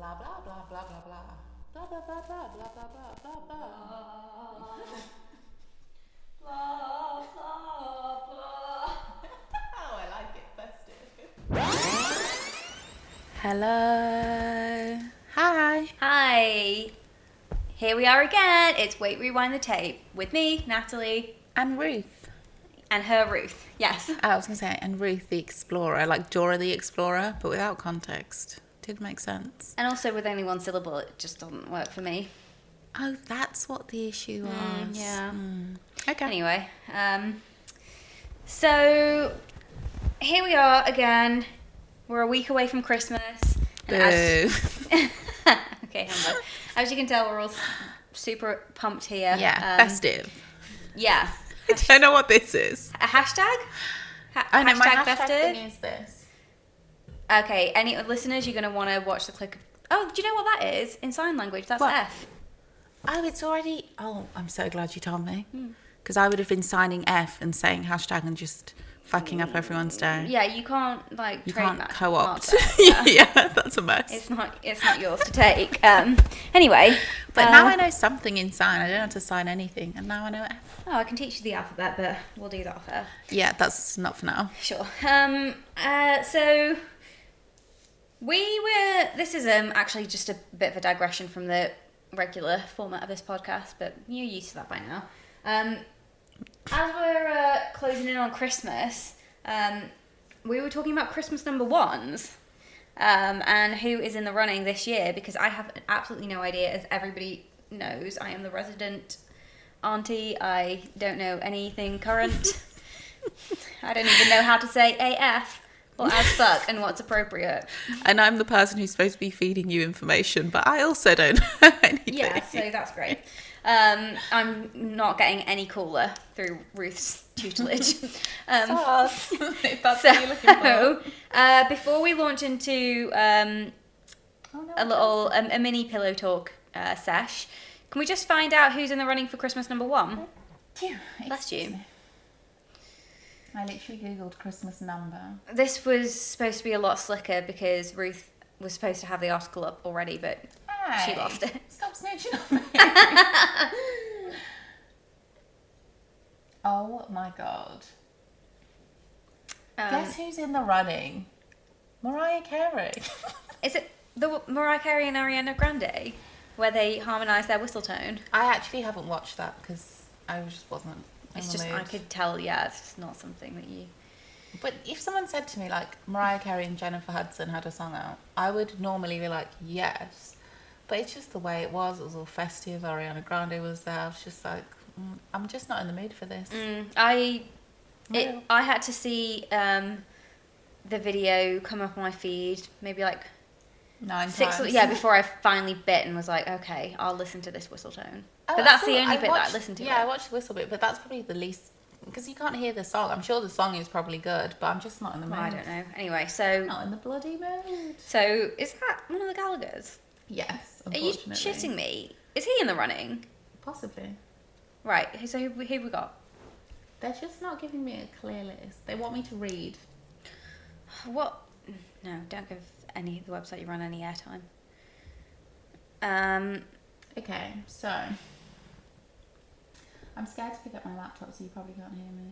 blah blah blah blah blah blah blah blah blah blah blah blah blah blah blah. Blah, blah, blah. Oh, I like it. Festive. Hello. Hi. Hi. Here we are again. It's Wait, Rewind the Tape with me, Natalie. And Ruth. And her Ruth. Yes. I was going to say, and Ruth the Explorer, like Dora the Explorer, but without context. Did make sense. And also with only one syllable, it just doesn't work for me. Oh, that's what the issue was. Yeah. Okay. Anyway, so here we are again. We're a week away from Christmas. And okay, hang on. As you can tell, we're all super pumped here. Yeah, festive. Yeah. I don't know what this is. A hashtag? I know, my hashtag festive? thing is this. Okay, any listeners, you're going to want to watch the clip. Oh, do you know what that is? In sign language, that's What? F. Oh, it's already... Oh, I'm so glad you told me. Because I would have been signing F and saying hashtag and just fucking up everyone's day. Yeah, you can't, like, You trademark can't co-opt. that. Yeah, that's a mess. It's not yours to take. Anyway. But now I know something in sign. I don't have to sign anything. And now I know F. Oh, I can teach you the alphabet, but we'll do that off air. Yeah, that's not for now. Sure. So this is actually just a bit of a digression from the regular format of this podcast, but you're used to that by now. As we're closing in on Christmas, we were talking about Christmas number ones, and who is in the running this year, because I have absolutely no idea. As everybody knows, I am the resident auntie. I don't know anything current. I don't even know how to say AF or as fuck and what's appropriate. And I'm the person who's supposed to be feeding you information, but I also don't know anything. Yeah, so that's great. I'm not getting any cooler through Ruth's tutelage. Sauce, if that's what you're looking for. Before we launch into a mini pillow talk sesh, can we just find out who's in the running for Christmas number one? Yeah, Bless you. I literally googled Christmas number. This was supposed to be a lot slicker because Ruth was supposed to have the article up already, but she lost it. Stop snitching on me. Oh my god. Guess who's in the running? Mariah Carey. Is it the Mariah Carey and Ariana Grande where they harmonise their whistle tone? I actually haven't watched that because I just wasn't. It's just, I could tell, yeah, it's just not something that you... But if someone said to me, like, Mariah Carey and Jennifer Hudson had a song out, I would normally be like, yes. But it's just the way it was. It was all festive. Ariana Grande was there. I was just like, I'm just not in the mood for this. I had to see the video come up on my feed maybe like 9 6 times. yeah, before I finally bit and was like, okay, I'll listen to this whistle tone. Oh, But that's the only bit that I listened to. Yeah, I watched the whistle bit, but that's probably the least... Because you can't hear the song. I'm sure the song is probably good, but I'm just not in the mood. I don't know. Anyway, so... Not in the bloody mood. So, is that one of the Gallaghers? Yes, Are you unfortunately. shitting me? Is he in the running? Possibly. Right, so who we got? They're just not giving me a clear list. They want me to read. What? No, don't give the website you run any airtime. Okay, so... I'm scared to pick up my laptop, so you probably can't hear me.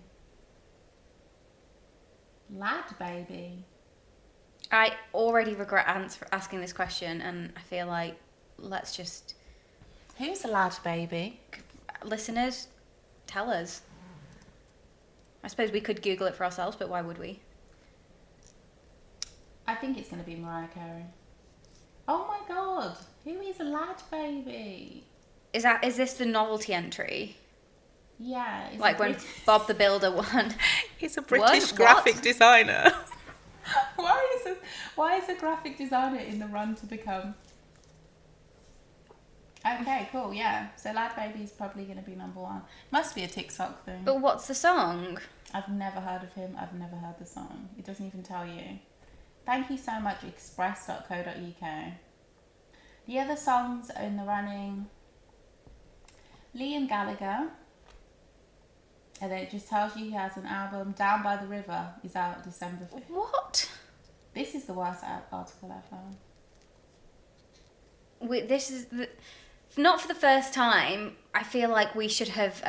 Lad baby. I already regret asking this question, and I feel like let's just... Who's a lad baby? Listeners, tell us. I suppose we could Google it for ourselves, but why would we? I think it's going to be Mariah Carey. Oh my god, who is a lad baby? Is this the novelty entry? Yeah. It's Like when Bob the Builder won. He's a British graphic designer. Why is a graphic designer in the run to become... Okay, cool, yeah. So Lad Baby is probably going to be number one. Must be a TikTok thing. But what's the song? I've never heard of him. I've never heard the song. It doesn't even tell you. Thank you so much, express.co.uk. The other songs in the running... Liam Gallagher. And then it just tells you he has an album. Down by the River is out December 5th. What? This is the worst article I've found. this is not for the first time. I feel like we should have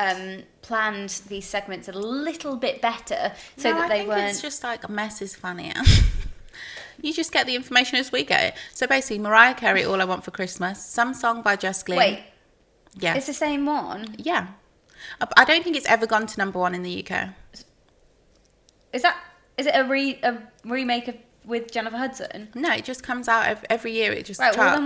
planned these segments a little bit better so that they weren't. It's just like a mess is funnier. You just get the information as we get it. So basically, Mariah Carey, All I Want for Christmas, some song by Just Glynn. Wait, yeah, it's the same one. Yeah, I don't think it's ever gone to number one in the UK. Is it a remake of with Jennifer Hudson? No, it just comes out every year. It just right. charts. Well, then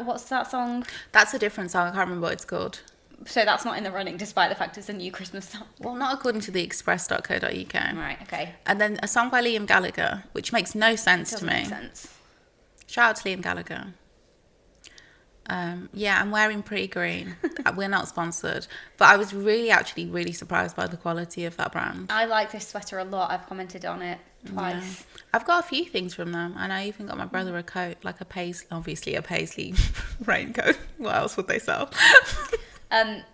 what's that song? That's a different song. I can't remember what it's called. So that's not in the running, despite the fact it's a new Christmas song. Well, not according to the express.co.uk. Right. Okay. And then a song by Liam Gallagher, which makes no sense to me. Doesn't make sense. Shout out to Liam Gallagher. Yeah, I'm wearing Pretty Green. We're not sponsored, but I was really surprised by the quality of that brand. I like this sweater a lot. I've commented on it twice. Yeah. I've got a few things from them, and I even got my brother a coat, like a paisley raincoat. What else would they sell?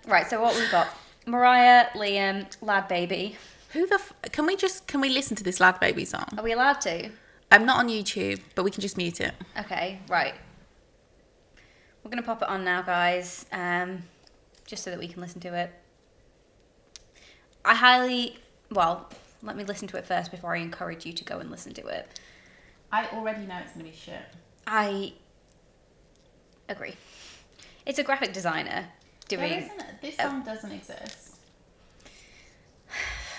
Right. So what we've got: Mariah, Liam, Lad Baby. Can we listen to this Lad Baby song? Are we allowed to? I'm not on YouTube, but we can just mute it. Okay. Right. We're going to pop it on now, guys, just so that we can listen to it. Let me listen to it first before I encourage you to go and listen to it. I already know it's going to be shit. I agree. It's a graphic designer doing... This song doesn't exist.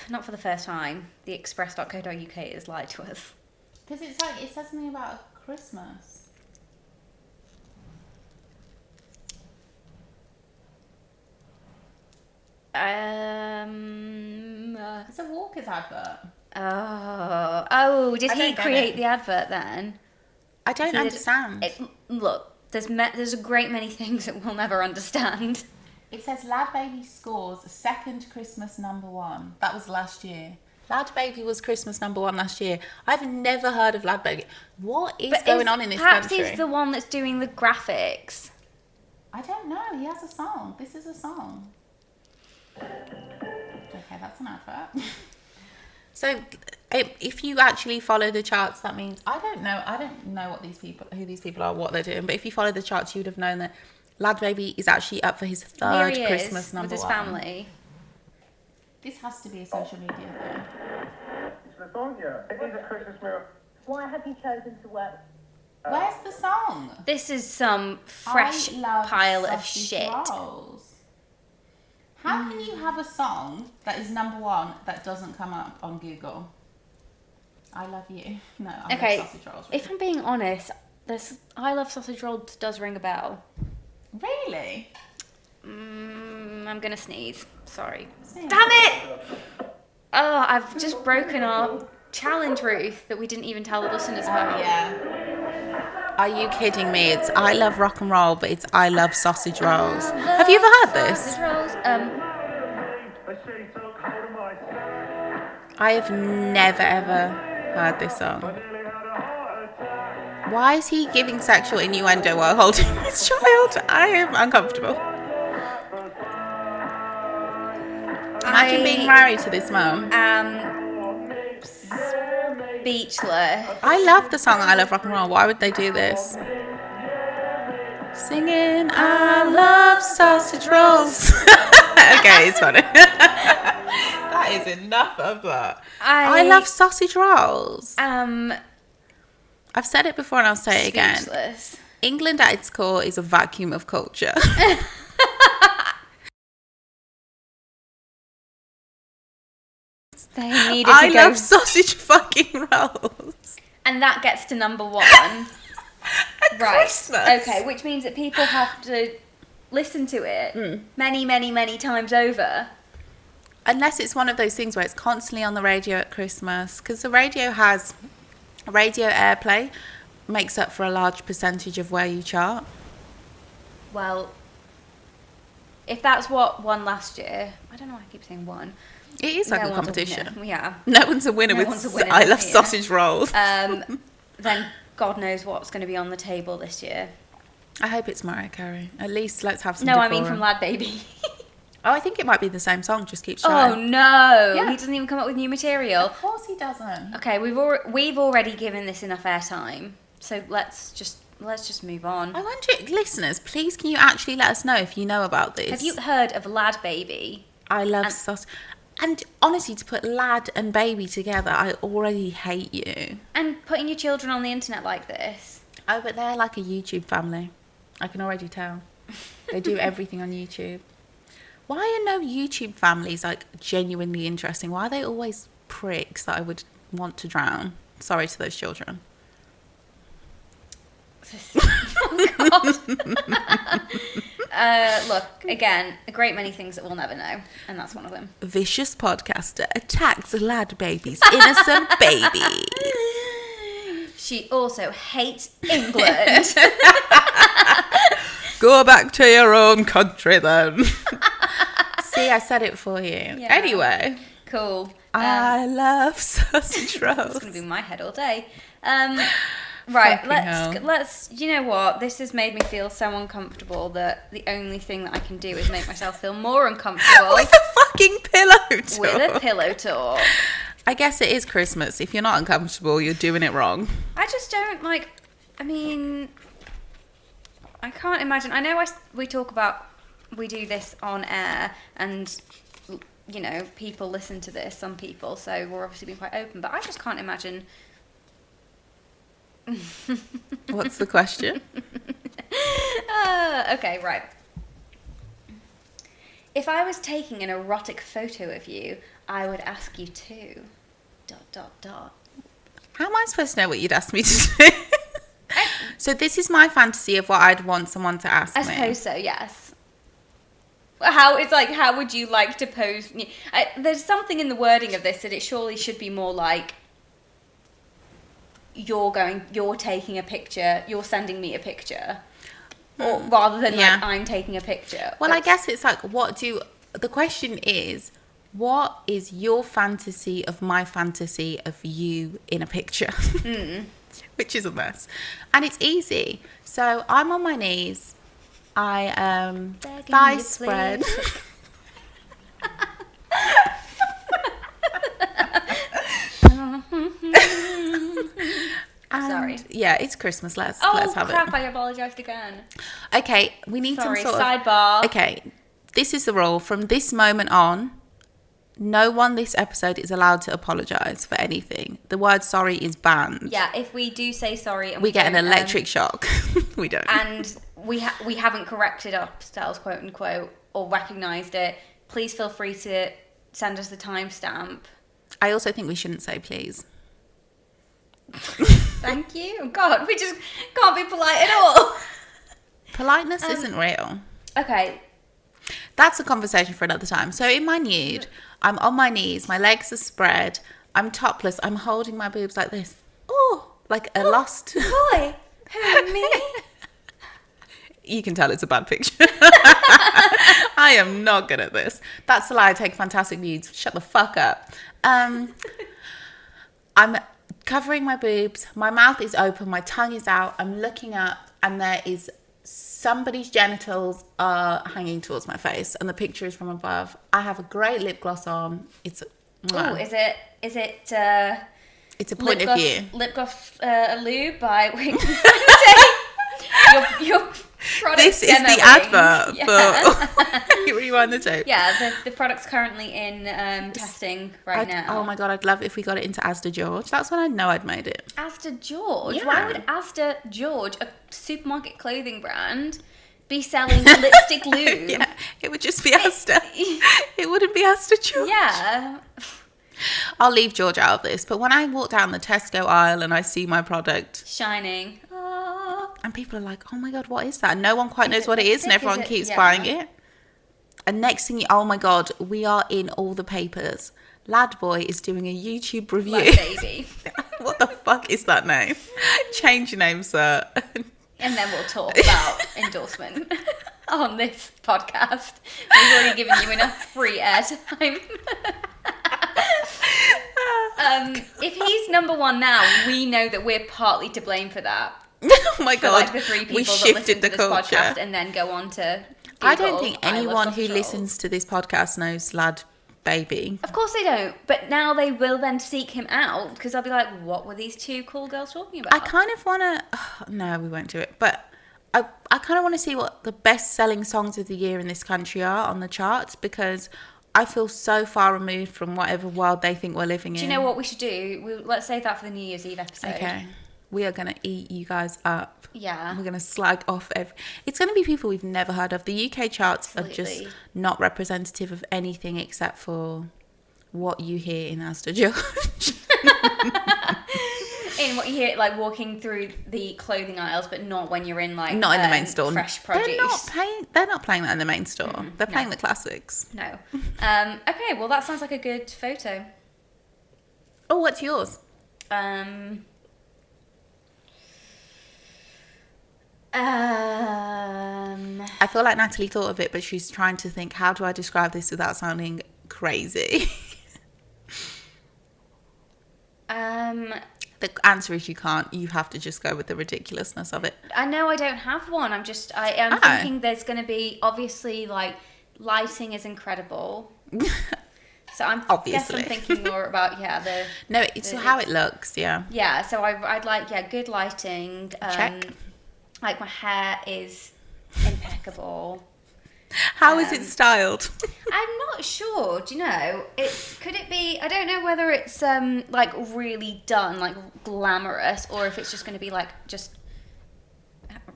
Not for the first time. The express.co.uk has lied to us. Because it's like, it says something about Christmas. It's a Walker's advert. Oh! Did he create the advert then? I don't understand. Look, there's a great many things that we'll never understand. It says Lad Baby scores second Christmas number one. That was last year. Lad Baby was Christmas number one last year. I've never heard of Lad Baby. What is going on in this country? Perhaps he's the one that's doing the graphics. I don't know. He has a song. This is a song. Okay, that's an advert. So, if you actually follow the charts, that means I don't know who these people are, what they're doing. But if you follow the charts, you would have known that Lad Baby is actually up for his third Christmas number one. With his family. This has to be a social media thing. It's lasagna. It is a Christmas meal. Why have you chosen to work? Where's the song? This is some fresh pile of shit. Rolls. How can you have a song that is number one that doesn't come up on Google? I love you. No, I love sausage rolls. If I'm being honest, I love sausage rolls does ring a bell. Really? I'm gonna sneeze. Sorry. Sneeze. Damn it! Oh, I've just broken our challenge, Ruth, that we didn't even tell the listeners about. Yeah. Are you kidding me? It's I love rock and roll, but it's I love sausage rolls. Have you ever heard this? Sausage rolls. I have never ever heard this song. Why is he giving sexual innuendo while holding his child? I am uncomfortable. Imagine being married to this man. Speechless. I love the song I Love Rock and Roll. Why would they do this? Singing I love sausage rolls. Okay, it's funny. That is enough of that. I love sausage rolls. I've said it before and I'll say it again. Speechless. England at its core is a vacuum of culture. They needed to I love sausage fucking rolls. And that gets to number one. At Christmas. Okay, which means that people have to listen to it many, many, many times over. Unless it's one of those things where it's constantly on the radio at Christmas. Because the radio airplay makes up for a large percentage of where you chart. Well, if that's what won last year, I don't know why I keep saying won. It is like a competition. Yeah. No one's a winner with I love sausage rolls. Then God knows what's going to be on the table this year. I hope it's Mariah Carey. At least let's have some No, decorum. I mean from Lad Baby. Oh, I think it might be the same song, just keeps trying. Oh no, Yeah. He doesn't even come up with new material. Of course he doesn't. Okay, we've already given this enough airtime, so let's just let's just move on. I wonder, listeners, please can you actually let us know if you know about this? Have you heard of Lad Baby? I love sauce. And honestly, to put lad and baby together, I already hate you. And putting your children on the internet like this. Oh, but they're like a YouTube family. I can already tell. They do everything on YouTube. Why are no YouTube families like genuinely interesting? Why are they always pricks that I would want to drown? Sorry to those children. Oh, God. Look, again, a great many things that we'll never know, and that's one of them. Vicious podcaster attacks lad babies, innocent babies. She also hates England. Go back to your own country then. See, I said it for you. Yeah. Anyway. Cool. I love sausage rolls. It's going to be in my head all day. Right, Fucking let's, you know what? This has made me feel so uncomfortable that the only thing that I can do is make myself feel more uncomfortable. With a fucking pillow talk. With a pillow talk. I guess it is Christmas. If you're not uncomfortable, you're doing it wrong. I just don't like, I mean, I can't imagine. I know we talk about, we do this on air and, you know, people listen to this, some people, so we're obviously being quite open, but I just can't imagine. What's the question? Okay, right. If I was taking an erotic photo of you, I would ask you to... ... How am I supposed to know what you'd ask me to do? So this is my fantasy of what I'd want someone to ask me. I suppose so, yes. How would you like to pose? There's something in the wording of this that it surely should be more like you're taking a picture, you're sending me a picture, or rather than like I'm taking a picture. Well, I guess it's like, the question is, what is your fantasy of my fantasy of you in a picture? Which is a mess. And it's easy. So I'm on my knees. I thighs spread. Sorry. Yeah, it's Christmas. Let's have it. Oh crap! I apologized again. Okay, we need some sort of sidebar. Okay, this is the rule. From this moment on, no one this episode is allowed to apologise for anything. The word sorry is banned. Yeah, if we do say sorry and we get an electric shock. We don't. And we haven't corrected ourselves, quote unquote, or recognised it, please feel free to send us the timestamp. I also think we shouldn't say please. Thank you. God, we just can't be polite at all. Politeness isn't real. Okay. That's a conversation for another time. So in my nude, I'm on my knees, my legs are spread, I'm topless, I'm holding my boobs like this. Oh, like a lost... Boy, who, me? You can tell it's a bad picture. I am not good at this. That's a lie. I take fantastic nudes. Shut the fuck up. I'm covering my boobs. My mouth is open. My tongue is out. I'm looking up, and there is somebody's genitals are hanging towards my face, and the picture is from above. I have a great lip gloss on. It's Oh, is it? It's a point of view. Lip gloss lube by your product. This is the advert. But rewind the tape. Yeah, the product's currently in testing now. Oh my god, I'd love if we got it into Asda George. That's when I know I'd made it. Asda George? Yeah. Why would Asda George, a supermarket clothing brand, be selling lipstick lube? Yeah, it would just be Asda. It wouldn't be Asda George. Yeah. I'll leave George out of this, but when I walk down the Tesco aisle and I see my product shining, and people are like, oh my god, what is that? And no one quite knows what it is, and everyone keeps buying it. And next thing oh my god, we are in all the papers. Lad Boy is doing a YouTube review. Lad Baby. What the fuck is that name? Change your name, sir. And then we'll talk about endorsement on this podcast. We've already given you enough free airtime. If he's number one now, we know that we're partly to blame for that. Oh my god, like the three people we that shifted listen the to this culture podcast and then go on to Google, I don't think I love anyone Sausage who Rolls. listens to this podcast knows Lad baby. Of course they don't. But now they will then seek him out because they'll be like, what were these two cool girls talking about? I kind of want to... no, we won't do it. But I kind of want to see what the best-selling songs of the year in this country are on the charts, because I feel so far removed from whatever world they think we're living in. Do you know what we should do? Let's save that for the New Year's Eve episode. Okay. We are going to eat you guys up. Yeah. We're going to slag off it's going to be people we've never heard of. The UK charts are just not representative of anything except for what you hear in Asda George. In what you hear, like walking through the clothing aisles, but not when you're in like not in the main store. Fresh produce. They're not playing that in the main store. They're playing the classics. No. Okay, well that sounds like a good photo. Oh, what's yours? I feel like Natalie thought of it, but she's trying to think, how do I describe this without sounding crazy? The answer is you can't. You have to just go with the ridiculousness of it. I know I don't have one. I'm thinking there's going to be, obviously, like, lighting is incredible. So I guess I'm thinking more about, No, it's how it looks, yeah. Yeah, so I'd like, good lighting. Check. Like, my hair is impeccable. How is it styled? I'm not sure. Do you know? Could it be? I don't know whether it's like really done, like glamorous, or if it's just going to be like just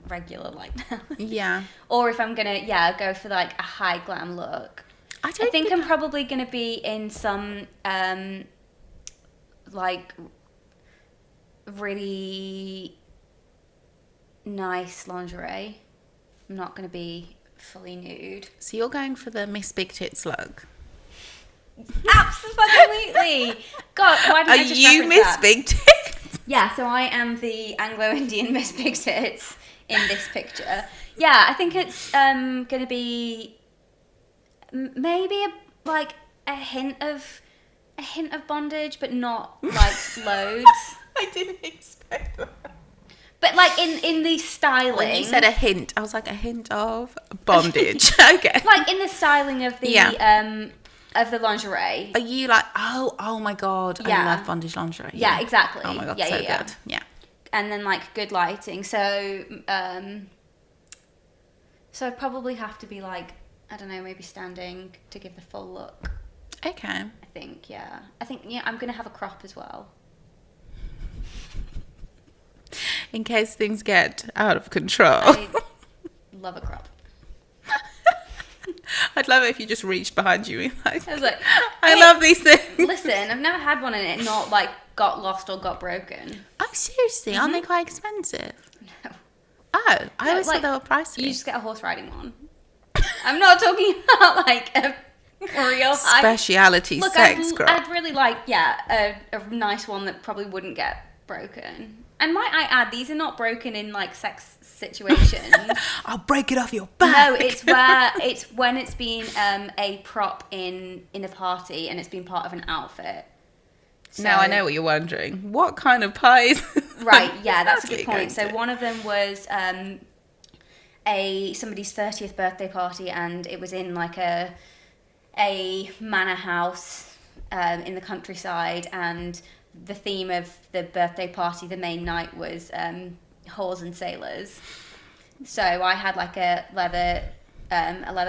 regular like that. Yeah. Or if I'm gonna go for like a high glam look. I think I'm probably going to be in some like really nice lingerie. I'm not going to be fully nude. So you're going for the Miss Big Tits look? Absolutely. God, why didn't I just Are you Miss that? Big Tits? Yeah, so I am the Anglo-Indian Miss Big Tits in this picture. Yeah, I think it's going to be maybe a hint of bondage, but not like loads. I didn't expect that. But like in the styling. When you said a hint, I was like, a hint of bondage. Okay. Like in the styling of the lingerie. Are you like, oh my God, I love bondage lingerie. Yeah, exactly. Oh my God, so good. Yeah. And then like good lighting. So so I'd probably have to be like, I don't know, maybe standing to give the full look. Okay. I think I'm going to have a crop as well. In case things get out of control. I love a crop. I'd love it if you just reached behind you and like, I was like, I love these things. Listen, I've never had one and it not like got lost or got broken. Oh, seriously? Aren't they quite expensive? No. Oh, I always thought they were pricey. You just get a horse riding one. I'm not talking about like a real high speciality sex crop. I'd really like, a nice one that probably wouldn't get broken. And might I add, these are not broken in like sex situations. I'll break it off your back. No, it's when it's been a prop in a party and it's been part of an outfit. So, now I know what you're wondering. What kind of pies? Right, yeah, that's a good point. So one of them was somebody's 30th birthday party, and it was in like a manor house in the countryside, and the theme of the birthday party, the main night, was whores and sailors. So I had like a leather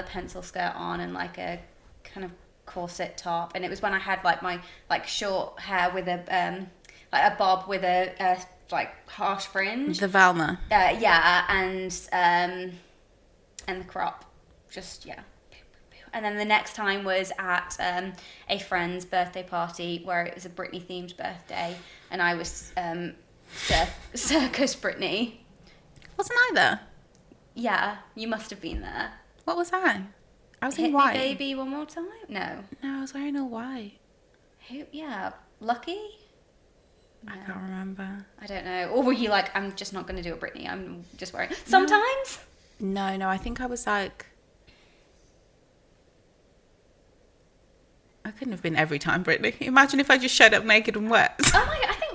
pencil skirt on and like a kind of corset top, and it was when I had like my like short hair with a like a bob with a like harsh fringe. The Valma. And the crop, just And then the next time was at a friend's birthday party where it was a Britney themed birthday, and I was circus Britney. Wasn't I there? Yeah, you must have been there. What was I? I was Hit in white. Me Baby One More Time? No, I was wearing all white. Who? Yeah, Lucky? No. I can't remember. I don't know. Or were you like, I'm just not going to do a Britney, I'm just wearing... Sometimes? No, I think I was like... I couldn't have been every time Britney. Imagine if I just showed up naked and wet. Oh my God, I think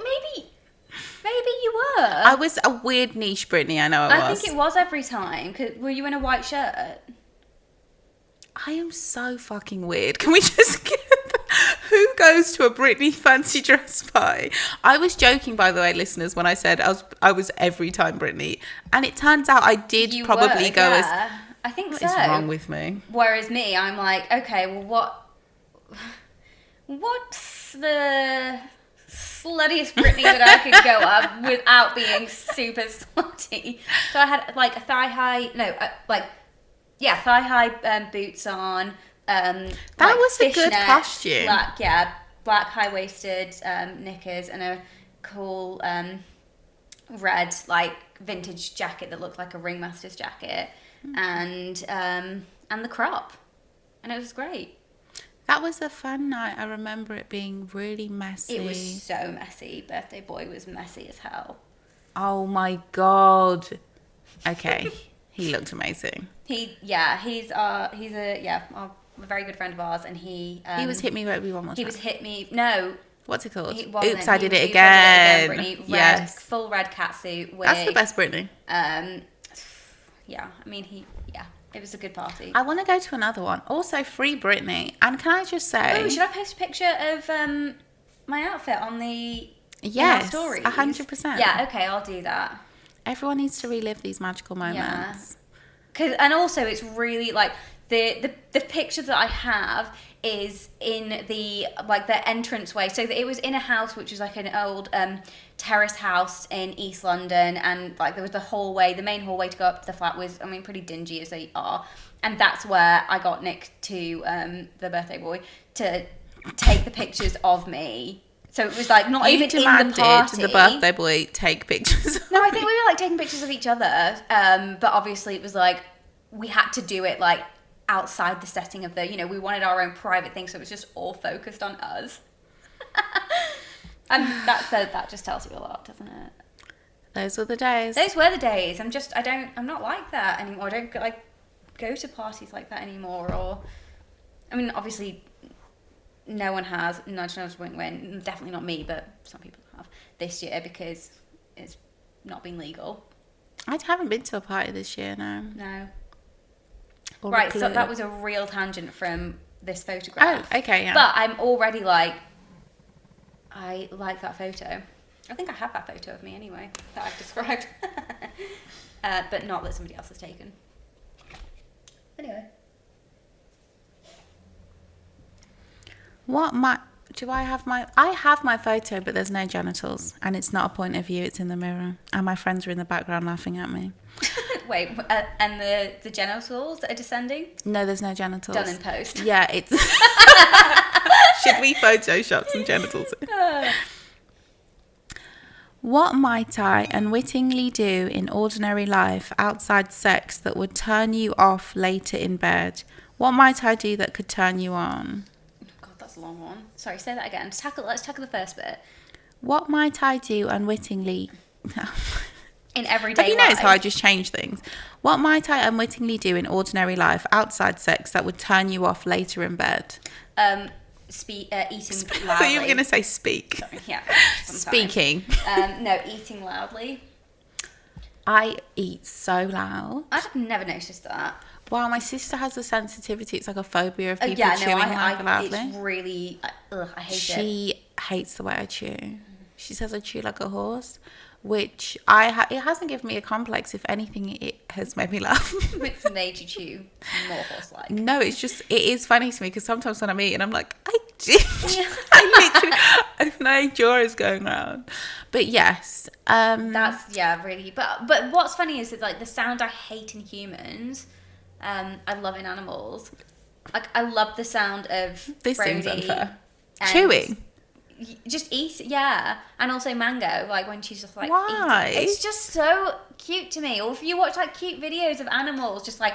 maybe you were. I was a weird niche Britney, I know I was. I think it was every time. Were you in a white shirt? I am so fucking weird. Can we just get who goes to a Britney fancy dress party? I was joking, by the way, listeners, when I said I was every time Britney, and it turns out I did You probably were, go yeah. I think What so. is wrong with me? Whereas me, I'm like, okay, well, what's the sluttiest Britney that I could go up without being super slutty? So I had like a thigh-high boots on. That was a good costume. Black high-waisted knickers and a cool red like vintage jacket that looked like a ringmaster's jacket, and the crop, and it was great. That was a fun night. I remember it being really messy. It was so messy. Birthday boy was messy as hell. Oh my god. Okay, he looked amazing. He's a very good friend of ours, and he was Hit Me Baby One More Time. He was Hit Me. No. What's it called? He wasn't. Oops, I did it He again. Britney. Yes. Full red catsuit. Wig. That's the best Britney. Yeah, I mean, it was a good party. I want to go to another one. Also, free Britney. And can I just say... Oh, should I post a picture of my outfit on the yes, stories? 100%. Yeah, okay, I'll do that. Everyone needs to relive these magical moments. Yeah. And also, it's really, like, the picture that I have is in the entranceway. So it was in a house which was like an old terrace house in East London, and like there was the main hallway to go up to the flat was, I mean, pretty dingy as they are, and that's where I got Nick to the birthday boy to take the pictures of me. So it was like not You even demanded in the party. the birthday boy take pictures. No, I think we were like taking pictures of each other, but obviously it was like we had to do it like outside the setting of we wanted our own private thing, so it was just all focused on us. And that just tells you a lot, doesn't it? Those were the days. Those were the days. I'm not like that anymore. I don't like go to parties like that anymore. Or, I mean, obviously, no one has. Nudge, wink, wink. Definitely not me, but some people have this year because it's not been legal. I haven't been to a party this year, no. No. Or Right, so that was a real tangent from this photograph. Oh, okay, yeah. But I'm already like, I like that photo. I think I have that photo of me anyway, that I've described. But not that somebody else has taken. Anyway. I have my photo, but there's no genitals, and it's not a point of view, it's in the mirror, and my friends are in the background laughing at me. Wait, and the genitals that are descending? No, there's no genitals. Done in post. Yeah, it's... Should we Photoshop some genitals? What might I unwittingly do in ordinary life outside sex that would turn you off later in bed? What might I do that could turn you on? God, that's a long one. Sorry, say that again. Let's tackle the first bit. What might I do unwittingly... In everyday life. Have you noticed how I just change things? What might I unwittingly do in ordinary life outside sex that would turn you off later in bed? Eating loudly. I thought you were going to say speak. Sorry, yeah. Speaking. No, eating loudly. I eat so loud. I've never noticed that. Wow, my sister has a sensitivity. It's like a phobia of people chewing loudly. It's really... I hate it. She hates the way I chew. She says I chew like a horse, which it hasn't given me a complex. If anything, it has made me laugh. It's made you chew more horse-like. No, it is funny to me because sometimes when I'm eating, I'm like, I do. I literally, my jaw is going around. But yes. That's, really. But what's funny is that, like, the sound I hate in humans, I love in animals. Like, I love the sound of this Brody seems unfair. Chewing. Just eat, yeah, and also Mango, like when she's just like, why? Eating. It's just so cute to me. Or if you watch like cute videos of animals just like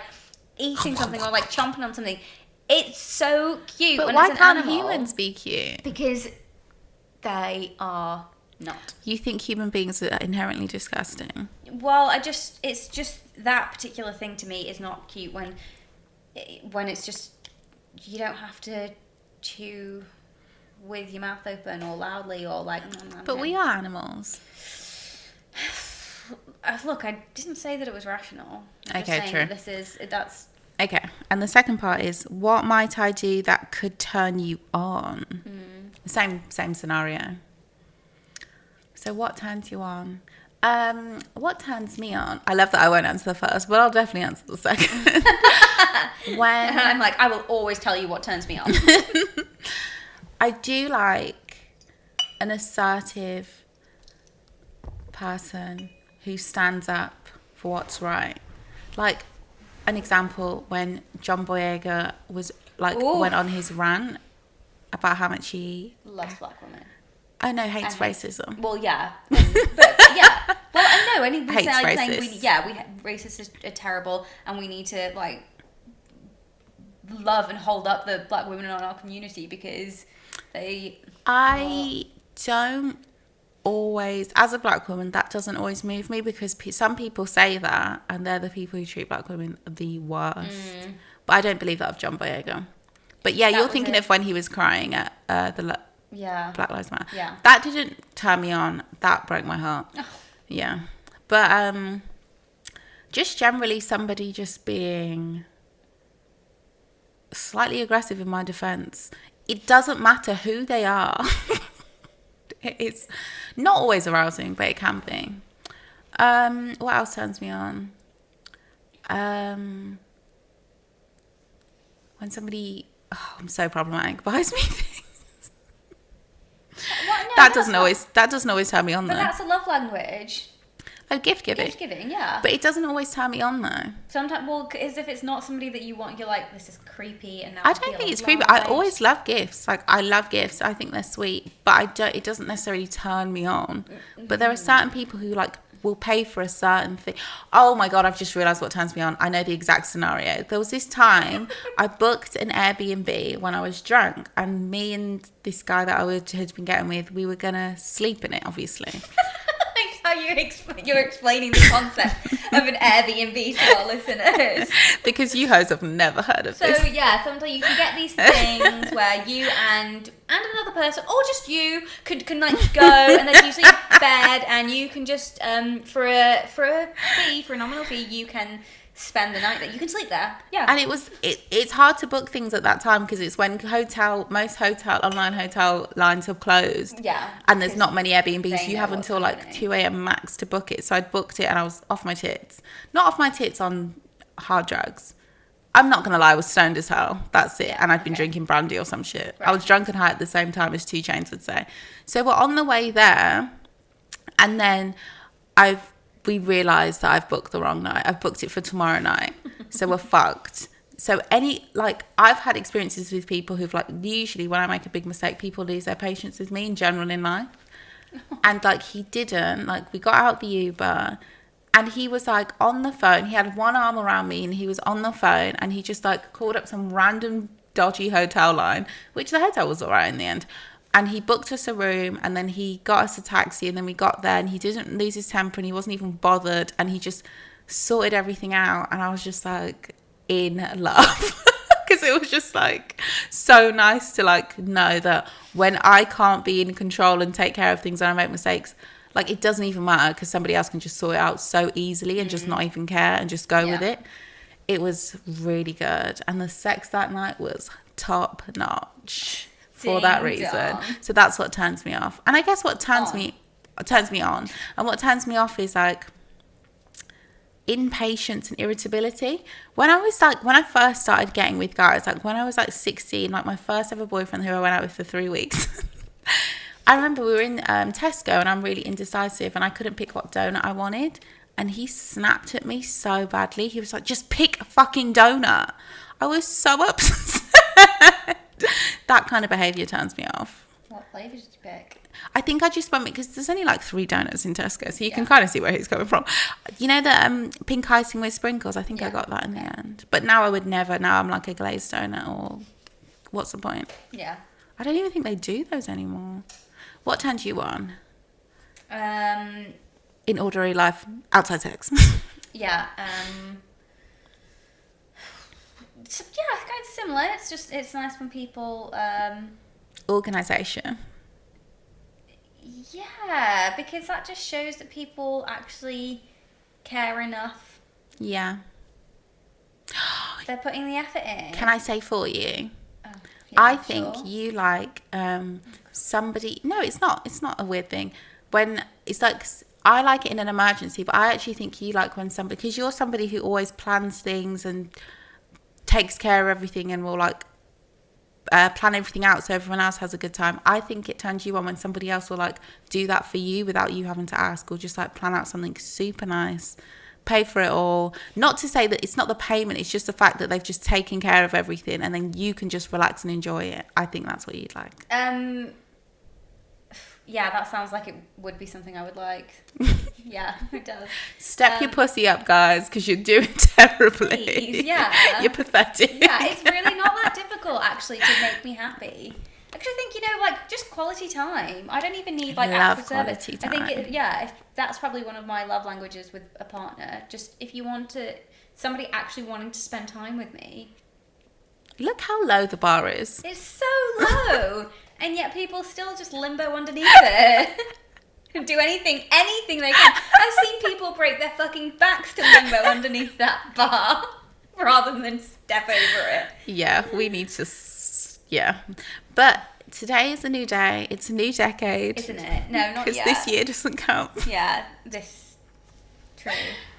eating something or like chomping on something, it's so cute. But when why it's an can't animal. humans be cute? Because they are not. You think human beings are inherently disgusting? Well, it's just that particular thing to me is not cute when it's just, you don't have to chew with your mouth open or loudly or like... But we are animals. Look, I didn't say that it was rational. I'm okay, just true. saying that's Okay, and the second part is, what might I do that could turn you on? Same scenario. So what turns you on? What turns me on? I love that I won't answer the first, but I'll definitely answer the second. When I'm like, I will always tell you what turns me on. I do like an assertive person who stands up for what's right. Like, an example, when John Boyega was went on his rant about how much he Loves black women. I know hates And racism. Well, yeah, but yeah. Well, I know, and he was Hates saying, racists. racists are terrible, and we need to like love and hold up the black women in our community because they. I don't always, as a black woman, that doesn't always move me, because some people say that and they're the people who treat black women the worst. But I don't believe that of John Boyega. But yeah, you're thinking of when he was crying at the Black Lives Matter. Yeah. That didn't turn me on. That broke my heart. Oh. Yeah. But just generally somebody just being slightly aggressive in my defense. It doesn't matter who they are. It's not always arousing, but it can be. What else turns me on? When somebody, I'm so problematic, buys me things. That doesn't always turn me on, though. But that's a love language. Oh, gift giving. Gift giving, yeah. But it doesn't always turn me on, though. Sometimes, well, as if it's not somebody that you want, you're like, this is creepy, and now I don't think it's creepy. I always love gifts. Like, I love gifts. I think they're sweet, but it doesn't necessarily turn me on. But there are certain people who like will pay for a certain thing. Oh my God, I've just realised what turns me on. I know the exact scenario. There was this time I booked an Airbnb when I was drunk, and me and this guy that had been getting with, we were gonna sleep in it, obviously. How you're explaining the concept of an Airbnb to our listeners. Because you hoes have never heard of this. So yeah, sometimes you can get these things where you and another person, or just you, can like go, and there's usually a bed, and you can just for a nominal fee, you can spend the night there. You can sleep there. Yeah. And it's hard to book things at that time, because it's when most online hotel lines have closed. Yeah. And there's not many Airbnbs. You have until like 2 a.m. max to book it. So I'd booked it and I was off my tits. Not off my tits on hard drugs. I'm not going to lie, I was stoned as hell. That's it. And I'd been drinking brandy or some shit. Right. I was drunk and high at the same time, as 2 Chainz would say. So we're on the way there, and then we realised that I've booked the wrong night. I've booked it for tomorrow night. So we're fucked. So I've had experiences with people who've usually when I make a big mistake, people lose their patience with me in general in life. And he didn't, we got out the Uber, and he was on the phone. He had one arm around me and he was on the phone, and he just called up some random dodgy hotel line, which the hotel was all right in the end. And he booked us a room, and then he got us a taxi, and then we got there, and he didn't lose his temper, and he wasn't even bothered, and he just sorted everything out. And I was just in love, because it was just so nice to know that when I can't be in control and take care of things and I make mistakes, it doesn't even matter, because somebody else can just sort it out so easily and just not even care and just go with it. It was really good, and the sex that night was top notch. For that reason. So that's what turns me off. And I guess what turns me on, and what turns me off is impatience and irritability. When I first started getting with guys, when I was 16, my first ever boyfriend who I went out with for 3 weeks, I remember we were in Tesco, and I'm really indecisive, and I couldn't pick what donut I wanted, and he snapped at me so badly. He was like, just pick a fucking donut. I was so upset. That kind of behaviour turns me off. What flavours did you pick? I think I just went, because there's only 3 donuts in Tesco, so you can kind of see where he's coming from. You know the pink icing with sprinkles? I think I got that in the end. But now I would never. Now I'm a glazed donut, or what's the point? Yeah. I don't even think they do those anymore. What turns you on? In ordinary life, outside sex. Yeah. So, yeah, kind of similar. It's nice when people Organisation. Yeah, because that just shows that people actually care enough. Yeah. They're putting the effort in. Can I say for you? Oh, I yeah, think sure. you like somebody. No, it's not. It's not a weird thing. When it's like I like it in an emergency, but I actually think you like when somebody, because you're somebody who always plans things and takes care of everything and will like plan everything out so everyone else has a good time. I think it turns you on when somebody else will like do that for you without you having to ask, or just like plan out something super nice, pay for it all. Not to say that it's not the payment, it's just the fact that they've just taken care of everything and then you can just relax and enjoy it. I think that's what you'd like. Yeah, that sounds like it would be something I would like. Yeah, it does. Step your pussy up, guys, because you're doing terribly. Please, yeah. You're pathetic. Yeah, it's really not that difficult, actually, to make me happy. Actually, I think, you know, like, just quality time. I don't even need, like, Love acts of service. quality I think, time. if that's probably one of my love languages with a partner. Just, if you want to, somebody actually wanting to spend time with me. Look how low the bar is. It's so low, and yet people still just limbo underneath it. And do anything they can. I've seen people break their fucking backs to limbo underneath that bar rather than step over it. Yeah, we need to... Yeah. But today is a new day. It's a new decade. Isn't it? No, not Because yet. this year doesn't count. Yeah, this... True.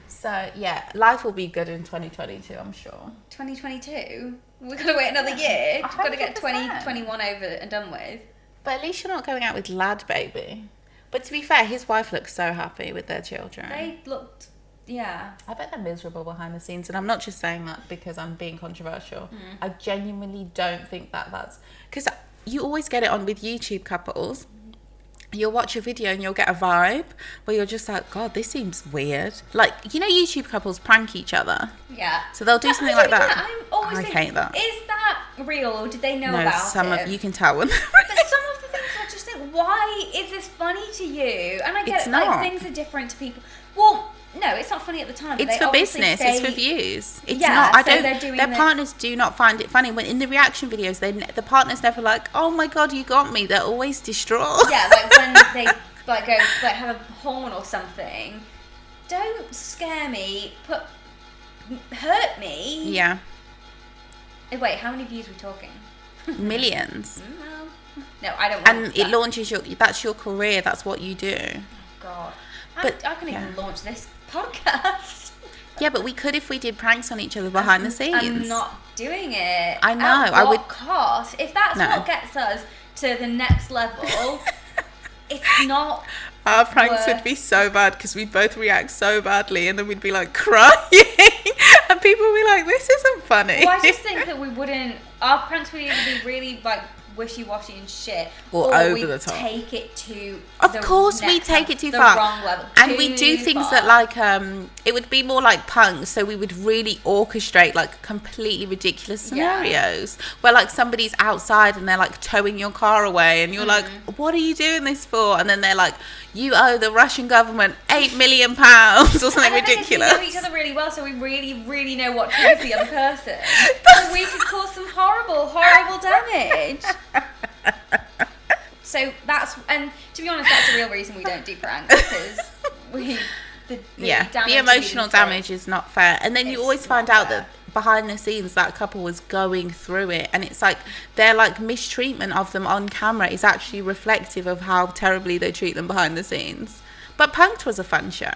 So, yeah, life will be good in 2022, I'm sure. 2022? We've got to wait another year. We've got to get 100%. 2021 over and done with. But at least you're not going out with lad baby. But to be fair, his wife looks so happy with their children. They looked... Yeah. I bet they're miserable behind the scenes, and I'm not just saying that because I'm being controversial. I genuinely don't think that that's... Because you always get it on with YouTube couples. You'll watch a video and you'll get a vibe where you're just like, God, this seems weird. Like, you know, YouTube couples prank each other. Yeah. So they'll do something like that. I'm always I thinking, hate that. is that real, or did they know No, about some it? of you can tell when. But some of the things I just think, why is this funny to you? And I get It's it, not. like, things are different to people. Well, no, it's not funny at the time. But It's they for obviously business. say, It's for views. It's Yeah, not. I so don't. they're doing Their the- partners do not find it funny. When in the reaction videos, the partner's never like, "Oh my God, you got me." They're always distraught. Yeah, like when they like go like have a horn or something. Don't scare me. Hurt me. Yeah, Wait, how many views are we talking? millions. No, I don't. Want And it that. launches your. That's your career. That's what you do. God, But, I couldn't yeah. even launch this podcast. Yeah, but we could if we did pranks on each other behind the scenes. I'm not doing it. I know, At I what would- cost? If that's No. what gets us to the next level, it's not. Our pranks Worth- would be so bad because we'd both react so badly, and then we'd be like crying, and people would be like, "This isn't funny." Well, I just think that we wouldn't. Our pranks would either be really like wishy-washy and shit, Or over we'd the top. take it to. Of the course we next take level, it too the far. wrong level, And we do too things far. that like it would be more like punks, so we would really orchestrate like completely ridiculous scenarios where like somebody's outside and they're like towing your car away and you're like, what are you doing this for? And then they're like, you owe the Russian government £8 million or something And the thing is, ridiculous. we know each other really well, so we really, really know what triggers the other person. So we could cause some horrible, horrible damage. So that's, and to be honest, that's the real reason we don't do pranks, because the The emotional damage is not fair. And then you It's always find not out fair. that behind the scenes that couple was going through it, and it's like their like mistreatment of them on camera is actually reflective of how terribly they treat them behind the scenes. But Punk'd was a fun show.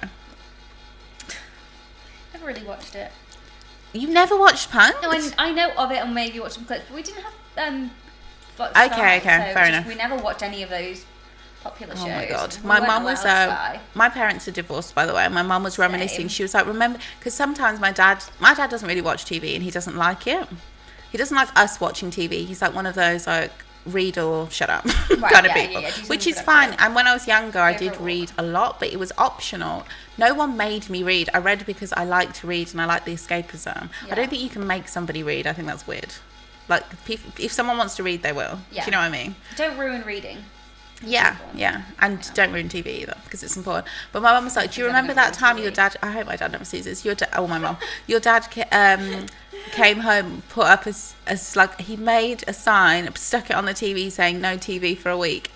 Never really watched it. You never watched Punk'd? No, I know of it and maybe watched some clips, but we didn't have Okay, fair enough. We never watched any of those popular shows. Oh my God. We My weren't mum was, allowed Sky. my parents are divorced, by the way. My mum was reminiscing. Same. She was like, remember, because sometimes my dad doesn't really watch TV and he doesn't like it. He doesn't like us watching TV. He's like one of those like read or shut up kind of people, do something which is productive. fine. And when I was younger, I Go for did a walk. read a lot, but it was optional. No one made me read. I read because I like to read and I like the escapism. I Yeah. don't think you can make somebody read. I think that's weird. Like, if someone wants to read, they will. Yeah. Do you know what I mean? Don't ruin reading. Yeah, important. yeah. And don't ruin TV either, because it's important. But my mum was like, do you Because I'm remember gonna that time ruin your TV. dad, I hope my dad never sees this, my mum, your dad came home, put up as like, he made a sign, stuck it on the TV saying no TV for a week.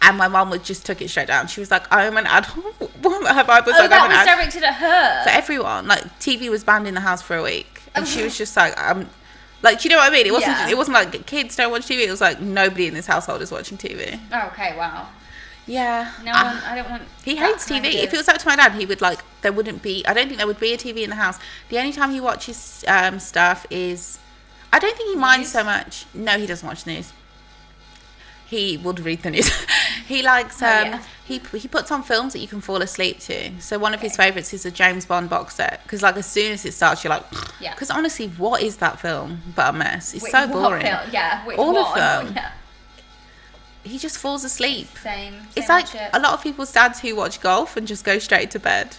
And my mum just took it straight down. She was like, I'm an adult. Her vibe was like, That I'm an was adult. directed at her. For everyone. Like, TV was banned in the house for a week. And she was just like, like, do you know what I mean? It wasn't. Yeah. It wasn't like kids don't watch TV. It was like nobody in this household is watching TV. Oh, okay, wow. Yeah. No one, I don't want. He that hates kind TV. of- If it was up to my dad, he would like. There wouldn't be. I don't think there would be a TV in the house. The only time he watches stuff is. I don't think he minds so much. No, he doesn't watch news. He would read the news. He likes. He puts on films that you can fall asleep to. So one of his favourites is a James Bond box set, because like as soon as it starts, you're like, Yeah. Because honestly, what is that film but a mess? It's Wait, so what boring. film? Yeah, which All of one? them. Yeah. He just falls asleep. Same. It's like a lot of people's dads who watch golf and just go straight to bed.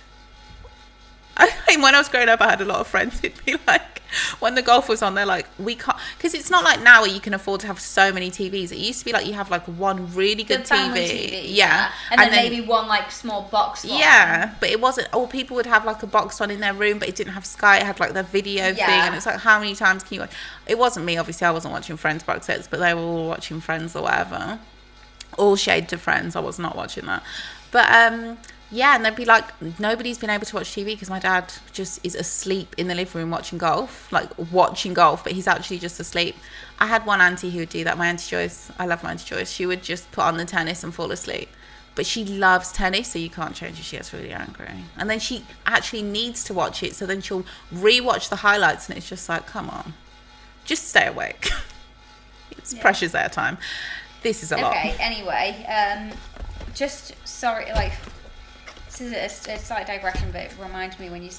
I mean, when I was growing up, I had a lot of friends who'd be like, when the golf was on, they're like, we can't, because it's not like now where you can afford to have so many TVs. It used to be like you have like one really good family TV. Yeah. And then maybe one like small box one. Yeah, but it wasn't, or people would have like a box one in their room, but it didn't have Sky, it had like their video thing, and it's like, how many times can you watch? It wasn't me, obviously, I wasn't watching Friends box sets, but they were all watching Friends or whatever. All shade to Friends, I was not watching that. But yeah, and they'd be like, nobody's been able to watch TV because my dad just is asleep in the living room watching golf, but he's actually just asleep. I had one auntie who would do that, my Auntie Joyce. I love my Auntie Joyce. She would just put on the tennis and fall asleep. But she loves tennis, so you can't change her. She gets really angry. And then she actually needs to watch it, so then she'll re-watch the highlights, and it's just like, come on, just stay awake. It's precious airtime. This is a lot. Okay, anyway, just sorry, like, this is a slight digression, but it reminds me when you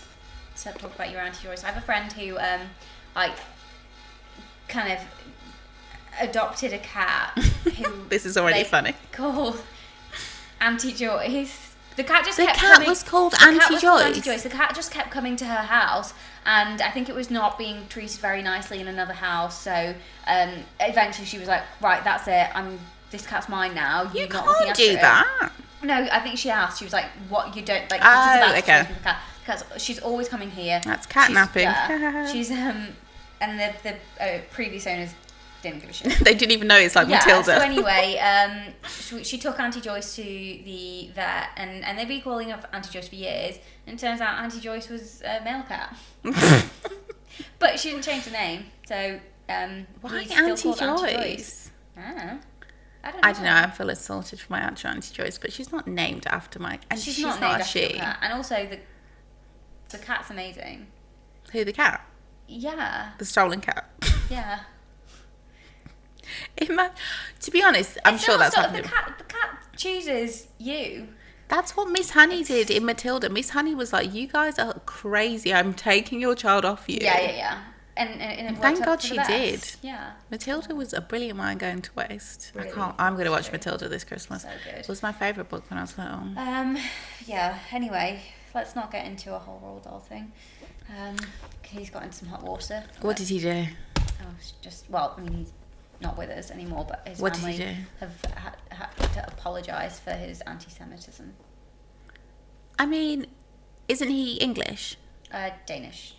talk about your Auntie Joyce. I have a friend who, like, kind of adopted a cat who This is already funny. called Auntie Joyce. The cat just The kept cat coming, was called the cat Auntie was called Auntie Joyce? Joyce. The cat just kept coming to her house, and I think it was not being treated very nicely in another house. So eventually, she was like, "Right, that's it. This cat's mine now. You You're not looking can't after do it." that. No, I think she asked. She was like, "What you don't like?" Oh, this is about okay. situation with the cat. Because she's always coming here. That's catnapping. She's and the previous owners didn't give a shit. They didn't even know it's like Matilda. So anyway, she took Auntie Joyce to the vet, and they've been calling her Auntie Joyce for years. And it turns out Auntie Joyce was a male cat, but she didn't change the name. So Why he's still Auntie called Auntie Joyce? I don't know. I feel assaulted for my actual Auntie Joyce, but she's not named after my. And she's not named a after your she. cat. And also the cat's amazing. Who, the cat? Yeah, The stolen cat. yeah. To be honest, I'm It's sure not that's so- happening. The cat chooses you. That's what Miss Honey did in Matilda. Miss Honey was like, "You guys are crazy. I'm taking your child off you." Yeah. And it Thank worked out God for she the best. did. Yeah. Matilda was a brilliant mind going to waste. Really, I'm going to watch true. Matilda this Christmas. So good. It was my favourite book when I was little. Yeah. Anyway, let's not get into a whole Roald Dahl thing. He's got into some hot water. What did he do? He's not with us anymore, but his What did family he do? have had to apologise for his anti-Semitism. I mean, isn't he English? Danish.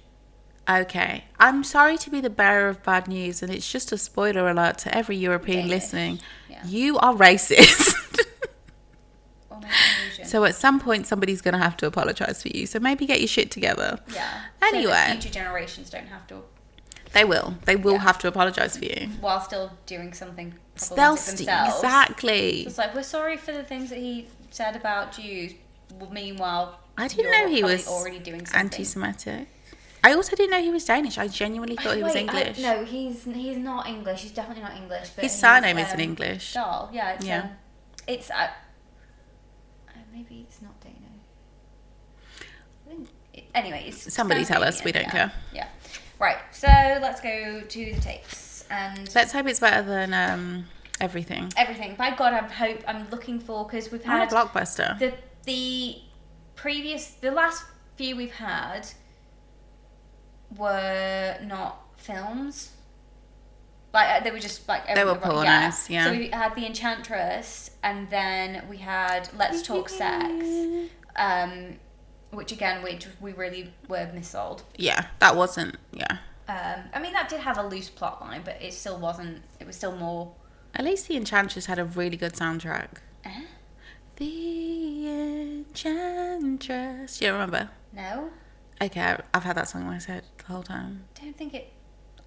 Okay. I'm sorry to be the bearer of bad news, and it's just a spoiler alert to every European Danish, listening. yeah. You are racist. Or maybe Norwegian. So at some point, somebody's going to have to apologise for you. So maybe get your shit together. Yeah. Anyway. So that future generations don't have to, They will. They will Yeah. have to apologise for you. while still doing something They'll problematic themselves. exactly. It's like, we're sorry for the things that he said about Jews. Well, meanwhile, I didn't you're know he probably was already doing something. anti-Semitic. I also didn't know he was Danish. I genuinely thought he was Wait, English. No, he's not English. He's definitely not English. But His he's, surname isn't English. Dahl. Yeah, it's Yeah. it's maybe it's not Dano. Anyway, it's Somebody tell us, we Scandinavian, don't care. Yeah. Right. So let's go to the takes and Let's hope it's better than everything. everything. By God, I'm looking for, because we've Not had a blockbuster. the last few we've had were not films. Like they were just like They were pornos, yeah. So we had The Enchantress, and then we had Let's Talk Sex, which again we really were missold. Yeah, that wasn't. Yeah. I mean, that did have a loose plot line, but it still wasn't. It was still more. At least The Enchantress had a really good soundtrack. Eh? The Enchantress. Do you remember? No. Okay, I've had that song in my head the whole time. Don't think it.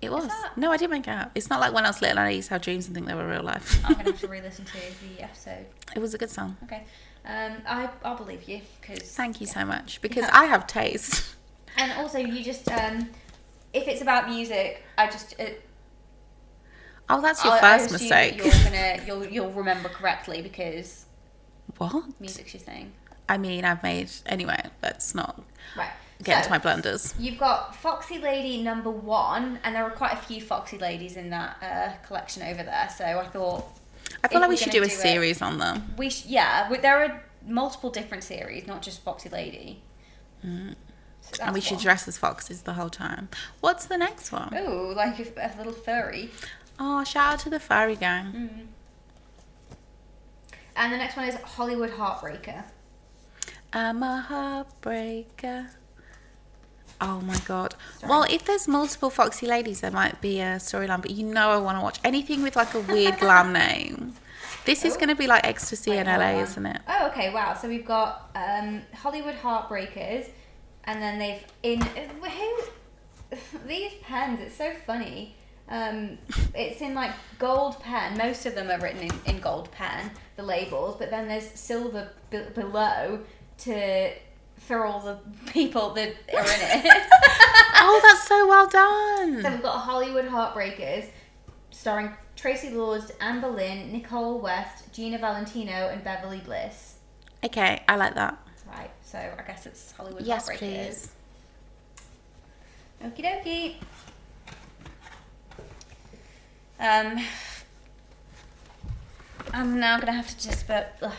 It was. that- No, I didn't make it up. It's not like when I was little and I used to have dreams and think they were real life. I'm gonna have to re-listen to the episode. It was a good song. Okay. I'll believe you because. Thank you so much, because I have taste. And also, you just if it's about music, I just. Oh, that's your I first assume mistake. you'll remember correctly because What? music's your thing. I mean, I've made... Anyway, let's not Right. get into So, my blunders. You've got Foxy Lady number 1, and there are quite a few Foxy Ladies in that collection over there. So I thought I feel if like we we're should gonna do a do it- series on them. there are multiple different series, not just Foxy Lady. So And that's we should one. dress as foxes the whole time. What's the next one? Ooh, like a little furry. Oh, shout out to the furry gang. Mm. And the next one is Hollywood Heartbreaker. I'm a heartbreaker. Oh my god. Well, if there's multiple foxy ladies, there might be a storyline, but you know I want to watch anything with like a weird glam name. This is going to be like Ecstasy in hold LA, on. isn't it? Oh, okay, wow. So we've got Hollywood Heartbreakers, and then they've these pens. It's so funny. It's in like gold pen. Most of them are written in gold pen, the labels, but then there's silver below for all the people that are in it. Oh, that's so well done. So we've got Hollywood Heartbreakers, starring Tracy Lords, Anne Boleyn, Nicole West, Gina Valentino, and Beverly Bliss. Okay, I like that. Right, so I guess it's Hollywood Yes, Heartbreakers. please. Okie dokie. I'm now gonna have to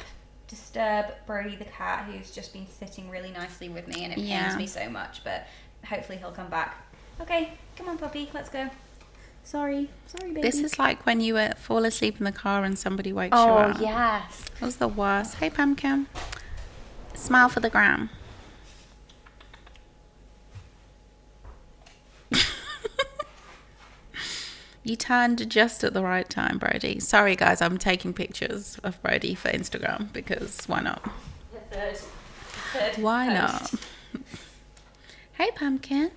disturb Brody the cat, who's just been sitting really nicely with me, and it pains Yeah. me so much, but hopefully he'll come back. Okay, come on, puppy, let's go. Sorry, baby. This is like when you fall asleep in the car and somebody wakes you Oh up. yes. That was the worst. Hey, Pumpkin. Smile for the gram. You turned just at the right time, Brody. Sorry, guys, I'm taking pictures of Brody for Instagram because why not? The third Why post. not? Hey, Pumpkin.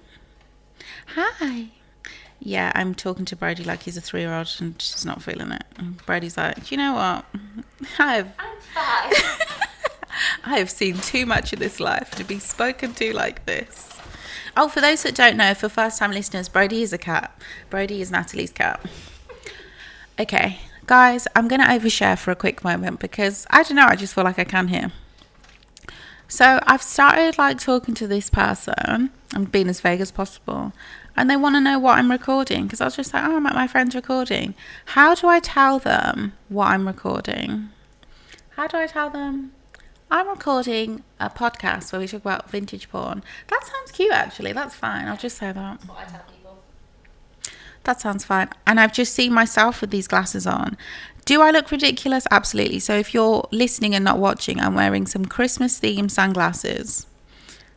Hi. Yeah, I'm talking to Brody like he's a 3-year-old and she's not feeling it. And Brody's like, do you know what? I'm 5. I have seen too much of this life to be spoken to like this. Oh, for those that don't know, for first-time listeners, Brody is a cat. Brody is Natalie's cat. Okay, guys, I'm going to overshare for a quick moment because, I don't know, I just feel like I can here. So I've started like talking to this person and being as vague as possible. And they want to know what I'm recording because I was just like, oh, I'm at my friend's recording. How do I tell them what I'm recording? How do I tell them? I'm recording a podcast where we talk about vintage porn. That sounds cute, actually. That's fine. I'll just say that. That's what I tell people. That sounds fine. And I've just seen myself with these glasses on. Do I look ridiculous? Absolutely. So if you're listening and not watching, I'm wearing some Christmas-themed sunglasses.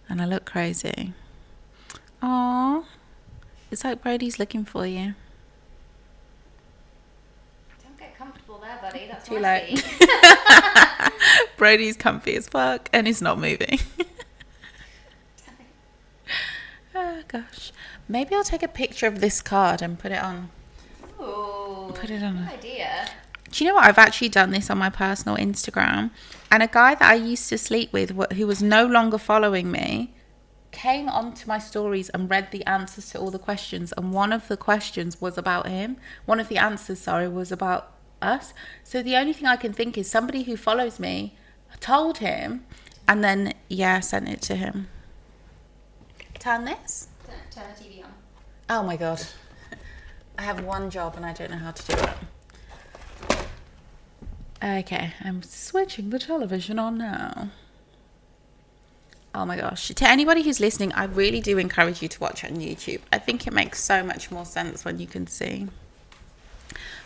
And I look crazy. Aww. It's like Brody's looking for you. Don't get comfortable there, buddy. That's Too my late. seat. Brody's comfy as fuck and he's not moving. Oh gosh. Maybe I'll take a picture of this card and put it on. Ooh, Put it on. good idea. Do you know what? I've actually done this on my personal Instagram. And a guy that I used to sleep with who was no longer following me came onto my stories and read the answers to all the questions. And one of the questions was about him. One of the answers, was about us. So the only thing I can think is somebody who follows me told him and then, sent it to him. Turn this? Turn the TV on. Oh my God. I have one job and I don't know how to do it. Okay, I'm switching the television on now. Oh my gosh. To anybody who's listening, I really do encourage you to watch on YouTube. I think it makes so much more sense when you can see.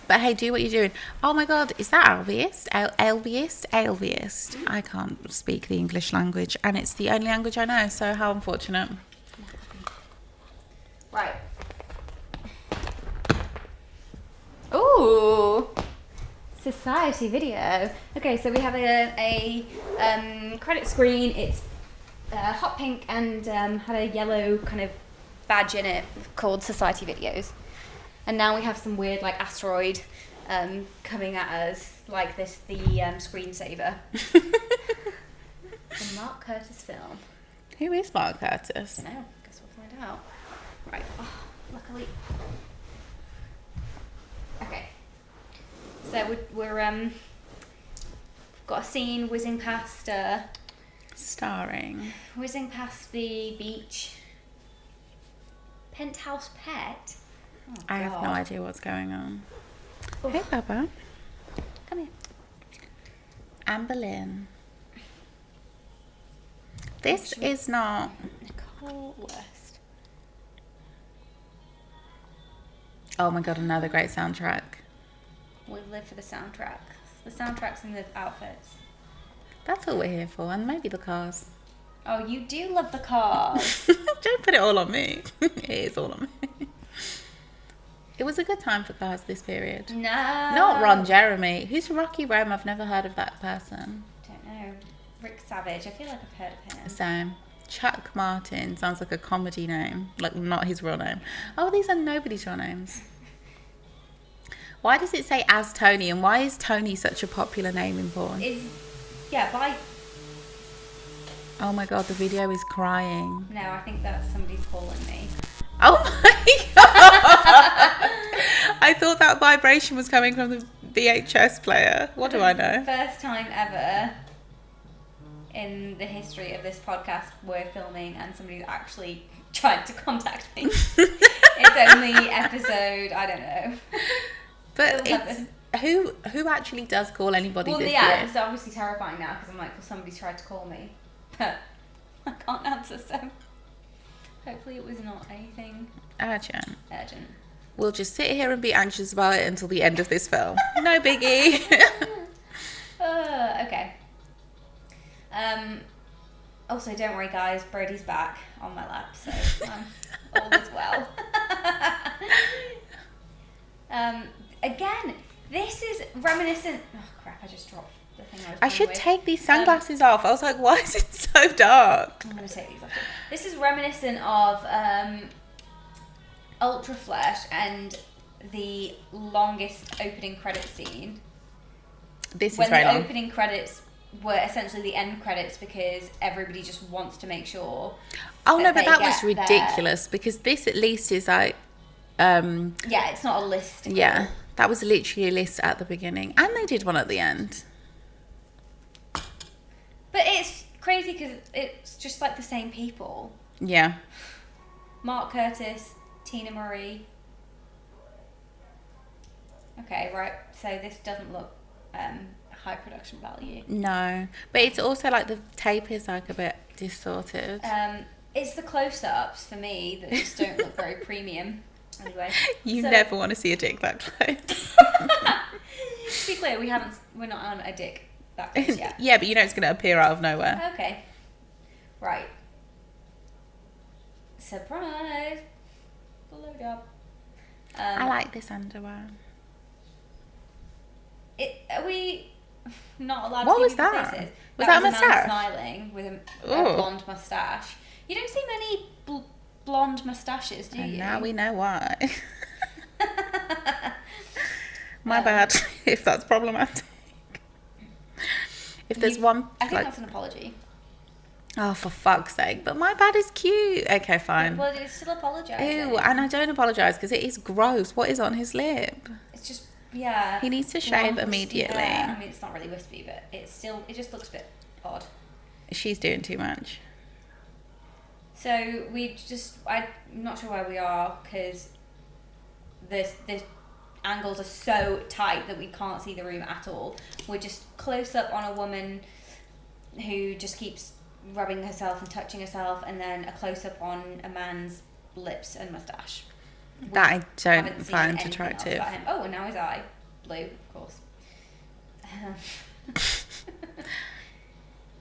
But hey, do what you're doing. Oh my God, is that Albiest? Albiest? I can't speak the English language and it's the only language I know, so how unfortunate. Right. Ooh. Society video. Okay, so we have a credit screen. It's hot pink and had a yellow kind of badge in it called Society Videos. And now we have some weird like asteroid coming at us like the screensaver. The Mark Curtis film. Who is Mark Curtis? I don't know. Guess we'll find out. Right. Oh, luckily. Okay. So we're got a scene whizzing past the beach. Penthouse Pet. Oh, I have no God. idea what's going on. Oof. Hey, Baba. Come here. Amber Lynn. This is not... Nicole West. Oh my god, another great soundtrack. We live for the soundtracks. The soundtracks and the outfits. That's what we're here for, and maybe the cars. Oh, you do love the cars. Don't put it all on me. It is all on me. It was a good time for cars this period. No. Not Ron Jeremy. Who's Rocky Rome? I've never heard of that person. Don't know. Rick Savage. I feel like I've heard of him. Same. Chuck Martin sounds like a comedy name, like not his real name. Oh, these are nobody's real names. Why does it say as Tony, and why is Tony such a popular name in porn? By... Oh my god, the video is crying. No, I think that's somebody's calling me. Oh my god! I thought that vibration was coming from the VHS player. What do I know? First time ever in the history of this podcast we're filming and somebody's actually tried to contact me. It's only episode, I don't know. But who actually does call anybody Well, this yeah, year? it's obviously terrifying now because I'm like, well, somebody's tried to call me. But I can't answer, so hopefully it was not anything Urgent. urgent. We'll just sit here and be anxious about it until the end of this film. No biggie. Okay. Also, don't worry, guys. Brody's back on my lap, so all is well. Again, this is reminiscent. Oh crap! I just dropped the thing I was. I should take these sunglasses off. I was like, why is it so dark? I'm gonna take these off. This is reminiscent of Ultra Flesh and the longest opening credit scene. This is when very the long. opening credits were essentially the end credits because everybody just wants to make sure. Oh no, but they that was get ridiculous because this at least is like. Yeah, it's not a list. Yeah, that was literally a list at the beginning, and they did one at the end. But it's crazy because it's just like the same people. Yeah. Mark Curtis, Tina Marie. Okay, right. So this doesn't look high production value. No, but it's also like the tape is like a bit distorted. It's the close-ups for me that just don't look very premium. Anyway, You so- never want to see a dick that close. To be clear, we're not on a dick that close yet. Yeah, but you know it's going to appear out of nowhere. Okay. Right. Surprise. Blowjob. I like this underwear. Are we not allowed What to was see people's that? faces? Was that a man moustache? smiling with a Ooh. blonde moustache. You don't see many blonde moustaches, do And you? now we know why. My bad, if that's problematic. If there's one... I think like, that's an apology. oh, for fuck's sake. But my bad is cute. Okay, fine. Well, it's still apologising. Ew, and I don't apologise because it is gross. What is on his lip? It's just, yeah. He needs to shave blonde, immediately. Yeah, I mean, it's not really wispy, but it just looks a bit odd. She's doing too much. So I'm not sure where we are because the angles are so tight that we can't see the room at all. We're just close up on a woman who just keeps rubbing herself and touching herself, and then a close up on a man's lips and moustache. That I don't Haven't seen find anything else attractive. about him. Oh, and now his eye. Blue, of course.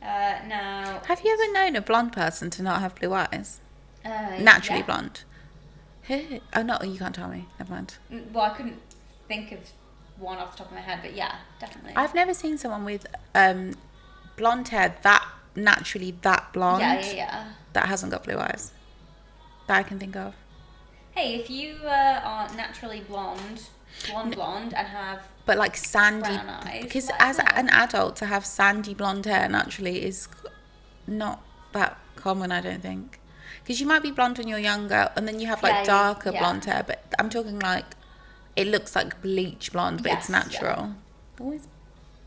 Now... Have you ever known a blonde person to not have blue eyes? Naturally yeah. blonde. Who? Oh no, you can't tell me. Never mind. Well, I couldn't think of one off the top of my head, but yeah, definitely. I've never seen someone with blonde hair that naturally that blonde Yeah. that hasn't got blue eyes that I can think of. Hey, if you are naturally blonde, and have But like sandy, brown eyes, because let us as know. an adult to have sandy blonde hair naturally is not that common, I don't think. Because you might be blonde when you're younger, and then you have like darker blonde hair. But I'm talking like it looks like bleach blonde, but it's natural. Always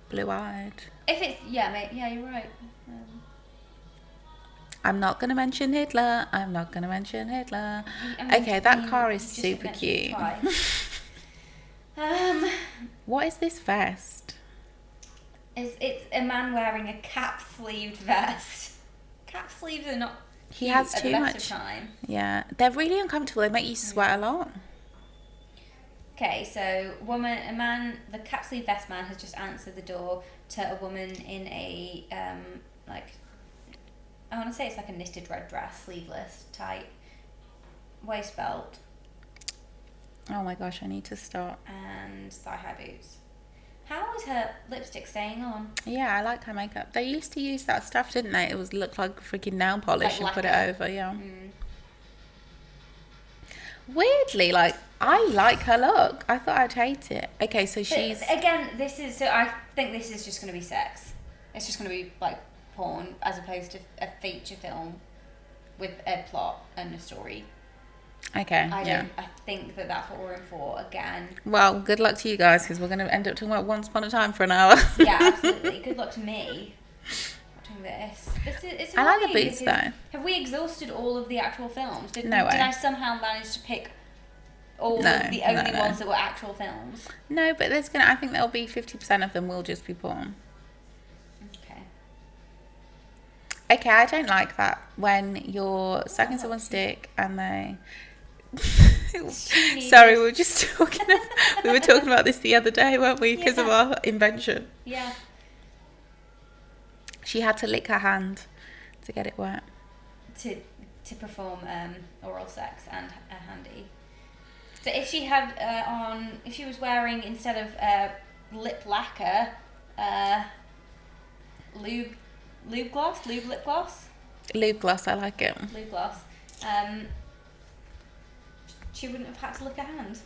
blue-eyed. If it's mate, you're right. I'm not gonna mention Hitler. I mean, Okay, that car is super cute. What is this vest? It's a man wearing a cap-sleeved vest. Cap sleeves are not. He has at too the best much. of time. Yeah, they're really uncomfortable. They make you sweat a lot. Okay, so the cap sleeve vest man has just answered the door to a woman in a I want to say it's like a knitted red dress, sleeveless, tight waist belt, Oh my gosh, I need to start. and thigh-high boots. How is her lipstick staying on? Yeah, I like her makeup. They used to use that stuff, didn't they? It looked like freaking nail polish Like and put it lacquer. over, yeah. Weirdly, like, I like her look. I thought I'd hate it. Okay, so she's... Again, I think this is just going to be sex. It's just going to be like porn as opposed to a feature film with a plot and a story. Okay, I think that's what we're in for again. Well, good luck to you guys, because we're going to end up talking about Once Upon a Time for an hour. Yeah, absolutely. Good luck to me watching this. It's I like the annoying boots, because though. Have we exhausted all of the actual films? No way. Did I somehow manage to pick all of the only ones that were actual films? No, but I think there'll be 50% of them will just be porn. Okay, I don't like that when you're sucking someone's dick and they... Sorry, we were talking about this the other day, weren't we? Because of our invention. Yeah. She had to lick her hand to get it wet. To perform oral sex and a handy. So if she had if she was wearing instead of lip lacquer, lube lip gloss. Lube gloss, I like it. Lube gloss. She wouldn't have had to lick her hand.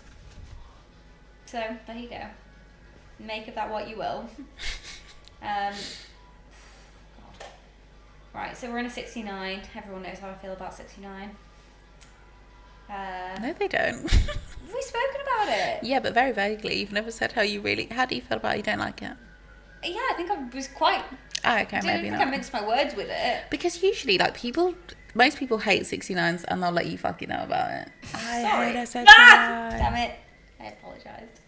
So there you go. Make of that what you will. God. Right, so we're in a 69. Everyone knows how I feel about 69. No, they don't. Have we spoken about it? Yeah, but very vaguely. You've never said how do you feel about it? You don't like it? Yeah, I think I was quite... Oh, okay, I maybe think not. I minced my words with it. Because usually, like, most people hate 69s and they'll let you fucking know about it. Sorry. I hate a 69. Damn it. I apologised.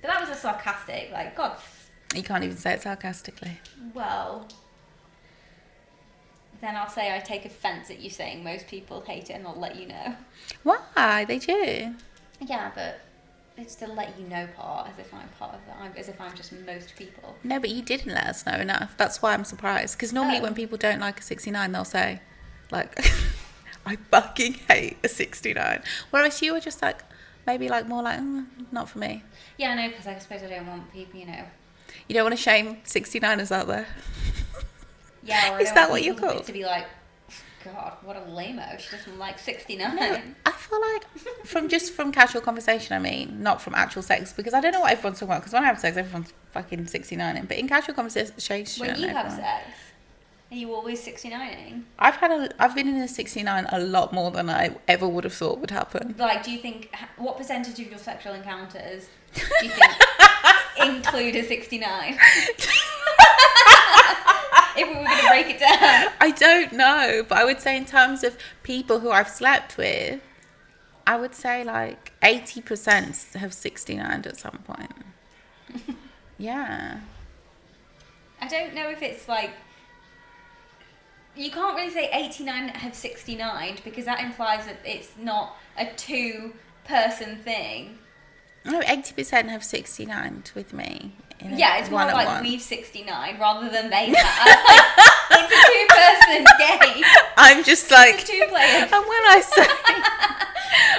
But that was a sarcastic, like, God. You can't even say it sarcastically. Well, then I'll say I take offence at you saying most people hate it and I'll let you know. Why? They do. Yeah, but it's the let you know part, as if I'm part of that, as if I'm just most people. No, but you didn't let us know enough. That's why I'm surprised. Because normally when people don't like a 69, they'll say, like, I fucking hate a 69. Whereas you were just like, maybe like more like, not for me. Yeah, I know, because I suppose I don't want people, You don't want to shame 69ers out there. Yeah, or Is that what you're called? To be like, God, what a lame-o. She doesn't like 69. No, I feel like from casual conversation, I mean, not from actual sex, because I don't know what everyone's talking about, because when I have sex, everyone's fucking 69ing. But in casual conversation... When you have sex, are you always 69ing? I've been in a 69 a lot more than I ever would have thought would happen. Like, do you think, what percentage of your sexual encounters do you think include a 69? If we were going to break it down. I don't know, but I would say in terms of people who I've slept with, I would say like 80% have 69'd at some point. Yeah. I don't know if it's like... You can't really say 89 have 69'd because that implies that it's not a two-person thing. No, 80% have 69'd with me. Yeah, it's more like one-on-one. we've 69 rather than they have. It's a two-person game. I'm just like... It's two players. And when I say...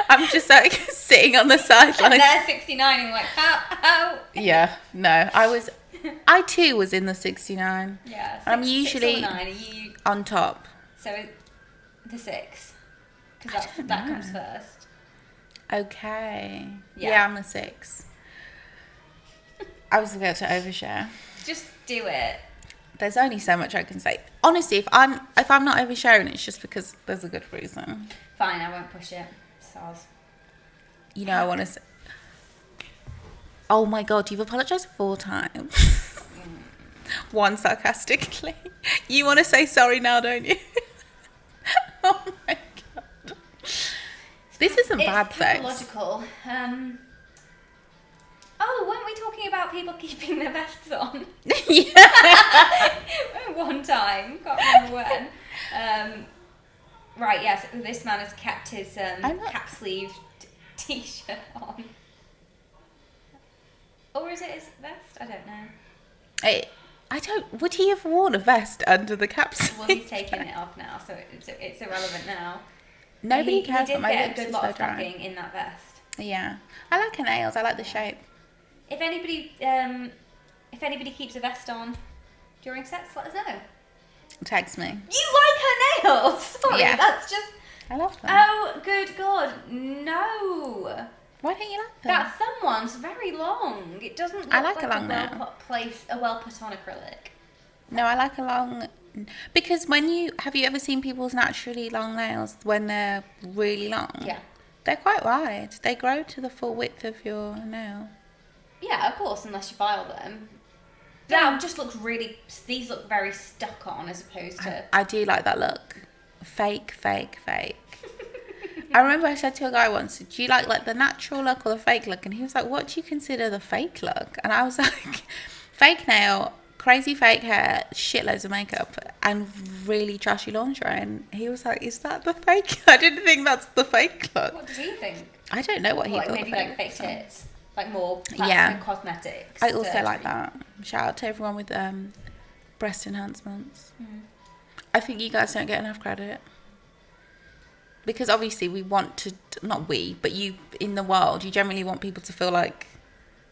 I'm just like sitting on the sideline. And they're 69 and like, how? Yeah, no, I too was in the 69. Yeah, I'm usually... 6 or 9, are you On top. So the 6. Because don't that know. comes first. Okay. Yeah. Yeah, I'm the 6. I was about to overshare. Just do it. There's only so much I can say. Honestly, if I'm not oversharing, it's just because there's a good reason. Fine, I won't push it. Soz. You know, I want to say... Oh my God, you've apologised 4 times. 1 sarcastically. You want to say sorry now, don't you? Oh my God. This isn't bad sex. Logical. Oh, weren't we talking about people keeping their vests on? Yeah. One time, can't remember when. Right, yes, this man has kept his cap-sleeved t-shirt on. Or is it his vest? I don't know. I don't... Would he have worn a vest under the caps? Well, he's taken it off now, so it's irrelevant now. Nobody cares, he but did my get a lips good are lot so of dry. fucking in that vest. Yeah. I like her nails. I like the shape. If anybody keeps a vest on during sex, let us know. Text me. You like her nails? Sorry, Yeah. that's just... I love them. Oh, good God, no. Why don't you like them? That thumb one's very long. It doesn't look I like like a long a nail. well put on acrylic. No, I like a long... Because have you ever seen people's naturally long nails when they're really long? Yeah. They're quite wide. They grow to the full width of your nail. Yeah, of course, unless you file them. That just looks really... These look very stuck on as opposed to... I do like that look. Fake, fake, fake. I remember I said to a guy once, do you like the natural look or the fake look? And he was like, what do you consider the fake look? And I was like, fake nail, crazy fake hair, shitloads of makeup, and really trashy lingerie. And he was like, is that the fake? I didn't think that's the fake look. What did he think? I don't know what he Like thought. maybe the like fake look was. tits. Like more plastic Yeah. cosmetics. I also surgery. like that. Shout out to everyone with breast enhancements. Mm. I think you guys don't get enough credit. Because obviously we want to, not we, but you, in the world, you generally want people to feel like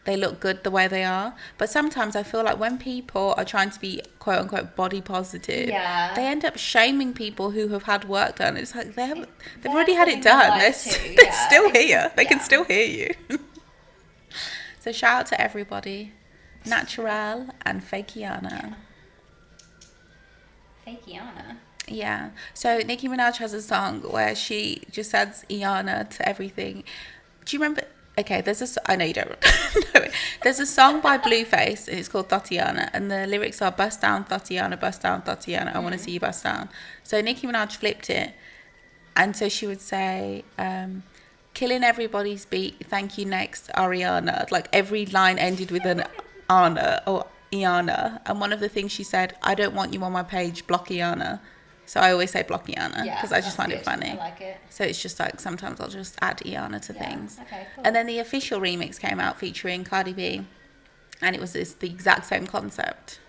they look good the way they are. But sometimes I feel like when people are trying to be quote unquote body positive, Yeah. they end up shaming people who have had work done. It's like they've They're already had it living their done. life They're, too, they're yeah. still here. They can Yeah. still hear you. So shout out to everybody. Natural and fakiana. Fakiana. Yeah. So Nicki Minaj has a song where she just adds Iana to everything. Do you remember? Okay, I know you don't know it. There's a song by Blueface, and it's called Thotiana, and the lyrics are bust down Thotiana, bust down Thotiana, I want to see you bust down. So Nicki Minaj flipped it, and so she would say, killing everybody's beat, thank you next, Ariana. Like every line ended with an Anna or Iana, and one of the things she said, I don't want you on my page, block Iana. So I always say block Iana because I just find it funny. I like it. So it's just like sometimes I'll just add Iana to things. Okay, cool. And then the official remix came out featuring Cardi B, and it was the exact same concept.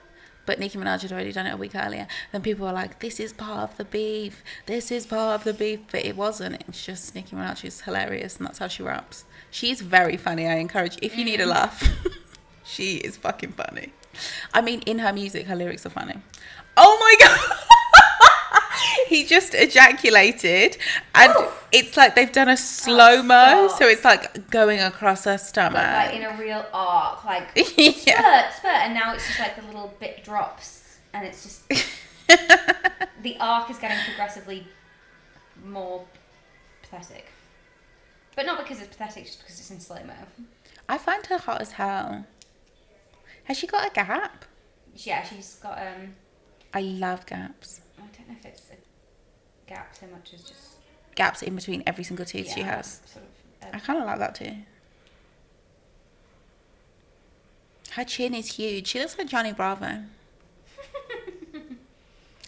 But Nicki Minaj had already done it a week earlier. Then people were like, this is part of the beef. This is part of the beef. But it wasn't. It's just Nicki Minaj is hilarious, and that's how she raps. She's very funny. I encourage you. If you need a laugh, she is fucking funny. I mean, in her music, her lyrics are funny. Oh my God. He just ejaculated, and it's like they've done a slow-mo, so it's like going across her stomach. Like in a real arc, like Yeah. spurt, and now it's just like the little bit drops, and it's just the arc is getting progressively more pathetic. But not because it's pathetic, just because it's in slow-mo. I find her hot as hell. Has she got a gap? Yeah, she's got I love gaps. I don't know if it's a gap so much as just Gaps in between every single tooth she has. Sort of, I kind of like that too. Her chin is huge. She looks like Johnny Bravo,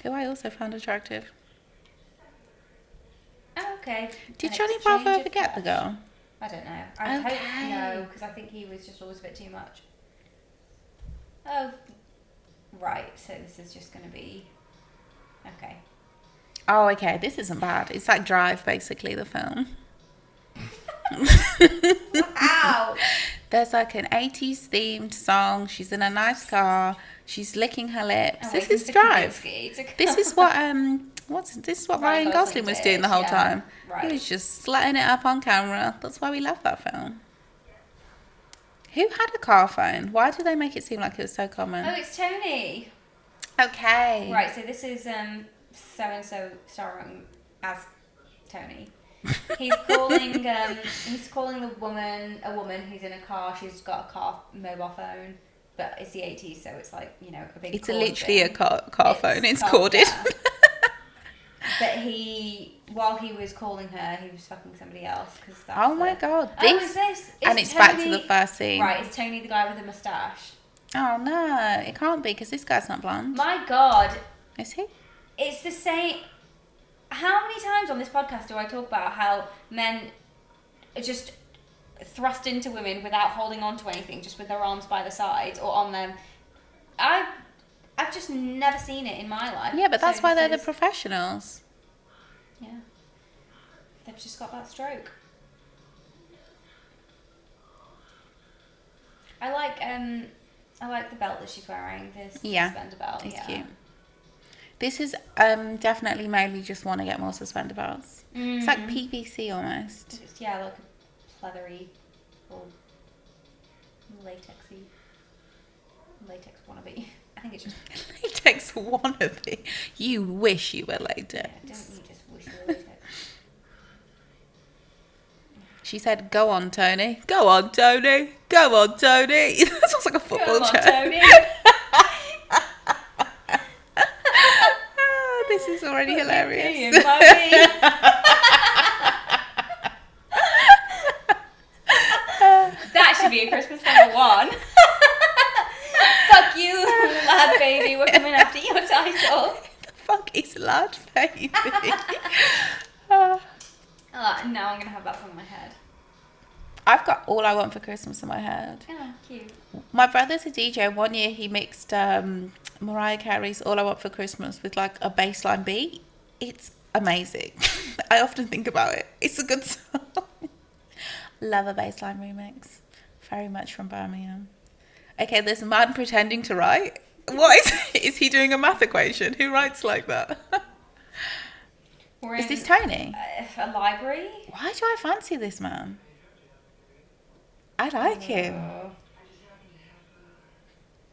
who I also found attractive. Oh, okay. Did An Johnny exchange Bravo of ever get the crush. girl? I don't know. I Okay. hope no, because I think he was just always a bit too much. Oh, right. So this is just going to be okay. Oh, okay. This isn't bad. It's like Drive, basically, the film. Wow. There's like an 80s themed song. She's in a nice car. She's licking her lips. And This waiting is for Drive. Kavinsky to This is what this is what Ryan Gosling was doing the whole did, time. right. He was just slutting it up on camera. That's why we love that film. Who had a car phone? Why do they make it seem like it was so common? Oh, it's Tony. Okay. Right, so this is so-and-so starring as Tony. He's calling a woman who's in a car. She's got a mobile phone, but it's the 80s, so it's like, you know, a big It's cord literally thing. a car phone. It's car- corded. yeah. But while he was calling her, he was fucking somebody else. Cause that's Oh my God. Is this? And it's back to the first scene. Right, it's Tony, the guy with the moustache. Oh no, it can't be because this guy's not blonde. My God. Is he? It's the same. How many times on this podcast do I talk about how men are just thrust into women without holding on to anything, just with their arms by the sides or on them? I've just never seen it in my life. Yeah, but that's So why this they're the is- professionals. Yeah. They've just got that stroke. I like the belt that she's wearing. This suspender belt. It's yeah. cute. This is definitely made me just want to get more suspender belts. It's like PVC almost. It's, yeah, like a pleathery or latexy. Latex wannabe. I think it's just. Latex wannabe. You wish you were latex. Yeah, don't you just wish you were latex? She said, "Go on, Tony. Go on, Tony. Go on, Tony." That sounds like a football Come on, joke. Tony. This is already hilarious. Ian, Bobby. That should be a Christmas number 1. Fuck you, lad baby. We're coming after your title. The fuck is lad baby? Now I'm gonna have that on my head. I've got All I Want for Christmas in my head. Oh, cute. My brother's a DJ. One year he mixed Mariah Carey's All I Want for Christmas with like a bassline beat. It's amazing. I often think about it. It's a good song. Love a bassline remix. Very much from Birmingham. Okay, there's a man pretending to write. What is he doing a math equation? Who writes like that? We're Is in this Tony? a library. Why do I fancy this man? I like him. Oh.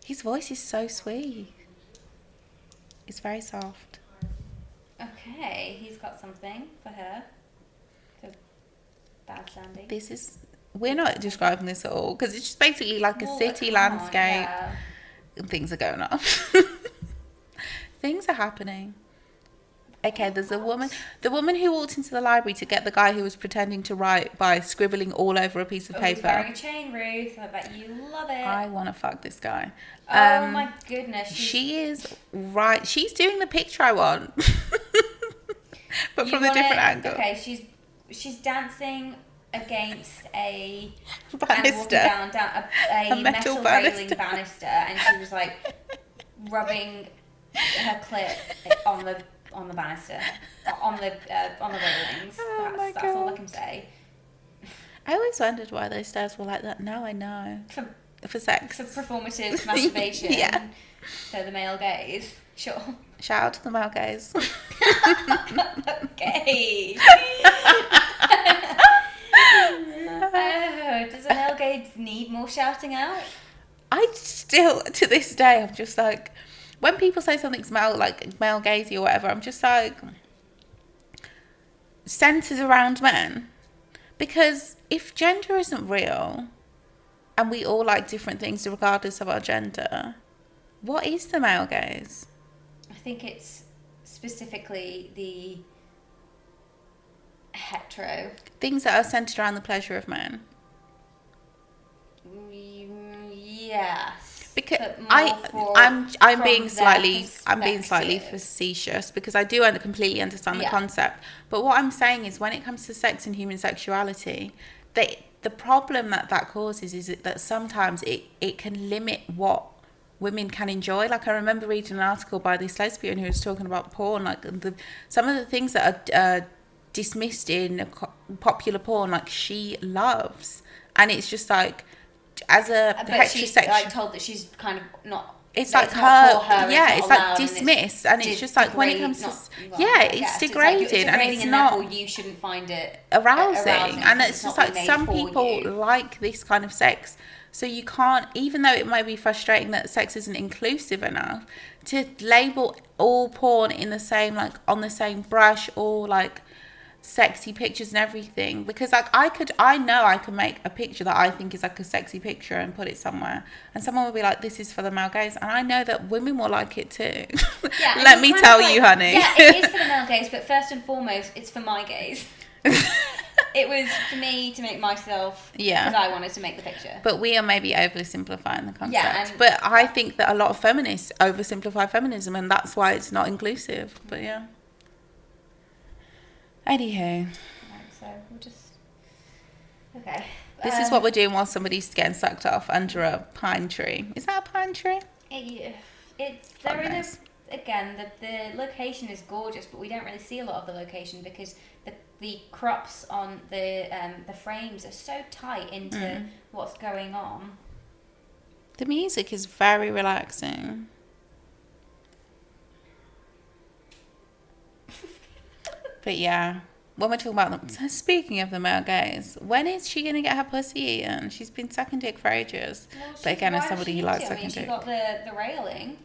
His voice is so sweet. It's very soft. Okay, he's got something for her. For bad Sandy. This is... We're not describing this at all because it's just basically like a Well, city come on, landscape. yeah. And things are going on. Things are happening. Okay, there's a woman. The woman who walked into the library to get the guy who was pretending to write by scribbling all over a piece of Oh, he's paper. wearing a chain, Ruth. I bet you love it. I want to fuck this guy. Oh my goodness. She is right. She's doing the picture I want, but You from a want different it- angle. Okay, she's dancing against a Banister. and walking down a A metal metal railing banister. banister, and she was like rubbing her clit on the banister, on the railings. Oh my That's all I God. can say. I always wondered why those stairs were like that. Now I know. For sex. For performative masturbation. Yeah. So the male gaze. Sure. Shout out to the male gays. Okay. Does a male gaze need more shouting out? I still, to this day, I'm just like, when people say something's male gazy or whatever, I'm just like, centered around men. Because if gender isn't real, and we all like different things regardless of our gender, what is the male gaze? I think it's specifically the hetero. Things that are centered around the pleasure of men. Yes. Because but more I'm from being their slightly perspective. facetious because I do completely understand the Yeah. concept. But what I'm saying is, when it comes to sex and human sexuality, the problem that causes is that sometimes it can limit what women can enjoy. Like, I remember reading an article by this lesbian who was talking about porn, like some of the things that are dismissed in popular porn, like she loves, and it's just like, as a But she's heterosexual, like told that she's kind of not. it's that like it's not for her, yeah, not it's like allowed, and dismissed, and it's just like when it comes to it's so degrading, it's and it's and not therefore you shouldn't find it arousing, and because it's just not like made some for people you. like this kind of sex, so you can't, even though it might be frustrating that sex isn't inclusive enough, to label all porn in the same, like on the same brush, or like sexy pictures and everything, because like I know I can make a picture that I think is like a sexy picture and put it somewhere, and someone will be like, this is for the male gaze, and I know that women will like it too. Yeah, let me tell you, honey. Yeah, it is for the male gaze, but first and foremost, it's for my gaze. It was for me to make myself, because I wanted to make the picture. But we are maybe overly simplifying the concept. Yeah, but I think that a lot of feminists oversimplify feminism, and that's why it's not inclusive. But yeah. Anywho. Right, so we'll just... Okay. This is what we're doing while somebody's getting sucked off under a pine tree. Is that a pine tree? Again, the location is gorgeous, but we don't really see a lot of the location because the crops on the frames are so tight into what's going on. The music is very relaxing. But yeah, when we're talking about them, speaking of the male gaze, when is she going to get her pussy eaten? She's been sucking dick for ages. Well, but again, as somebody who likes sucking she dick. got the railing.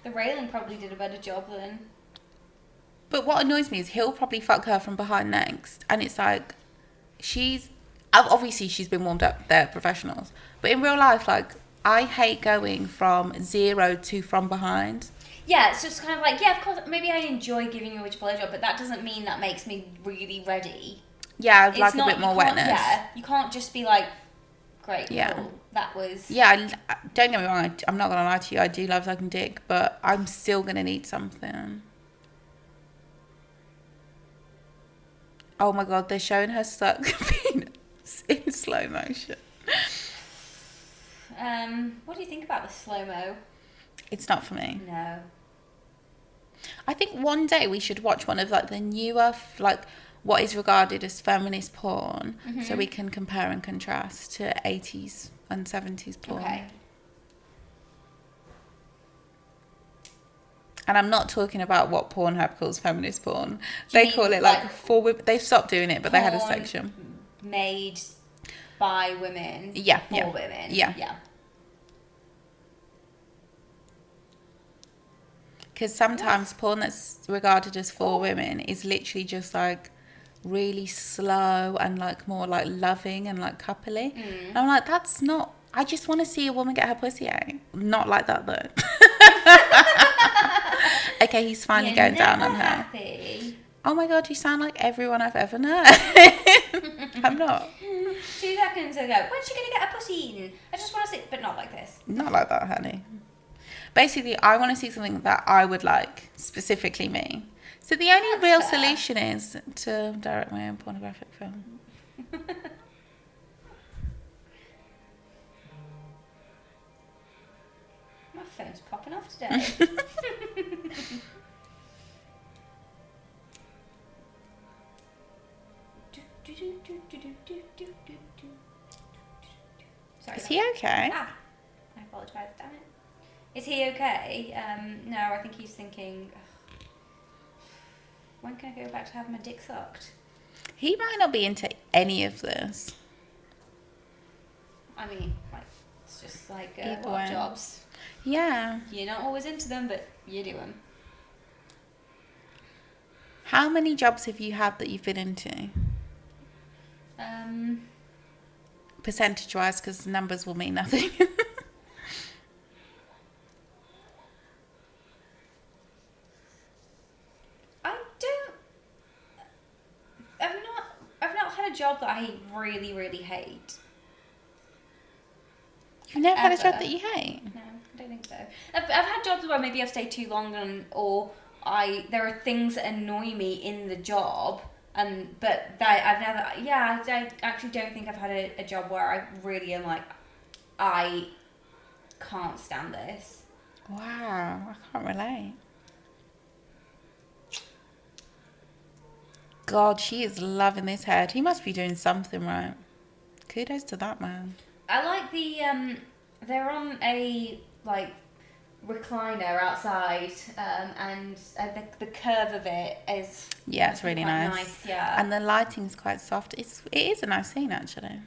The railing probably did a better job than... But what annoys me is he'll probably fuck her from behind next. And it's like, obviously she's been warmed up, they're professionals. But in real life, like, I hate going from 0 to from behind. Yeah, it's just kind of like, yeah, of course, maybe I enjoy giving you a blowjob, but that doesn't mean that makes me really ready. Yeah, I'd like a bit more wetness. Yeah, you can't just be like, great, yeah. Cool, that was... Yeah, don't get me wrong, I'm not going to lie to you, I do love sucking dick, but I'm still going to need something. Oh my god, they're showing her suck penis in slow motion. What do you think about the slow-mo? It's not for me. No. I think one day we should watch one of like the newer, like what is regarded as feminist porn, so we can compare and contrast to 80s and 70s porn. Okay. And I'm not talking about what Pornhub calls feminist porn. They call it like for women. They've stopped doing it, but they had a section made by women. Yeah, for women. Yeah. Because sometimes porn that's regarded as for women is literally just like really slow and like more like loving and like coupley. And I'm like, that's not... I just want to see a woman get her pussy out. Not like that though. Okay, he's finally going down on her. Happy. Oh my god, you sound like everyone I've ever known. I'm not. 2 seconds ago. When's she going to get her pussy eaten? I just want to see... But not like this. Not like that, honey. Basically, I want to see something that I would like, specifically me. So the only real solution is to direct my own pornographic film. My phone's popping off today. Sorry, Is he okay? I apologise, damn it. Is he okay? No, I think he's thinking, when can I go back to having my dick sucked? He might not be into any of this. I mean, like, it's just like Either what way. jobs. Yeah. You're not always into them, but you do them. How many jobs have you had that you've been into? Percentage-wise, because numbers will mean nothing. I've not had a job that I really, really hate. You've never had a job Ever. that you hate? No, I don't think so. I've had jobs where maybe I've stayed too long or there are things that annoy me in the job, but I've never. Yeah, I actually don't think I've had a job where I really am like, I can't stand this. Wow, I can't relate. God, she is loving this head. He must be doing something right. Kudos to that man. I like the they're on a like recliner outside, and the curve of it is it's really quite nice. Yeah, And the lighting's quite soft. It is a nice scene actually.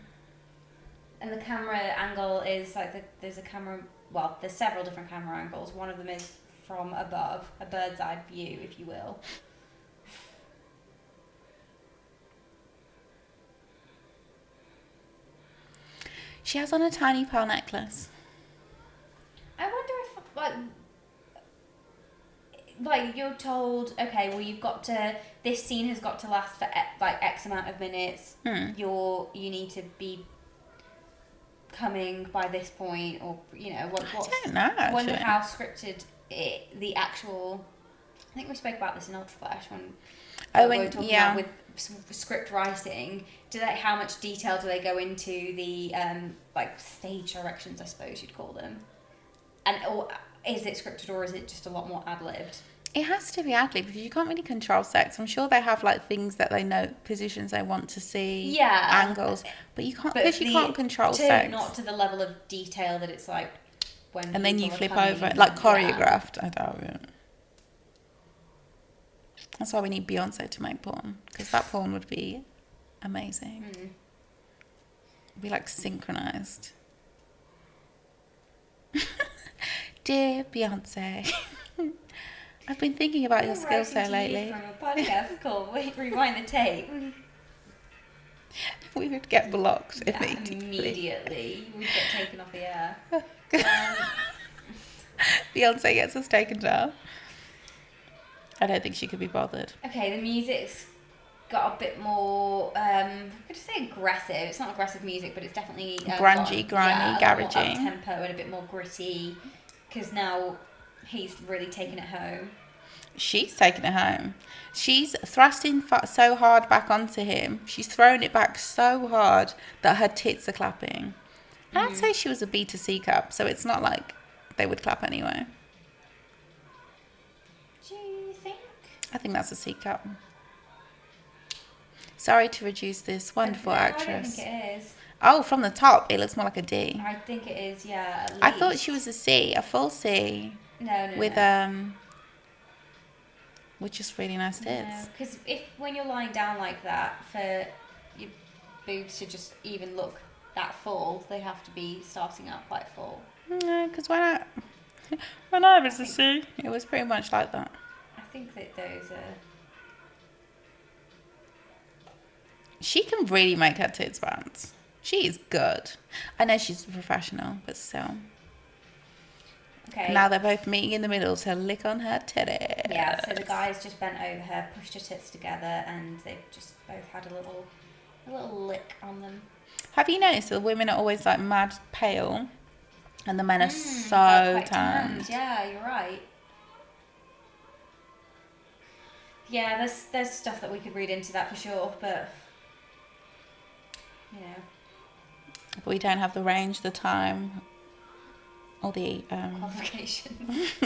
and the camera angle is like there's a camera. Well, there's several different camera angles. One of them is from above, a bird's eye view, if you will. She has on a tiny pearl necklace. I wonder if like you're told, okay, well you've got to, this scene has got to last for like X amount of minutes. You need to be coming by this point, or you know what? I don't know. I wonder Actually. how scripted the actual. I think we spoke about this in Ultra Flash when we were talking about with script writing. How much detail do they go into the like stage directions? I suppose you'd call them, or is it scripted or is it just a lot more ad-libbed? It has to be ad-lib because you can't really control sex. I'm sure they have like things that they know, positions they want to see, angles, but you can't because you can't control sex. Not to the level of detail that it's like when. And then you flip over, like choreographed. I doubt it. That's why we need Beyonce to make porn, because that porn would be amazing. It'd be like synchronized. Dear Beyonce, I've been thinking about your skill set lately. From a podcast called Rewind the Tape. We would get blocked immediately. We'd get taken off the air. Beyonce gets us taken down. I don't think she could be bothered. Okay, the music's got a bit more, I could say aggressive. It's not aggressive music, but it's definitely... grungy, grimy, garagey. Tempo and a bit more gritty, because now he's really taking it home. She's taking it home. She's thrusting so hard back onto him. She's throwing it back so hard that her tits are clapping. And I'd say she was a B to C cup, so it's not like they would clap anyway. Do you think? I think that's a C cup. Sorry to reduce this wonderful actress. I don't think it is. Oh, from the top, it looks more like a D. I think it is, yeah. At I thought least. she was a C, a full C. No. With with just really nice tits. Because when you're lying down like that, for your boobs to just even look that full, they have to be starting out quite full. No, because when I was a C, it was pretty much like that. I think that those are... She can really make her tits bounce. She is good. I know she's a professional, but still. Okay. Now they're both meeting in the middle to lick on her titties. Yeah, so the guy's just bent over her, pushed her tits together, and they've just both had a little lick on them. Have you noticed that the women are always like mad pale and the men are so quite tanned? Yeah, you're right. Yeah, there's stuff that we could read into that for sure, but you know. But we don't have the range, the time, or the Qualifications.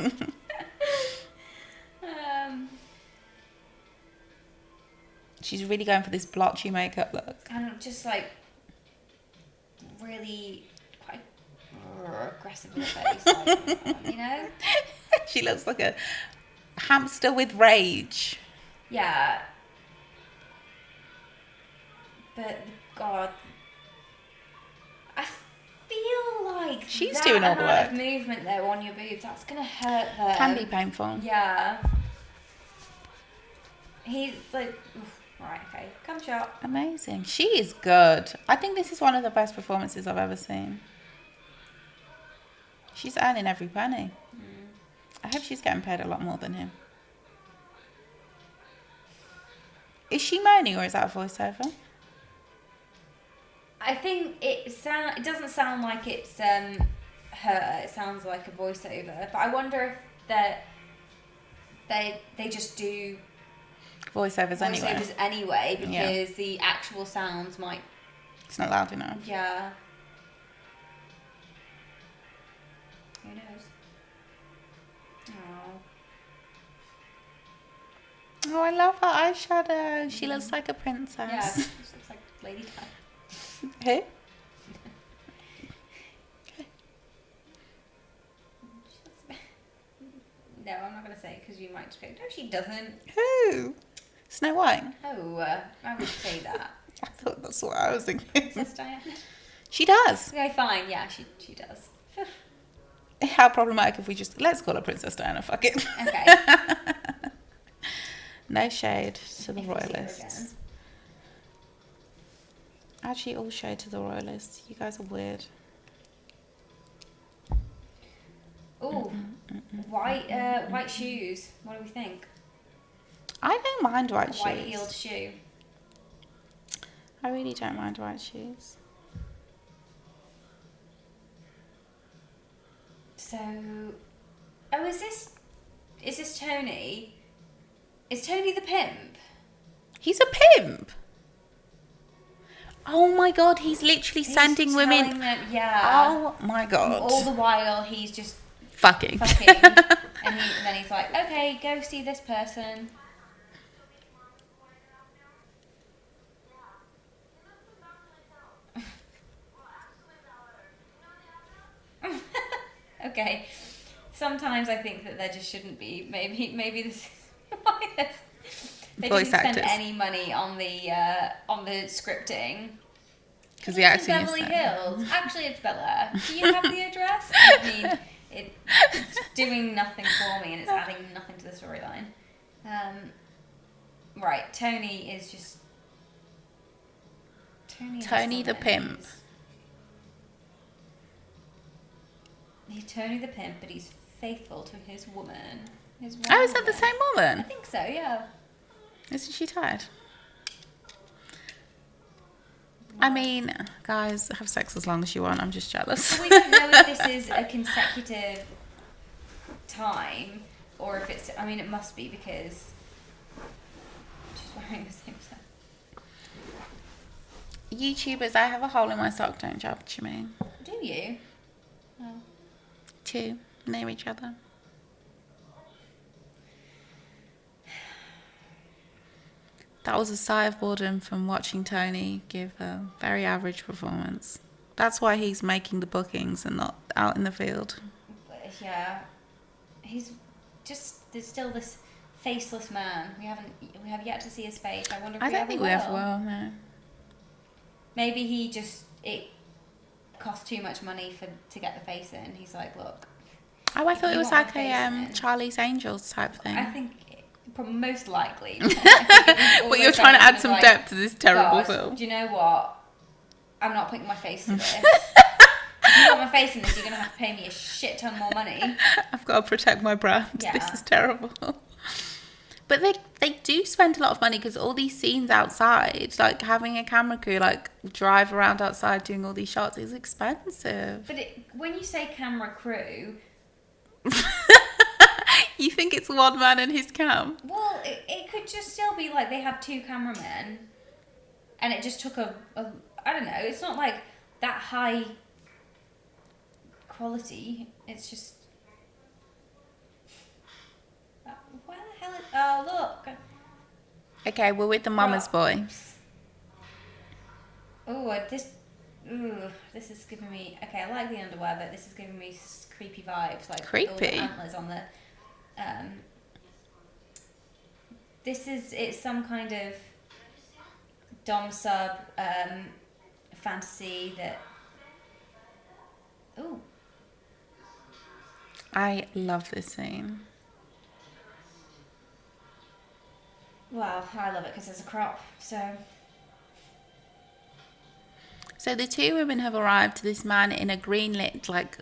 She's really going for this blotchy makeup look. And just like really quite aggressive with her face, like, you know? She looks like a hamster with rage. Yeah. But God, I feel like She's that doing all the amount work. of movement though on your boobs, that's gonna hurt them. Can be painful. Yeah. He's like, oof, right, okay, come shot. Amazing. She is good. I think this is one of the best performances I've ever seen. She's earning every penny. I hope she's getting paid a lot more than him. Is she moaning or is that a voiceover? I think it doesn't sound like it's her. It sounds like a voiceover. But I wonder if they just do Voiceovers anyway because the actual sounds might. It's not loud enough. Yeah. Who knows? Oh, I love her eyeshadow. She looks like a princess. Yeah, she looks like Lady Di. Who? No, I'm not going to say because you might just go, no, she doesn't. Who? Snow White? Oh, I would say that. I thought that's what I was thinking. Princess Diana? She does. Okay, fine. Yeah, she does. How problematic if we just... Let's call her Princess Diana, fuck it. Okay. No shade to the If we see her royalists. again. Actually, all shade to the royalists. You guys are weird. Ooh, white shoes. What do we think? I don't mind white A shoes. white-heeled shoe. I really don't mind white shoes. So, oh, is this Tony? Is Tony the pimp? He's a pimp. Oh my god, he's literally sending He's women. telling them- yeah. Oh my god. All the while he's just fucking. and then he's like, okay, go see this person. Okay. Sometimes I think that there just shouldn't be. Maybe this is why they Voice didn't spend actors. any money on the scripting. Because the It's acting Beverly is Hills. Actually, it's Bel Air. Do you have the address? I mean, it's doing nothing for me and it's adding nothing to the storyline. Right, Tony is just. Tony the pimp. He's Tony the pimp, but he's faithful to his woman. His Oh, is that woman. the same I woman? think so, yeah. Isn't she tired? I mean, guys, have sex as long as you want. I'm just jealous. We don't know if this is a consecutive time or if it's. I mean, it must be because she's wearing the same set. YouTubers, I have a hole in my sock, don't judge me. Do you? Oh. Two, near each other. That was a sigh of boredom from watching Tony give a very average performance. That's why he's making the bookings and not out in the field. But, yeah, he's just. There's still this faceless man. We have yet to see his face. I wonder if I we don't ever think will. we ever will, no. Maybe it cost too much money to get the face in. He's like, look. Oh, I thought You it was want like my a face in? Charlie's Angels type thing. I think probably most likely. But you're trying to add some depth to this terrible film. Do you know what? I'm not putting my face in this. If you want my face in this, you're going to have to pay me a shit ton more money. I've got to protect my brand. Yeah. This is terrible. But they do spend a lot of money because all these scenes outside, like having a camera crew like drive around outside doing all these shots is expensive. But when you say camera crew, You think it's one man and his cam? well, it could just still be like they have two cameramen, and it just took a I don't know. It's not like that high quality. It's just. Where the hell? Oh look. Okay, we're with the mama's boy. Oh, this is giving me. Okay, I like the underwear, but this is giving me creepy vibes. Like all the Creepy? antlers on the. It's some kind of dom sub fantasy that. Ooh. I love this scene. Well, I love it because there's a crop. So the two women have arrived to this man in a green lit like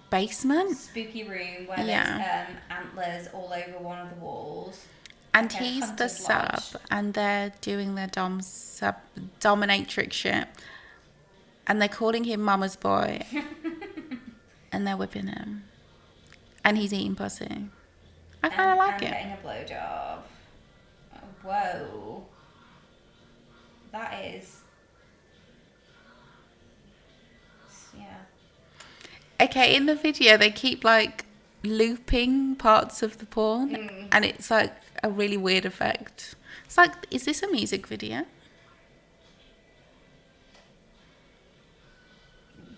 basement, Spooky room where Yeah. there's antlers all over one of the walls. and Like a he's the hunter's sub, lodge. and they're doing their dominatrix shit, and they're calling him Mama's boy, and they're whipping him, and he's eating pussy. I kind of like and it. getting a blowjob. Whoa. That is. Yeah. Okay, in the video they keep like looping parts of the porn, and it's like a really weird effect. It's like, is this a music video?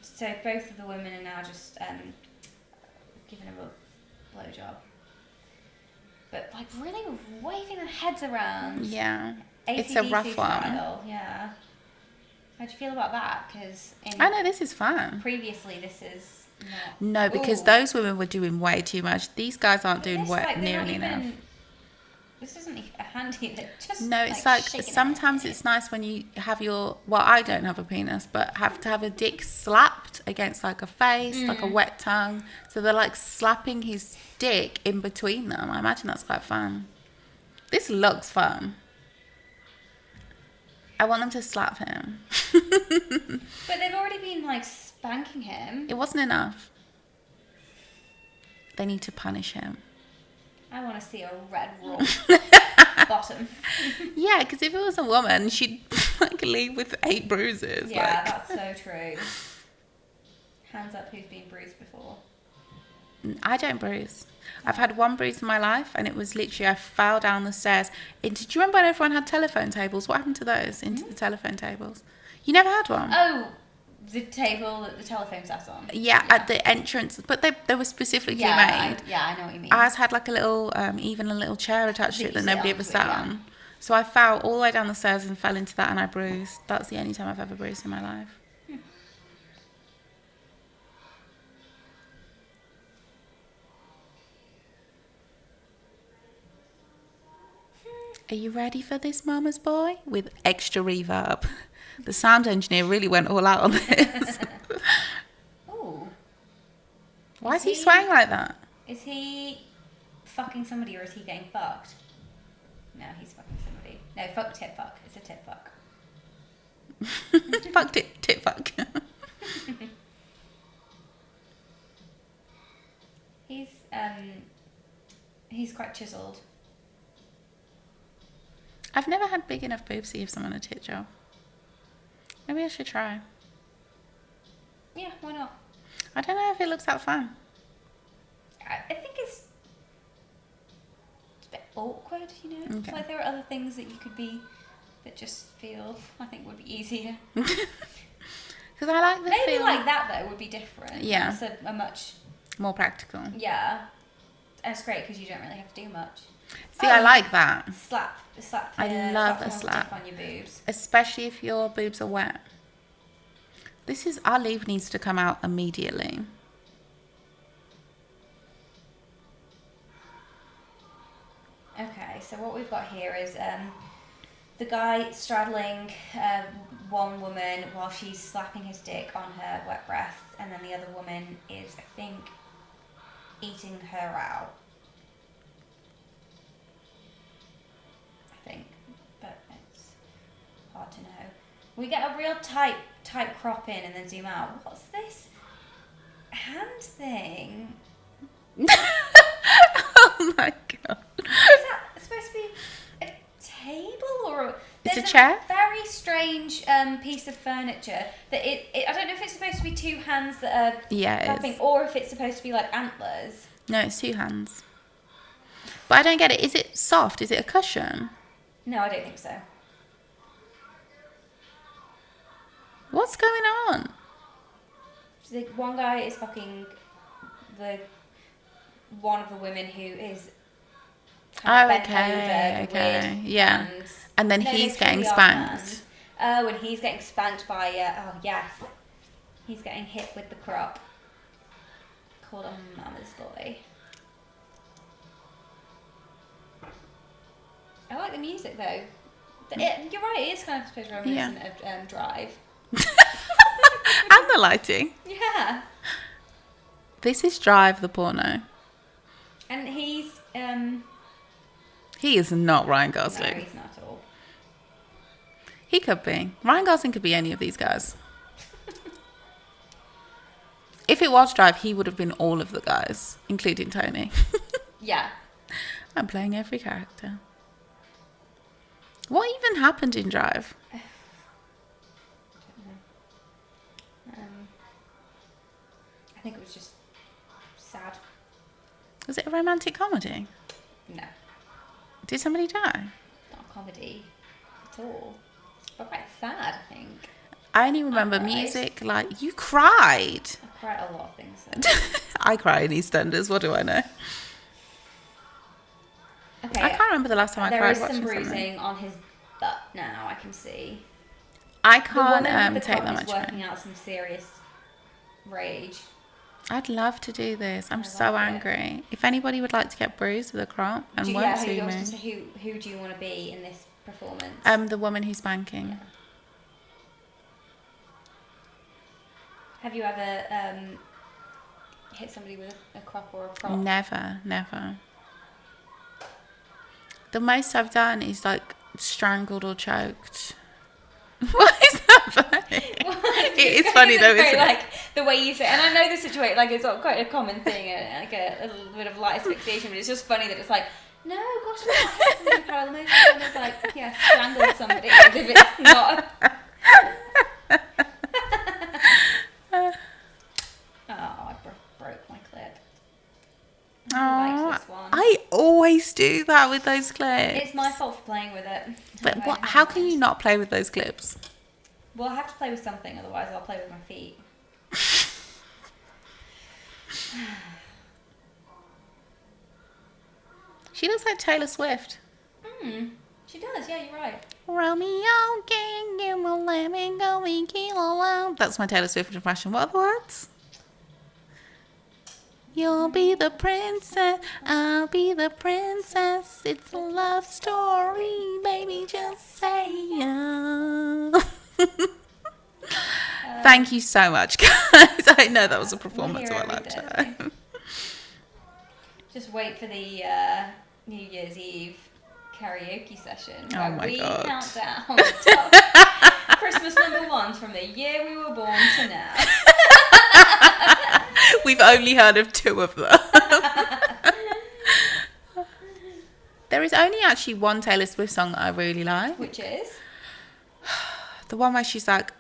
So both of the women are now just giving him a blowjob. but like really waving their heads around. Yeah. AC/DC It's a rough one. style, yeah. How do you feel about that? Because I know this is fun. previously this is not. No, because Ooh. those women were doing way too much. These guys aren't doing This, like, they're not nearly even- enough. This isn't even a handy. They're just No, it's like shaking it. sometimes it's nice when you have your, well, I don't have a penis, but have to have a dick slapped against like a face, like a wet tongue. So they're like slapping his dick in between them. I imagine that's quite fun. This looks fun. I want them to slap him. But they've already been like spanking him. It wasn't enough. They need to punish him. I want to see a red raw bottom. Yeah, because if it was a woman, she'd like leave with 8 bruises. Yeah, like. that's so true. Hands up who's been bruised before. I don't bruise. I've had one bruise in my life, and it was literally I fell down the stairs into. Do you remember when everyone had telephone tables? What happened to those? Into the telephone tables? You never had one? Oh, the table that the telephone sat on. Yeah, at the entrance, but they were specifically made. I know what you mean. Ours had like a little, even a little chair attached to it that nobody ever sat on. So I fell all the way down the stairs and fell into that, and I bruised. That's the only time I've ever bruised in my life. Are you ready for this, Mama's boy? With extra reverb. The sound engineer really went all out on this. Ooh. Why is he swaying like that? Is he fucking somebody or is he getting fucked? No, he's fucking somebody. No, fuck tit fuck. It's a tit fuck. Fuck tit fuck. He's quite chiseled. I've never had big enough boobs to give someone a tit job. Maybe I should try. Yeah, why not? I don't know if it looks that fun. I think it's a bit awkward, you know? Okay. Like there are other things that you could be that just feel, I think would be easier. Because I like the Maybe feel. like that though would be different. Yeah. It's a much, More practical. yeah. And it's great because you don't really have to do much. See, I like that. Slap. I love a someone's slap. dick on your boobs. Especially if your boobs are wet. Our leave needs to come out immediately. Okay, so what we've got here is the guy straddling one woman while she's slapping his dick on her wet breasts, and then the other woman is, I think, eating her out. I think, but it's hard to know. We get a real tight crop in and then zoom out. What's this hand thing? Oh my god. Is that supposed to be a table or It's there's a chair? Very strange piece of furniture that it I don't know if it's supposed to be two hands that are Yeah, it clapping is. or if it's supposed to be like antlers. No, it's 2 hands. But I don't get it. Is it soft? Is it a cushion? No, I don't think so. What's going on? So the one guy is fucking one of the women who is kind of bent over, okay. weird Yeah. hands. And then No, he's they getting truly are spanked. hands. Oh, and he's getting spanked by, oh yes, he's getting hit with the crop. Called a mama's boy. I like the music though. You're right, it is kind of supposed to be reminiscent of Drive. And the lighting. Yeah. This is Drive the porno. And he's, He is not Ryan no, Gosling. he's not at all. He could be. Ryan Gosling could be any of these guys. If it was Drive, he would have been all of the guys, including Tony. Yeah. I'm playing every character. What even happened in Drive? I think it was just sad. Was it a romantic comedy? No, Did somebody die? not a comedy at all. But quite sad, I think. I only remember cried. music like, you cried. I cried a lot of things. So. I cry in EastEnders, what do I know? Okay. I can't remember the last time I There cried is some watching bruising something. on his butt now, I can see. I The woman can't with the take crop that is much working pain. out some serious rage. I'd love to do this. I'm I so like it. angry. If anybody would like to get bruised with a crop and won't I sue was going to me, say, who do you want to be in this performance? the woman who's spanking. Yeah. Have you ever hit somebody with a crop or a prop? Never. The most I've done is like strangled or choked. Why is that funny? It is funny though, isn't it? Like the way you say, and I know the situation, like it's quite a common thing, like a little bit of light asphyxiation, but it's just funny that it's like, no, gosh, I'm not hit somebody, Carol. Most of the time it's like, yeah, strangled somebody, as if it's not. I broke my clip. Who likes this one? I always do that with those clips. It's my fault for playing with it. But what? How can you not play with those clips? Well, I have to play with something, otherwise I'll play with my feet. She looks like Taylor Swift. She does, yeah, you're right. Romeo, can you will let me go, we kill alone. That's my Taylor Swift impression. What are the words? You'll be the princess, I'll be the princess. It's a love story, baby, just say yeah. Thank you so much, guys. I know that was a performance of We're our here every lifetime. Just wait for the New Year's Eve karaoke session Oh where my we God. count down the top Christmas number ones from the year we were born to now. We've only heard of 2 of them. There is only actually one Taylor Swift song that I really like. Which is? The one where she's like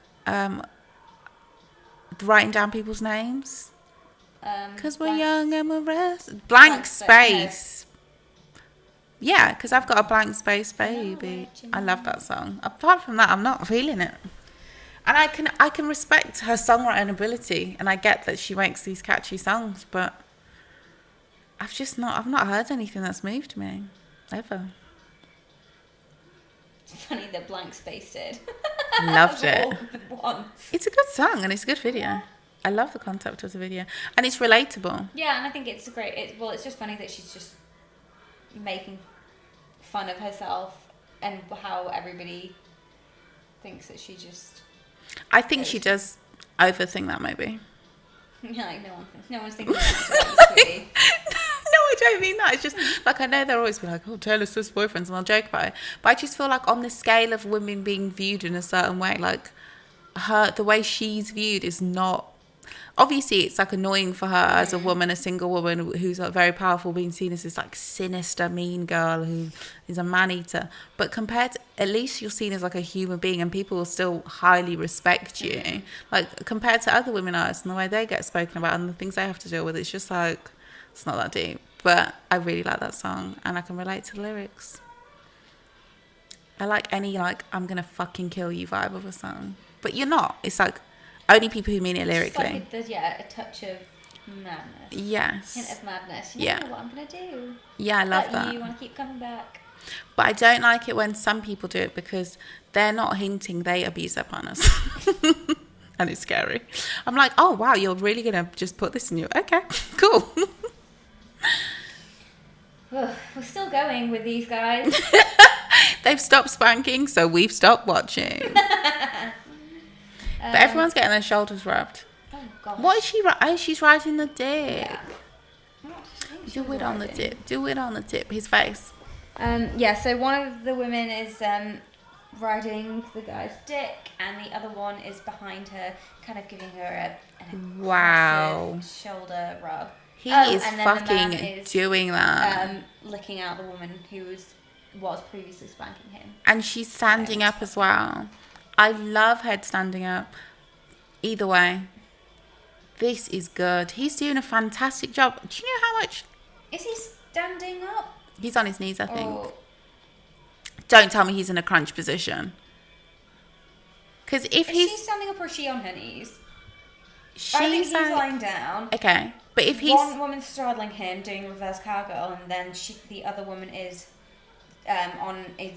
writing down people's names. Because we're young and we're restless. Blank space. Yeah, because I've got a blank space baby. I love that song. Apart from that, I'm not feeling it. And I can respect her songwriting ability, and I get that she makes these catchy songs, but I've not heard anything that's moved me ever. It's funny that Blank Space did. Loved it. All of the ones. It's a good song and it's a good video. I love the concept of the video, and it's relatable. Yeah, and I think it's great. It's just funny that she's just making fun of herself and how everybody thinks that she just. I think she does overthink that maybe. Yeah, like no one's thinking that. Sweetie. No, I don't mean that. It's just like, I know they'll always be like, oh, Taylor Swift's boyfriends, and they'll joke about it. But I just feel like on the scale of women being viewed in a certain way, like the way she's viewed is not. Obviously, it's like annoying for her as a woman, a single woman who's like very powerful, being seen as this like sinister, mean girl who is a man eater. But compared to, at least you're seen as like a human being, and people will still highly respect you. Like compared to other women artists and the way they get spoken about and the things they have to deal with, it's just like, it's not that deep. But I really like that song, and I can relate to the lyrics. I like any like I'm gonna fucking kill you vibe of a song, but you're not. It's like only people who mean it lyrically. It's like there's a touch of madness. Yes. Hint of madness. You know what I'm gonna do. Yeah, I love that. You want to keep coming back. But I don't like it when some people do it because they're not hinting, they abuse their partners. And it's scary. I'm like, oh wow, you're really gonna just put this in you? Okay, cool. We're still going with these guys. They've stopped spanking, so we've stopped watching. But everyone's getting their shoulders rubbed. Oh gosh. What is she? Oh, she's riding the dick. Yeah. Do it on the tip. Do it on the tip. His face. So one of the women is riding the guy's dick, and the other one is behind her, kind of giving her an aggressive shoulder rub. He is and then the man fucking is, doing that. Licking out the woman who was previously spanking him. And she's standing up as well. I love head standing up. Either way, this is good. He's doing a fantastic job. Do you know how much? Is he standing up? He's on his knees, I think. Or... Don't tell me he's in a crunch position. Because if Is she standing up or is she on her knees? I think he's lying down. Okay. But if he's one woman's straddling him doing reverse cowgirl, and then the other woman is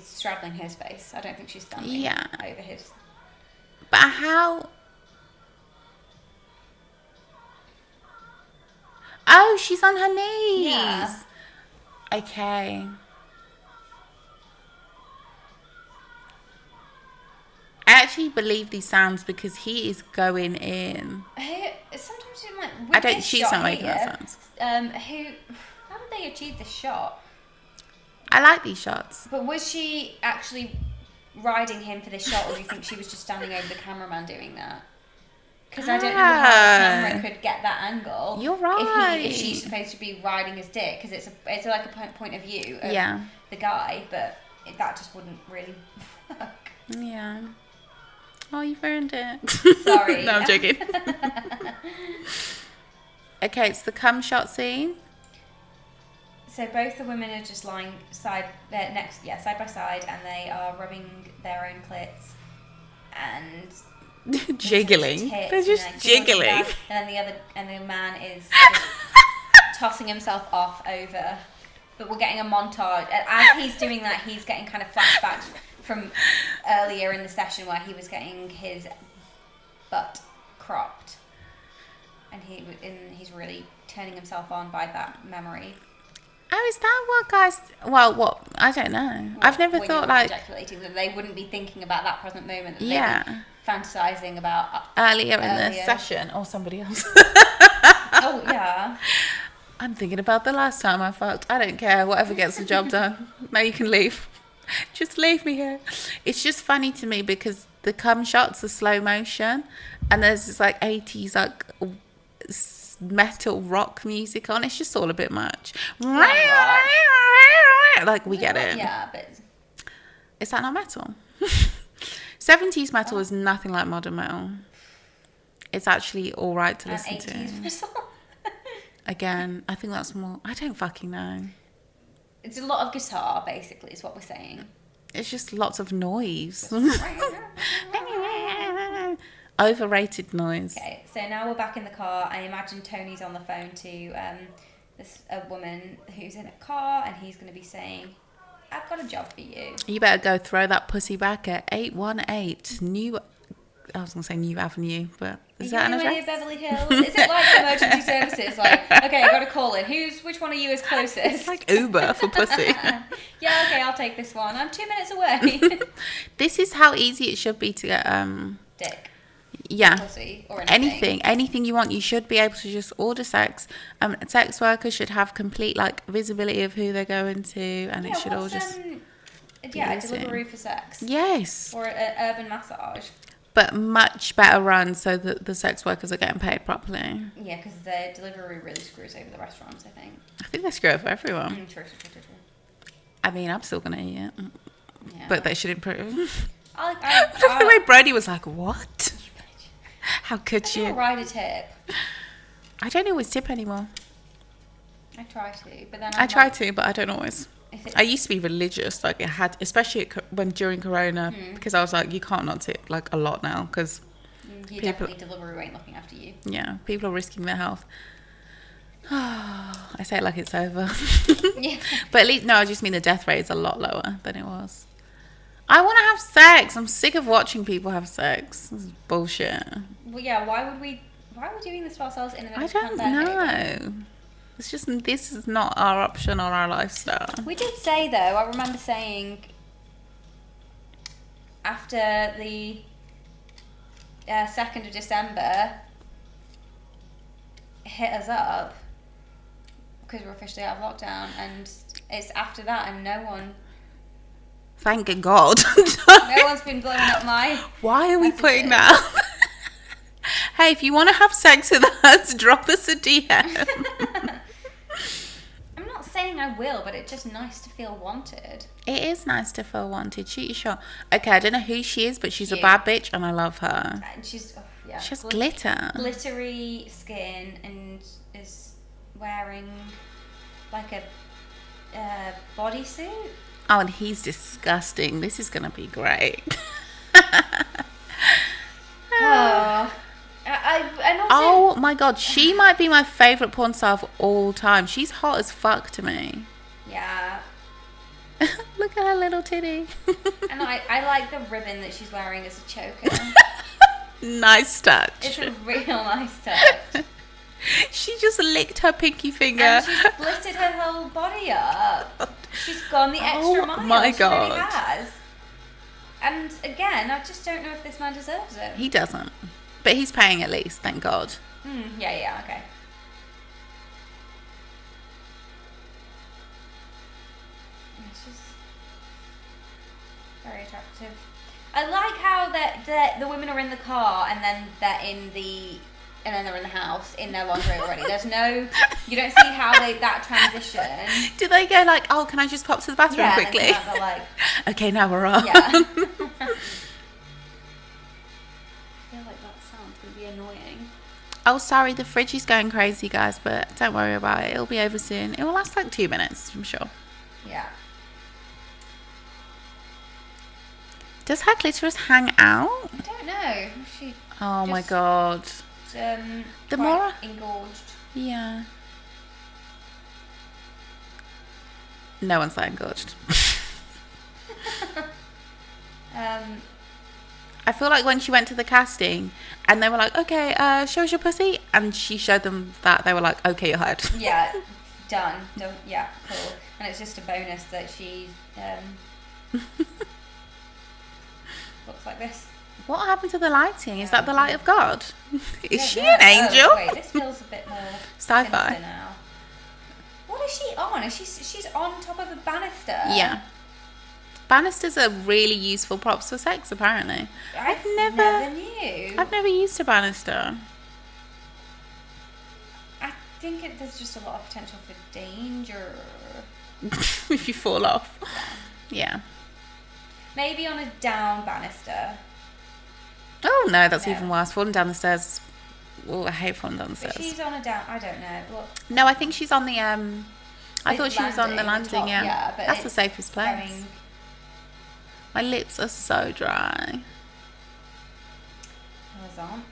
straddling his face. I don't think she's standing over his. But how? Oh, she's on her knees. Yeah. Okay. I actually believe these sounds because he is going in. Sometimes you're like, I don't. She's not making that sounds. How did they achieve this shot? I like these shots. But was she actually riding him for this shot, or do you think she was just standing over the cameraman doing that? Because I don't know how the camera could get that angle. You're right. If she's supposed to be riding his dick, because it's like a point of view of the guy, but that just wouldn't really work. Yeah. Oh, you've ruined it. Sorry. No, I'm joking. Okay, it's the cum shot scene. So both the women are just lying side by side, and they are rubbing their own clits and jiggling. They're just jiggling. And the man is just tossing himself off over. But we're getting a montage. As he's doing that, he's getting kind of flashbacks from earlier in the session where he was getting his butt cropped, and he's really turning himself on by that memory. Oh, is that what guys? Well, what? I don't know. I've never thought like ejaculating, that they wouldn't be thinking about that present moment. That yeah. They'd be fantasizing about earlier in the session or somebody else. Oh yeah. I'm thinking about the last time I fucked. I don't care. Whatever gets the job done. Now you can leave. Just leave me here. It's just funny to me because the cum shots are slow motion, and there's this like 80s like metal rock music on. It's just all a bit much. Like we get it. Yeah, but is that not metal? 70s metal is nothing like modern metal. It's actually all right to listen to. 80s metal. Again, I think that's more. I don't fucking know. It's a lot of guitar, basically, is what we're saying. It's just lots of noise. Overrated noise. Okay, so now we're back in the car. I imagine Tony's on the phone to a woman who's in a car, and he's going to be saying, "I've got a job for you. You better go throw that pussy back at 818 New." I was going to say New Avenue, but is that an address? Beverly Hills? Is it like emergency services? Like, okay, I got to call in. Which one of you is closest? It's like Uber for pussy. Yeah, okay, I'll take this one. I'm 2 minutes away. This is how easy it should be to get dick. Yeah. Pussy or anything you want. You should be able to just order sex. Sex workers should have complete like visibility of who they're going to, and it should all just a delivery for sex. Yes. Or an urban massage. But much better run so that the sex workers are getting paid properly. Yeah, because the delivery really screws over the restaurants, I think. they screw over everyone. True. I mean, I'm still going to eat it. Yeah. But they should improve. I love the way Brody was like, what? How could you? I'll ride a tip. I don't always tip anymore. I try to, but then I try to, but I don't always. I used to be religious, like it had, especially during Corona, because I was like, you can't not tip like a lot now, because definitely delivery ain't looking after you. Yeah, people are risking their health. I say it like it's over. Yeah. But at least, no, I just mean the death rate is a lot lower than it was. I want to have sex. I'm sick of watching people have sex. This is bullshit. Well, yeah, why are we doing this to ourselves in the middle I of don't know. It's just, this is not our option or our lifestyle. We did say, though, I remember saying after the 2nd of December hit us up, because we're officially out of lockdown, and it's after that, and no one... Thank God. No one's been blowing up my... Why are we putting that up? Hey, if you want to have sex with us, drop us a DM. I'm not saying I will, but it's just nice to feel wanted. It is nice to feel wanted. Shoot your shot. Okay, I don't know who she is, but she's a bad bitch, and I love her. And she's, she has glitter. Glittery skin, and is wearing like a bodysuit. Oh, and he's disgusting. This is going to be great. Oh. I and also... Oh my god, she might be my favourite porn star of all time. She's hot as fuck to me. Yeah. Look at her little titty. And I like the ribbon that she's wearing as a choker. Nice touch. It's a real nice touch. She just licked her pinky finger. And she's splitted her whole body up. She's gone the extra mile. My She God. really has. And again, I just don't know if this man deserves it. He doesn't. But he's paying at least, thank God. Yeah, okay. It's just very attractive. I like how the women are in the car and then they're in the house in their lingerie already. There's no, you don't see how that transition. Do they go like, oh, can I just pop to the bathroom quickly? And then they're like, okay, now we're off. yeah. I feel like that sound's going to be annoying. Oh, sorry, the fridge is going crazy, guys, but don't worry about it. It'll be over soon. It will last like 2 minutes, I'm sure. Yeah. Does her clitoris hang out? I don't know. She Oh my just, God. The The more- engorged. Yeah. No one's that engorged. I feel like when she went to the casting and they were like, okay, show us your pussy. And she showed them that. They were like, okay, you're hired. Yeah, done. Yeah, cool. And it's just a bonus that she looks like this. What happened to the lighting? Is that the light of God? Is she Yeah, an angel? Oh, wait, this feels a bit more Sci-fi. sinister now. What is she on? She's on top of a banister. Yeah. Banisters are really useful props for sex, apparently. I've never never knew. I've never used a banister. I think there's just a lot of potential for danger. If you fall off. Yeah. Maybe on a down banister. Oh no, that's No. even worse. Falling down the stairs. Oh, I hate falling down the If stairs. she's on a down, I don't know. Well, No, I think she's on the I the thought she was on the landing, the landing, top, yeah. yeah, but That's the it's safest place. going- My lips are so dry. Hers aren't.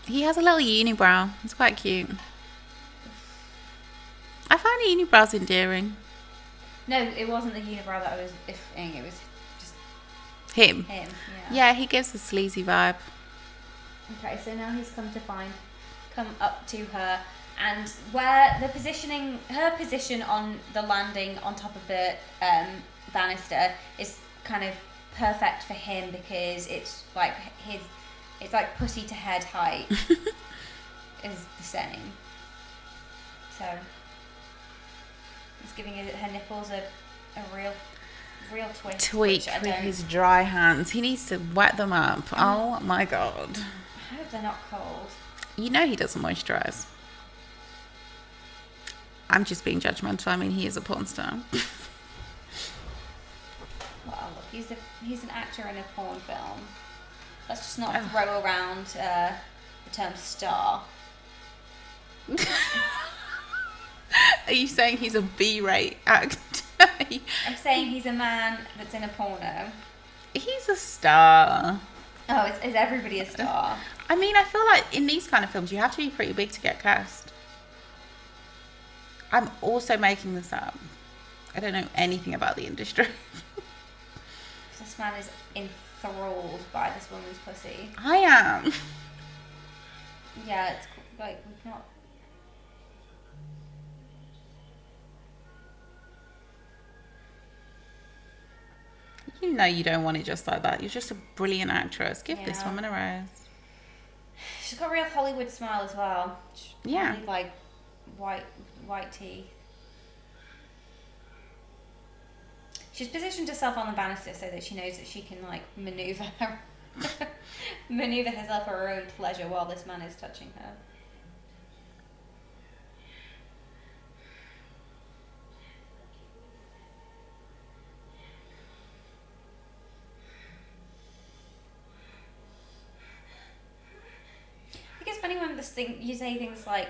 He has a little unibrow. It's quite cute. I find unibrows endearing. No, it wasn't the unibrow that I was ifing. It was just Him. him. Yeah, he gives a sleazy vibe. Okay, so now he's come up to her, and where her position on the landing on top of the banister is kind of perfect for him because it's like pussy to head height is the same. So he's giving her nipples a real twist. Tweak which I with don't- his dry hands. He needs to wet them up. Oh my God. I hope they're not cold. You know he doesn't moisturize. I'm just being judgmental. I mean, he is a porn star. Well, look, he's an actor in a porn film. Let's just not throw around the term star. Are you saying he's a B-rate actor? I'm saying he's a man that's in a porno. He's a star. Oh, is everybody a star? I mean, I feel like in these kind of films, you have to be pretty big to get cast. I'm also making this up. I don't know anything about the industry. This man is enthralled by this woman's pussy. I am. Yeah, it's like we've not. You know you don't want it just like that. You're just a brilliant actress. Give this Yeah. woman a rose. She's got a real Hollywood smile as well. Yeah. Really, like white teeth. She's positioned herself on the banister so that she knows that she can like maneuver herself for her own pleasure while this man is touching her. I think it's funny when you say things like,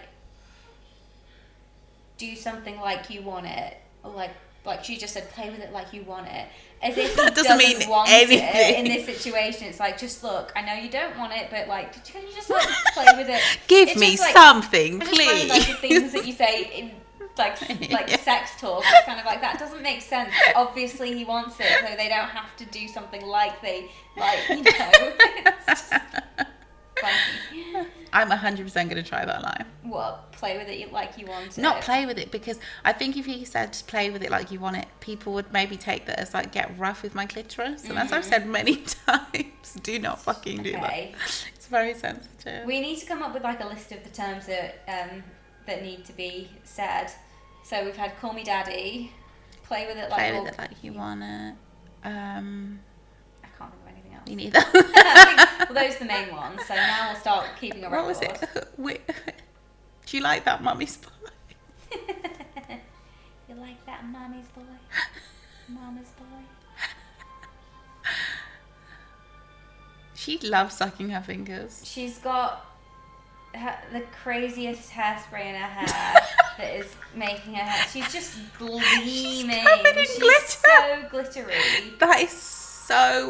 do something like you want it, or like Like, she just said, play with it like you want it. As if he That doesn't mean want anything. it in this situation. It's like, just look, I know you don't want it, but like, can you just like play with it? Give It's me just, like, something, I just find, please. like, the things that you say in like sex talk, it's kind of like, that doesn't make sense. Obviously he wants it, so they don't have to do something like they like, you know. It's just funny. I'm 100% going to try that line. What, play with it like you want it? Not play with it, because I think if he said just play with it like you want it, people would maybe take that as like get rough with my clitoris. And as I've said many times, do not fucking do Okay. that. It's very sensitive. We need to come up with like a list of the terms that that need to be said. So we've had call me daddy, play with it like Play with it like you want it. I can't think of anything else. Me neither. Well, those are the main ones. So now we'll start keeping a record. What was it? Wait, do you like that, mummy's boy? You like that, mommy's boy? Mama's boy? She loves sucking her fingers. She's got the craziest hairspray in her hair that is making her hair. She's just gleaming. covered in She's glitter. so glittery. That is so.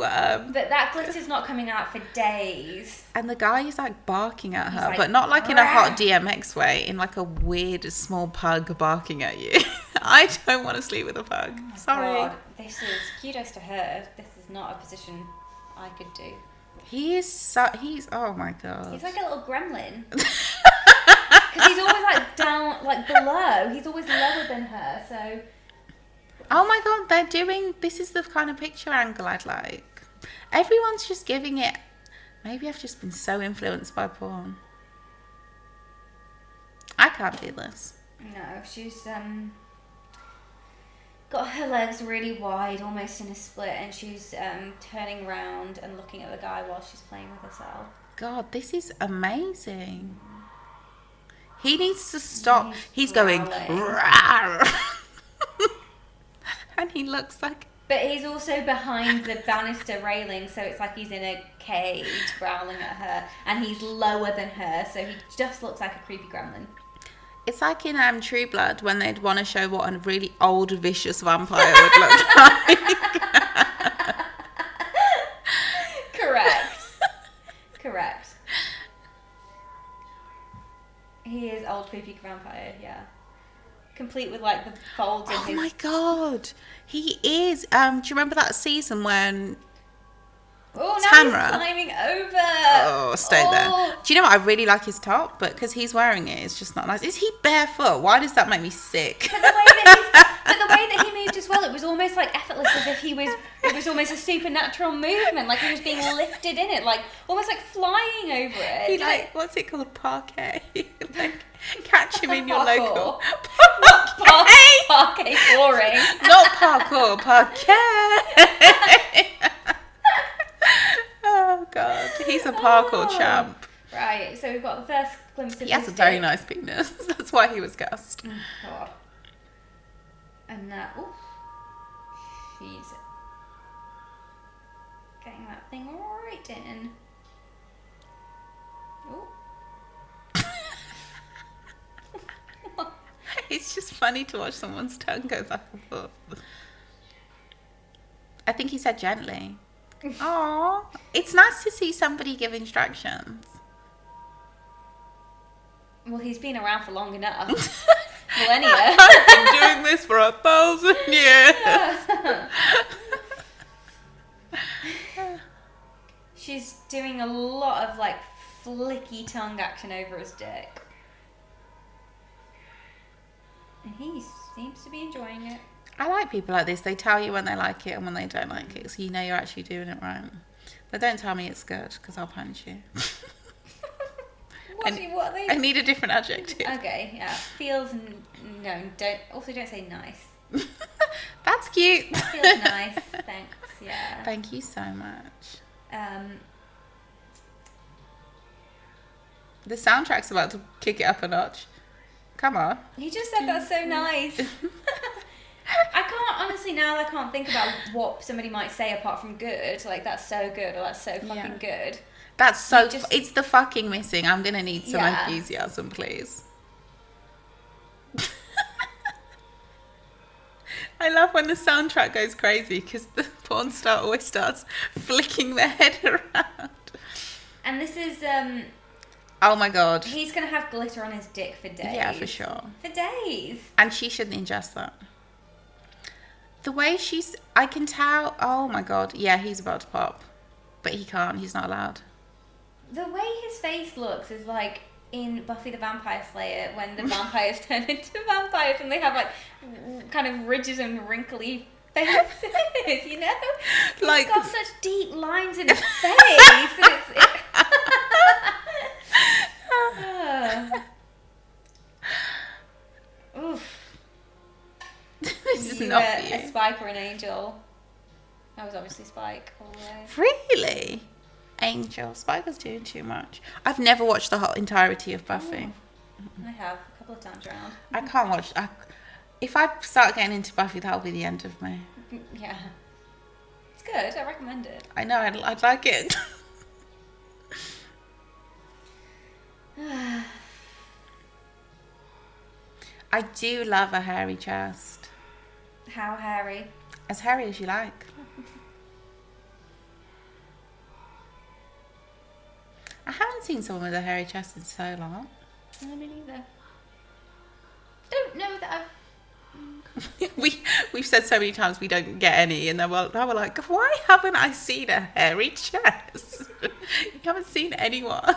But that glitter's not coming out for days. And the guy is like barking at her, like, but not like in a hot "Rah!" DMX way, in like a weird small pug barking at you. I don't want to sleep with a pug. Sorry. God, this is kudos to her. This is not a position I could do. He's oh my god. He's like a little gremlin. Because he's always like down, like below. He's always lower than her, so. Oh my god, this is the kind of picture angle I'd like. Everyone's just giving it. Maybe I've just been so influenced by porn. I can't do this. No, she's got her legs really wide, almost in a split, and she's turning around and looking at the guy while she's playing with herself. God, this is amazing. He needs to stop. He's going. growling. "Rawr." And he looks like. But he's also behind the banister railing, so it's like he's in a cage growling at her, and he's lower than her, so he just looks like a creepy gremlin. It's like in True Blood when they'd want to show what a really old, vicious vampire would look like. Correct. He is old creepy vampire, yeah. Complete with like the folds in Oh his... my god, he is. Do you remember that season when? Oh, now Tamara. he's climbing over. Oh, stay there. Do you know what? I really like his top, but because he's wearing it, it's just not nice. Is he barefoot? Why does that make me sick? But the way that he moved as well, it was almost like effortless, as if it was almost a supernatural movement, like he was being lifted in it, like almost like flying over it. He like, what's it called? Parquet. Like, catch him in your Parkour. local. Parquet flooring. Not parkour, parquet. Oh god, he's a parkour champ. Right, so we've got the first glimpse of He has a his very dick. nice penis. That's why he was gassed. God. And she's getting that thing right in. Ooh. It's just funny to watch someone's tongue go back and forth. I think he said gently. Aww. It's nice to see somebody give instructions. Well, he's been around for long enough. Millennia. I've been doing this for 1,000 years. She's doing a lot of like flicky tongue action over his dick. And he seems to be enjoying it. I like people like this. They tell you when they like it and when they don't like it, so you know you're actually doing it right. But don't tell me it's good, because I'll punch you. What are they? I need a different adjective. Okay, yeah. Feels no. Don't say nice. That's cute. Feels nice. Thanks. Yeah. Thank you so much. The soundtrack's about to kick it up a notch. Come on. He just said that's so nice. I can't honestly now. I can't think about what somebody might say apart from good. Like that's so good or that's so fucking good. That's so. Just- It's the fucking missing. I'm gonna need some Yeah. enthusiasm, please. I love when the soundtrack goes crazy because the porn star always starts flicking their head around. And this is Oh my god. he's gonna have glitter on his dick for days. Yeah, for sure. For days. And she shouldn't ingest that. The way I can tell. Oh my god. Yeah, he's about to pop, but he can't. He's not allowed. The way his face looks is like in Buffy the Vampire Slayer when the vampires turn into vampires and they have like kind of ridges and wrinkly faces, you know? Like- He's got such deep lines in his face. Oof. This is You not were for a you. Spike or an Angel? I was obviously Spike all the way. Really? Angel. Spike was doing too much. I've never watched the whole entirety of Buffy. I have a couple of times around. I can't watch. If I start getting into Buffy, that'll be the end of me. Yeah. It's good. I recommend it. I know. I'd like it. I do love a hairy chest. How hairy? As hairy as you like. I haven't seen someone with a hairy chest in so long. I don't either. Don't know that I've... We've said so many times we don't get any, and then we're like, why haven't I seen a hairy chest? You haven't seen anyone.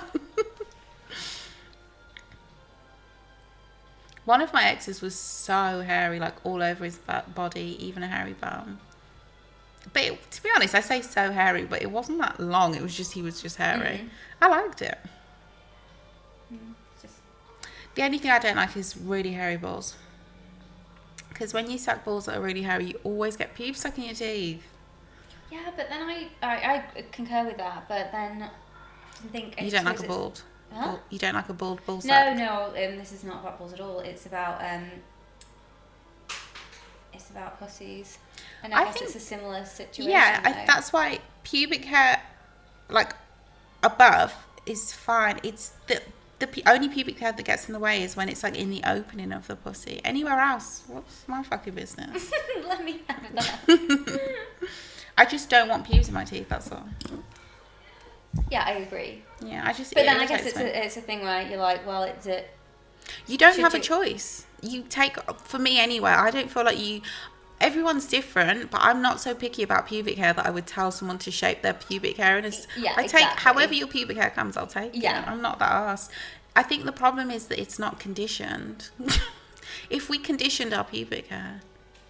One of my exes was so hairy, like all over his body, even a hairy bum. But to be honest, I say so hairy, but it wasn't that long. It was just he was just hairy. I liked it. Just... The only thing I don't like is really hairy balls. Because when you suck balls that are really hairy, you always get pubes stuck in your teeth. Yeah, but then I concur with that, but then I think... You don't like a bald? Huh? You don't like a bald ball No, sack? no, this is not about balls at all. It's about pussies. And I guess think- it's a similar situation. Yeah, though. that's why pubic hair, like, above is fine. It's the only pubic hair that gets in the way is when it's, like, in the opening of the pussy. Anywhere else, what's my fucking business? Let me have that. I just don't want pubes in my teeth, that's all. Yeah, I agree. Yeah, I just... But it then I guess irritates me. it's a thing where you're like, well, it's a... You don't Should have a you- choice. You take, for me anyway, I don't feel like you... Everyone's different, but I'm not so picky about pubic hair that I would tell someone to shape their pubic hair. And Yeah, I take exactly. however your pubic hair comes, I'll take Yeah. it. I'm not that arsed. I think the problem is that it's not conditioned. If we conditioned our pubic hair,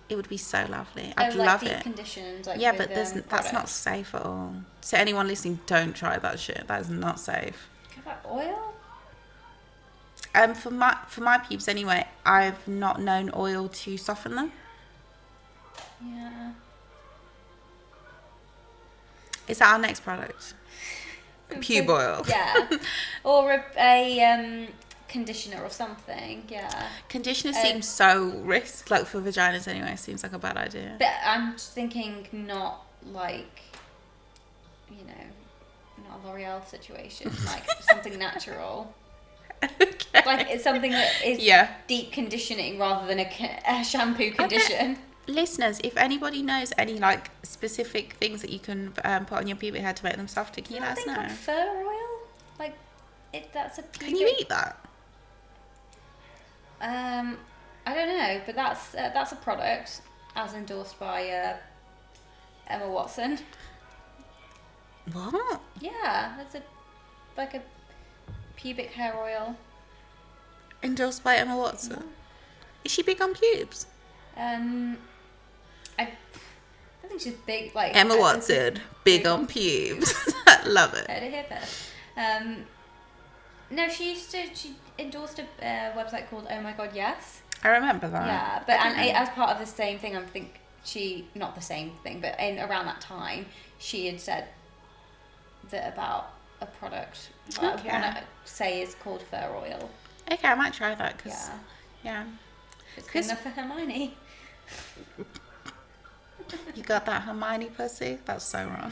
it would be so lovely. I'd love deep it. conditioned, like Yeah, with, but that's not products. safe at all. So anyone listening, don't try that shit. That is not safe. What about oil? For my pubes anyway, I've not known oil to soften them. Yeah. Is that our next product? Pube oil. Yeah. Or a conditioner or something. Yeah. Conditioner seems so risk, like for vaginas anyway, seems like a bad idea. But I'm just thinking not like, you know, not a L'Oreal situation, like something natural. Okay. Like it's something that is Yeah. deep conditioning rather than a shampoo condition. Listeners, if anybody knows any like specific things that you can put on your pubic hair to make them softer, can you let us Something know? called fur oil? Like, that's a Can you eat that? I don't know, but that's a product as endorsed by Emma Watson. What? Yeah, that's a pubic hair oil. Endorsed by Emma Watson. Is she big on pubes? I think she's big. Like Emma Watson, big on pubes. Love it. Heard it here first. No, she endorsed a website called Oh My God Yes. I remember that. Yeah, but I and didn't know. as part of the same thing, I think not the same thing, but around that time, she had said that about a product that Okay. I want to say is called fur oil. Okay, I might try that because Yeah, yeah, it's good enough for Hermione. you got that Hermione pussy. That's so wrong.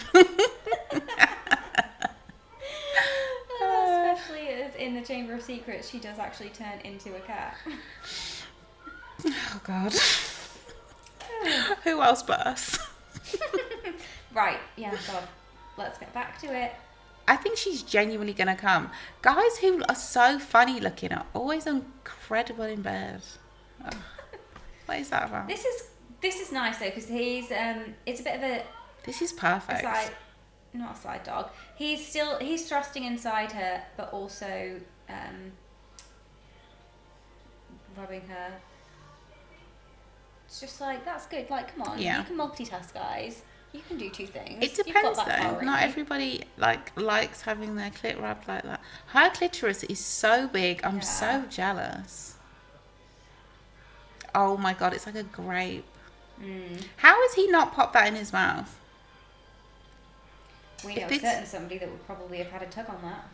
Especially as in the Chamber of Secrets, she does actually turn into a cat. Oh God. Who else but us? Right, yeah, God. Let's get back to it. I think she's genuinely going to come. Guys who are so funny looking are always incredible in bed. Oh, what is that about? This is nice though, because he's it's a bit of a This is perfect. not a side dog. He's thrusting inside her, but also rubbing her. It's just like, that's good. Like, come on, Yeah. you can multitask, guys. You can do two things. It You've depends got that though. power in Not you. everybody likes having their clit rubbed like that. Her clitoris is so big. I'm so jealous. Oh my god, it's like a grape. How has he not popped that in his mouth? We know certain somebody that would probably have had a tug on that.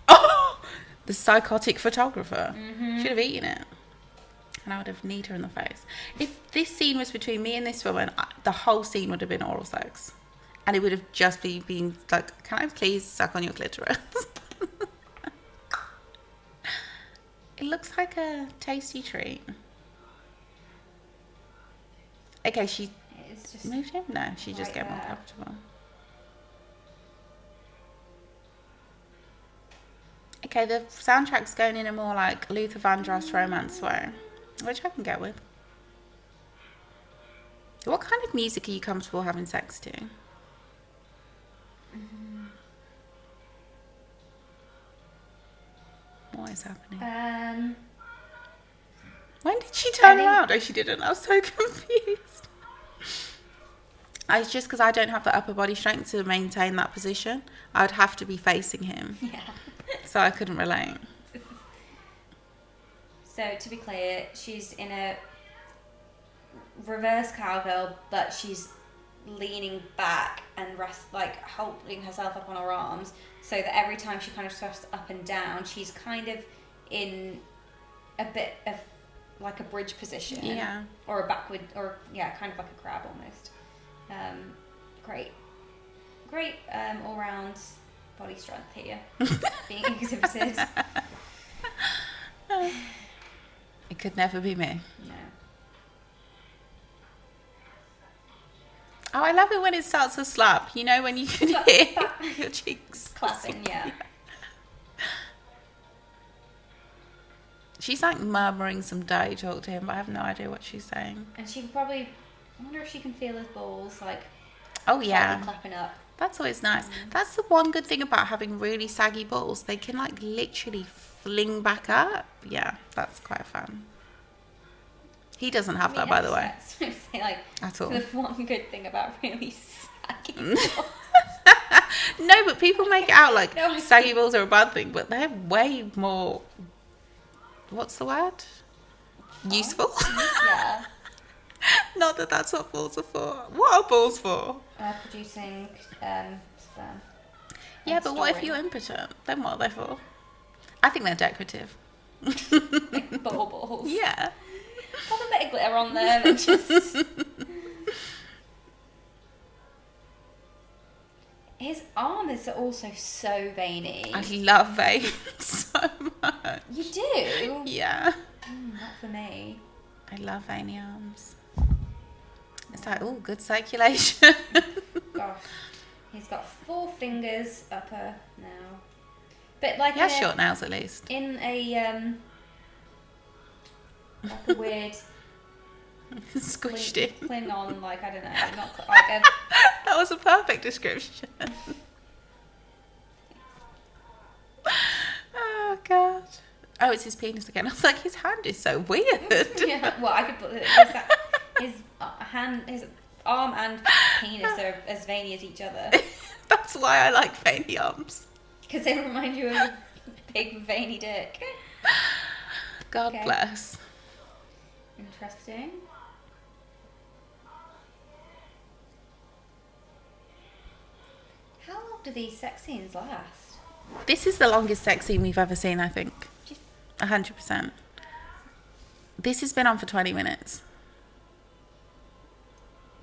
Oh, the psychotic photographer should have eaten it, and I would have kneed her in the face. If this scene was between me and this woman, the whole scene would have been oral sex, and it would have just been being like, "Can I please suck on your clitoris?" It looks like a tasty treat. Okay, she It's just moved him. No, she just right get more there. comfortable. Okay, the soundtrack's going in a more like Luther Vandross romance way, which I can get with. What kind of music are you comfortable having sex to? What is happening? When did she turn around? Oh, she didn't. I was so confused. It's just because I don't have the upper body strength to maintain that position. I would have to be facing him. yeah. So I couldn't relate. So to be clear, she's in a reverse cowgirl, but she's leaning back and holding herself up on her arms, so that every time she kind of thrusts up and down, she's kind of in a bit of like a bridge position. Yeah. Or a backward, or kind of like a crab almost. Great all round body strength here being exhibited. It could never be me. No. Oh, I love it when it starts to slap. You know, when you can hear your cheeks Clapping, yeah. She's like murmuring some dirty talk to him, but I have no idea what she's saying. And she can probably, I wonder if she can feel his balls like Oh yeah, slightly clapping up. that's always nice. That's the one good thing about having really saggy balls. They can like literally fling back up. Yeah, that's quite fun. He doesn't have that, by the way, Say, like, at all. the one good thing about really saggy balls. No, but people make it out like No, I saggy balls are a bad thing, but they're way more. What's the word? Useful. Yeah. Not that that's what balls are for. What are balls for? Producing sperm. Yeah, And but what if storing. you're impotent? Then what are they for? I think they're decorative. Like ball balls. Yeah. Pop a bit of glitter on there and just. His arm is also so veiny. I love veins so much. You do? Yeah. Not for me. I love veiny arms. It's like, oh, good circulation. Gosh. He's got 4 fingers upper now. But like He has short nails at least. in a like a weird Squished in. Klingon, like, I don't know, not like a That was a perfect description. Oh, God. Oh, it's his penis again. I was like, his hand is so weird. yeah, well, I could put his hand, his arm and penis are as veiny as each other That's why I like veiny arms. because they remind you of a big veiny dick. God Okay. bless. Interesting. How long do these sex scenes last? This is the longest sex scene we've ever seen, I think. 100%. This has been on for 20 minutes.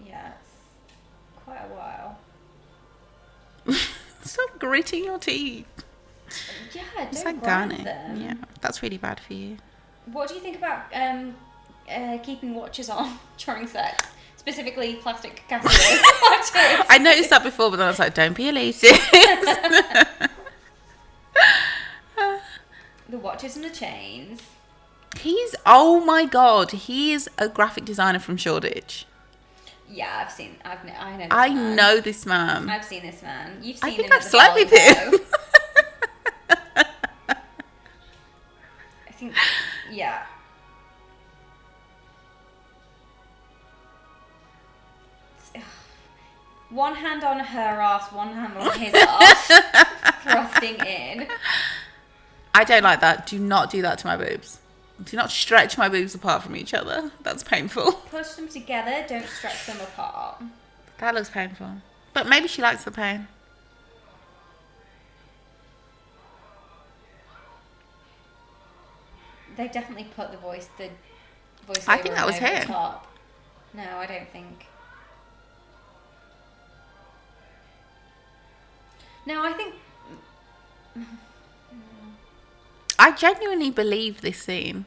Yeah, it's quite a while. Stop gritting your teeth. Yeah, It's don't like grind garnet. them. Yeah, that's really bad for you. What do you think about keeping watches on during sex? Specifically plastic Casio watches. I noticed that before, but then I was like, don't be elitist. The watches and the chains. Oh my god, he is a graphic designer from Shoreditch. Yeah, I know this I man. know this man. I've seen this man. You've seen I think him I've at the slept with Valley him. Show. I think, yeah. One hand on her ass, one hand on his ass, thrusting in. I don't like that. Do not do that to my boobs. Do not stretch my boobs apart from each other. That's painful. Push them together, don't stretch them apart. That looks painful. But maybe she likes the pain. They definitely put the voice I think that was over the him. top. No, I don't think. No, I think. I genuinely believe this scene.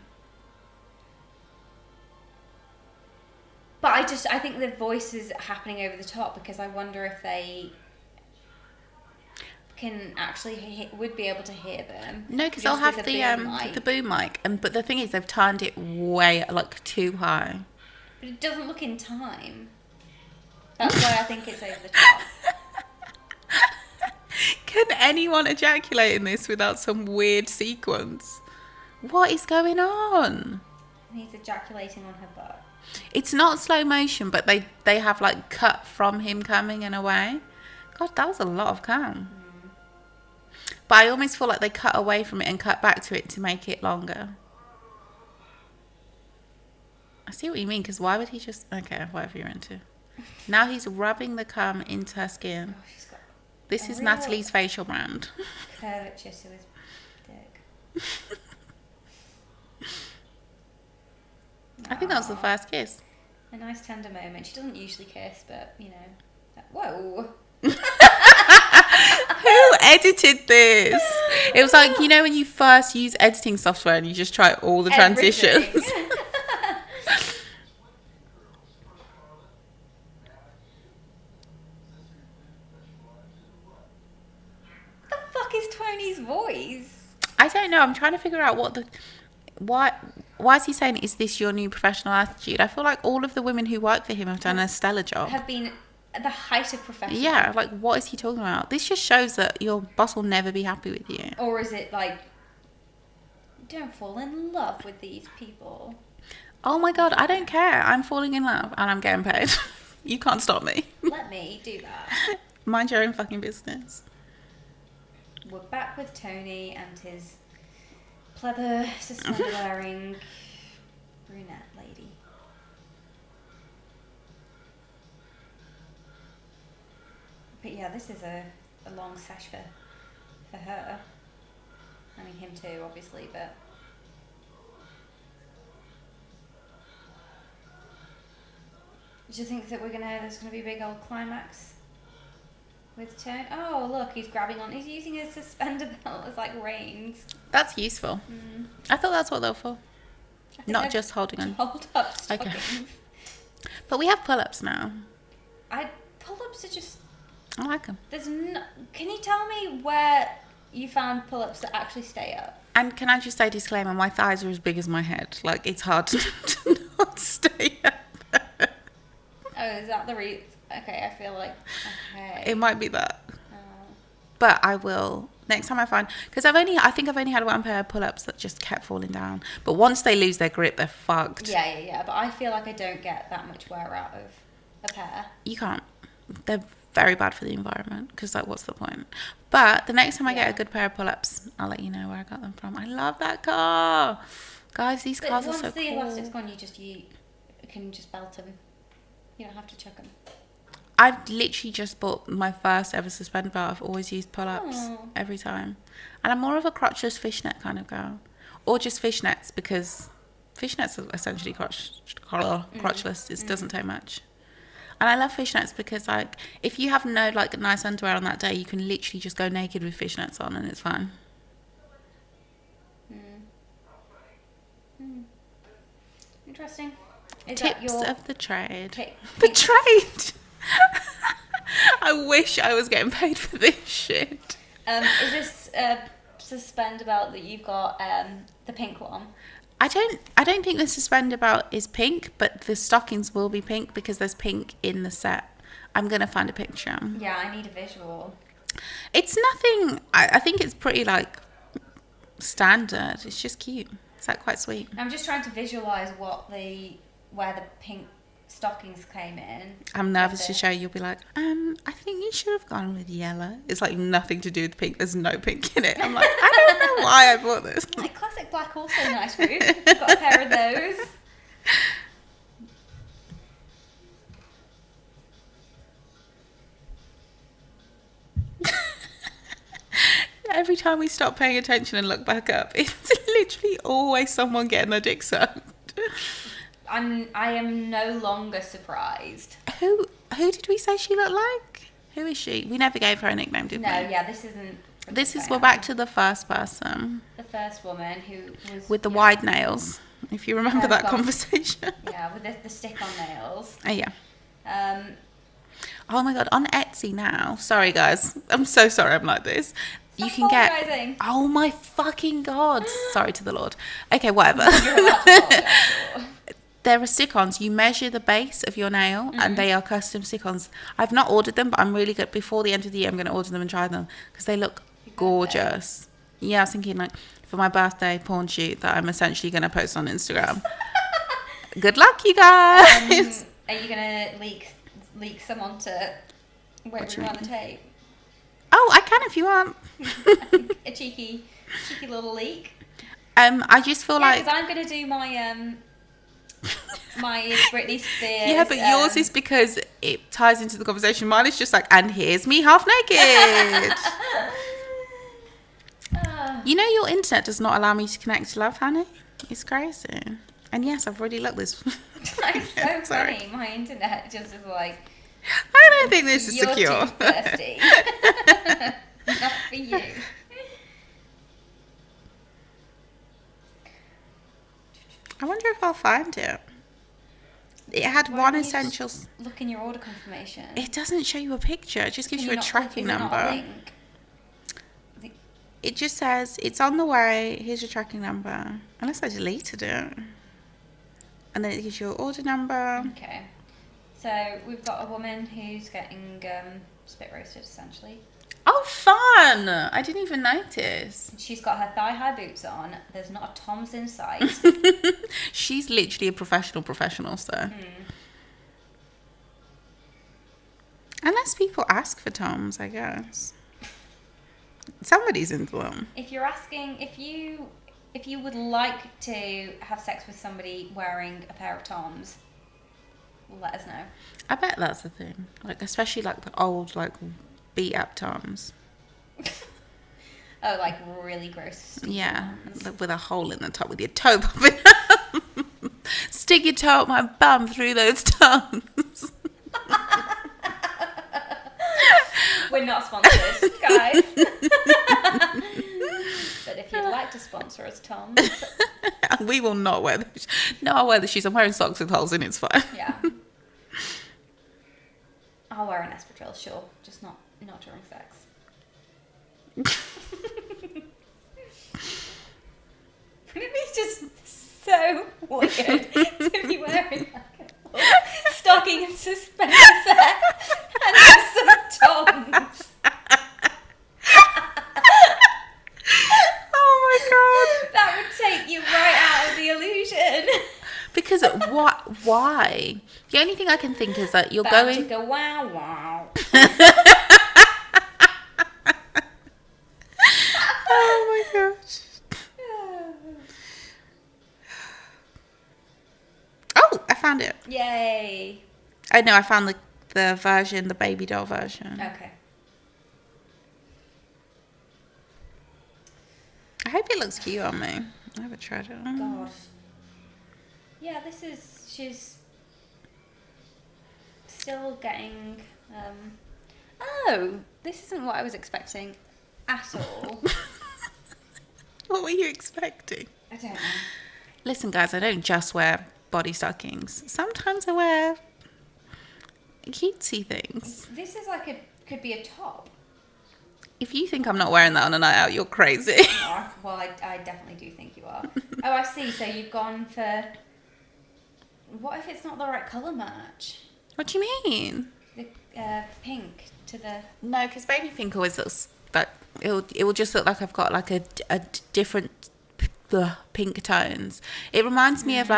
But I think the voice is happening over the top because I wonder if they can actually would be able to hear them. No, because just they'll have with the boom mic, but the thing is, they've turned it way too high. But it doesn't look in time. That's why I think it's over the top. Can anyone ejaculate in this without some weird sequence? What is going on? He's ejaculating on her butt. It's not slow motion, but they have cut from him coming and away. God, that was a lot of cum. But I almost feel like they cut away from it and cut back to it to make it longer. I see what you mean, because why would he just... Okay, whatever you're into. Now he's rubbing the cum into her skin. Oh, she's got This is Natalie's facial brand. curvature to his dick. I think that was the first kiss. A nice tender moment. She doesn't usually kiss, but, you know. Whoa. Who edited this? It was like, you know, when you first use editing software and you just try all the transitions. Everything. What the fuck is Tony's voice? I don't know. I'm trying to figure out why is he saying, is this your new professional attitude? I feel like all of the women who work for him have done a stellar job. Have been at the height of profession. Yeah, what is he talking about? This just shows that your boss will never be happy with you. Or is it like, don't fall in love with these people? Oh my god, I don't care. I'm falling in love and I'm getting paid. You can't stop me. Let me do that. Mind your own fucking business. We're back with Tony and his pleather suspender wearing brunette lady. But yeah, this is a long sesh for her. I mean, him too, obviously, but... Do you think that there's gonna be a big old climax with Tony? Oh, look, he's using his suspender belt as reins. That's useful. I thought that's what they were for. Not just holding on. Hold up stockings. Okay. But we have pull-ups now. Pull-ups are just... I like them. Can you tell me where you found pull-ups that actually stay up? And can I just say, disclaimer, my thighs are as big as my head. It's hard to not stay up. Oh, is that the reason? Okay, I feel like... Okay. It might be that. But I will... Next time I find... Because I think I've only had one pair of pull-ups that just kept falling down. But once they lose their grip, they're fucked. Yeah. But I feel like I don't get that much wear out of a pair. You can't. They're very bad for the environment. Because, what's the point? But the next time I get a good pair of pull-ups, I'll let you know where I got them from. I love that car. Guys, these cars are so cool. Once the elastic's gone, you can just belt them. You don't have to chuck them. I've literally just bought my first ever suspender belt. I've always used pull-ups every time. And I'm more of a crotchless fishnet kind of girl. Or just fishnets, because fishnets are essentially crotchless. It doesn't take much. And I love fishnets because, if you have no, nice underwear on that day, you can literally just go naked with fishnets on and it's fine. Interesting. Is that Tips your of the trade. pick? The trade. I wish I was getting paid for this shit. Is this suspender belt that you've got the pink one? I don't think the suspender belt is pink, but the stockings will be pink because there's pink in the set. I'm gonna find a picture. Yeah, I need a visual. It's nothing. I think it's pretty like standard. It's just cute. It's like quite sweet. I'm just trying to visualize where the pink stockings came in. I'm nervous to show you. You'll be like, I think you should have gone with yellow. It's like nothing to do with pink. There's no pink in it. I'm like, I don't know why I bought this. Like classic black, also nice, Ruth. You've got a pair of those. Every time we stop paying attention and look back up, it's literally always someone getting their dick sucked. I am no longer surprised. Who did we say she looked like? Who is she? We never gave her a nickname, did we? No, yeah, this isn't. We're back to the first person. The first woman who was With the wide nails, if you remember that conversation. Yeah, with the stick-on nails. Oh, yeah. Um, Oh my God, on Etsy now. Sorry, guys. I'm so sorry I'm like this. You can apologising. get... Oh my fucking God. Sorry to the Lord. Okay, whatever. You're allowed to apologise. There are stick-ons. You measure the base of your nail and they are custom stick-ons. I've not ordered them, but I'm really good. Before the end of the year, I'm going to order them and try them because they look gorgeous. Yeah, I was thinking like for my birthday porn shoot that I'm essentially going to post on Instagram. Good luck, you guys. Are you going to leak some onto where we on the tape? Oh, I can if you want. A cheeky little leak. I just feel like... because I'm going to do my my Britney Spears. Yeah, but yours is because it ties into the conversation. Mine is just like, and here's me half naked. You know your internet does not allow me to connect to Love, honey? It's crazy. And yes, I've already looked this. That's so funny. My internet just is like... I don't think this is You're secure. too thirsty. Not for you. I wonder if I'll find it. It had Why one don't you just essential... Look in your order confirmation. It doesn't show you a picture. It just gives Can you a not tracking click? Is it not a number. link? It just says, it's on the way. Here's your tracking number. Unless I deleted it. And then it gives you your order number. Okay. So we've got a woman who's getting spit roasted, essentially. Oh, fun! I didn't even notice. She's got her thigh-high boots on. There's not a Tom's in sight. She's literally a professional, so. Unless people ask for Toms, I guess. Somebody's into them. If you're asking, if you would like to have sex with somebody wearing a pair of Toms, let us know. I bet that's the thing. Like, especially like the old, like, beat up Toms. Oh, like really gross. Yeah, Toms. like with a hole in the top with your toe popping up. Stick your toe up my bum through those Toms. We're not sponsored, guys. But if you'd like to sponsor us, Toms. We will not wear the... No, I'll wear the shoes. I'm wearing socks with holes in, it's fine. Yeah. I'll wear an espadrille, sure. Just not during sex. Wouldn't it be just so weird to be wearing like a stocking and suspender set and then some Toms? Oh my God. That would take you right out of the illusion. Because why? The only thing I can think is that you're Bow going... chicka wow wow. Oh my gosh. Oh, I found it. Yay. I know, I found the version, the baby doll version. Okay. I hope it looks cute on me. I haven't tried it on. God. Yeah, she's still getting, oh, this isn't what I was expecting at all. What were you expecting? I don't know. Listen, guys, I don't just wear body stockings. Sometimes I wear cutesy things. This is like could be a top. If you think I'm not wearing that on a night out, you're crazy. Oh, well, I definitely do think you are. Oh, I see. So you've gone for... What if it's not the right colour match? What do you mean? The pink to the... No, because baby pink always looks like it will just look like I've got like a different pink tones. It reminds me of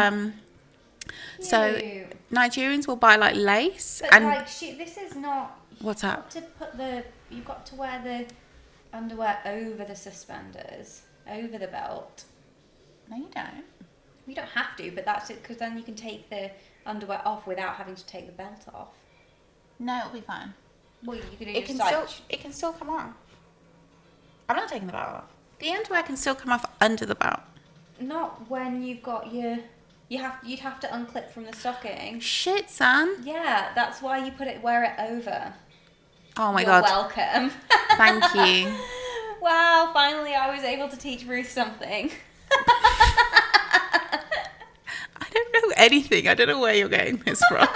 so Cute. Nigerians will buy like lace But and like, this is not... what's You've that? got to put you've got to wear the underwear over the suspenders, over the belt. No, you don't. You don't have to, but that's it, because then you can take the underwear off without having to take the belt off. No, it'll be fine. Well, you could do It just can like... it can still come off. I'm not taking the belt off. The underwear can still come off under the belt. Not when you've got your... You'd have to unclip from the stocking. Shit, son. Yeah, that's why you wear it over. Oh my You're god. welcome. Thank you. Wow, finally I was able to teach Ruth something. I don't know anything. I don't know where you're getting this from.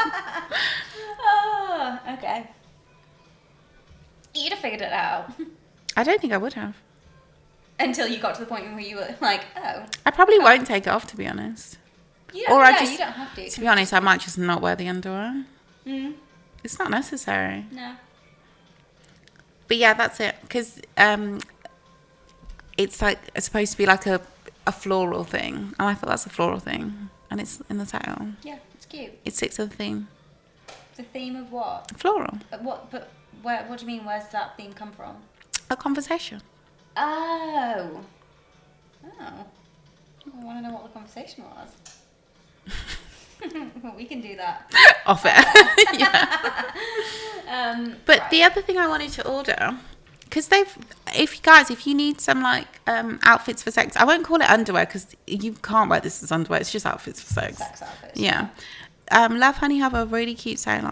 Oh, okay. You'd have figured it out. I don't think I would have. Until you got to the point where you were like, oh. I probably won't take it off, to be honest. You don't, Or I yeah, just- you don't have to. To be honest, I might just not wear the underwear. Mm, It's not necessary. no. But yeah, that's it. Because it's like it's supposed to be like a floral thing, and I thought that's a floral thing, and it's in the title. Yeah, it's cute. It sticks to the theme. The theme of what? Floral. What do you mean, where's that theme come from? A conversation. Oh. Oh. I want to know what the conversation was. We can do that. Off it. Yeah. But right. the other thing I wanted to order, because if you need some like outfits for sex, I won't call it underwear because you can't wear this as underwear. It's just outfits for sex. Sex outfits. Yeah. Love Honey have a really cute sale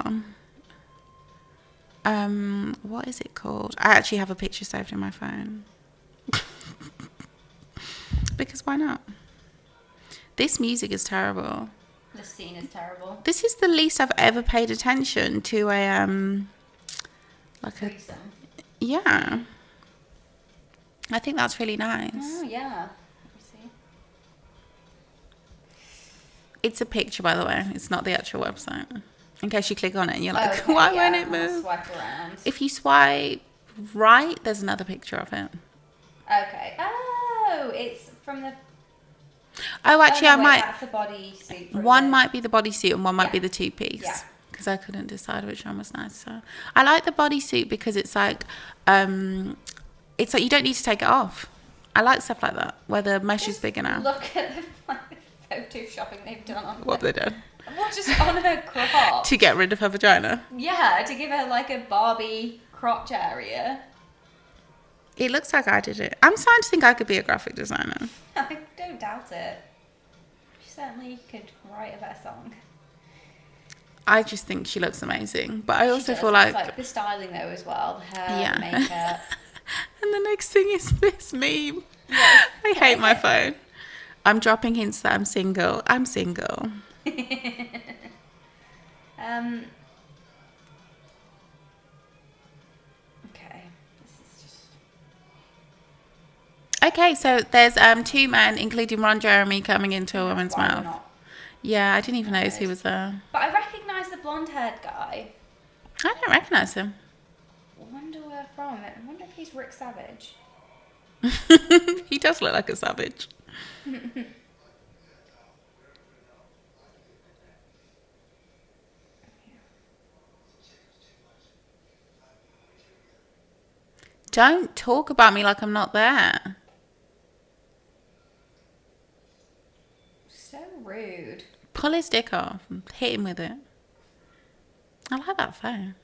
on. What is it called? I actually have a picture saved in my phone. Because why not? This music is terrible. The scene is terrible. This is the least I've ever paid attention to a like a Threesome. yeah. I think that's really nice. Oh, yeah. Let me see. It's a picture, by the way. It's not the actual website. In case you click on it and you're like, Okay, why yeah, won't it I'll move? swipe around. If you swipe right, there's another picture of it. Okay. Oh, it's from the... Oh, actually, oh, no, I might. That's a bodysuit. One might be the bodysuit and one might Yeah. be the two-piece. Yeah. Because I couldn't decide which one was nicer. I like the bodysuit because it's like you don't need to take it off. I like stuff like that where the mesh is big enough. Look at the photo shopping they've done on What they done What, just on her crop? to get rid of her vagina. Yeah, to give her like a Barbie crotch area. It looks like I did it. I'm starting to think I could be a graphic designer. I don't doubt it. She certainly could write a better song. I just think she looks amazing. But I also She feel does. like... It's the styling though as well. The hair, Yeah. the makeup. And the next thing is this meme. Yes. I hate my phone. I'm dropping hints that I'm single. I'm single. Okay. This is just... Okay, so there's two men, including Ron Jeremy, coming into a woman's Why we're mouth. not. Yeah, I didn't even notice he was there. But I recognise the blonde-haired guy. I don't recognise him. I wonder where from. I wonder if he's Rick Savage. He does look like a savage. Don't talk about me like I'm not there. So rude. Pull his dick off and hit him with it. I like that phone.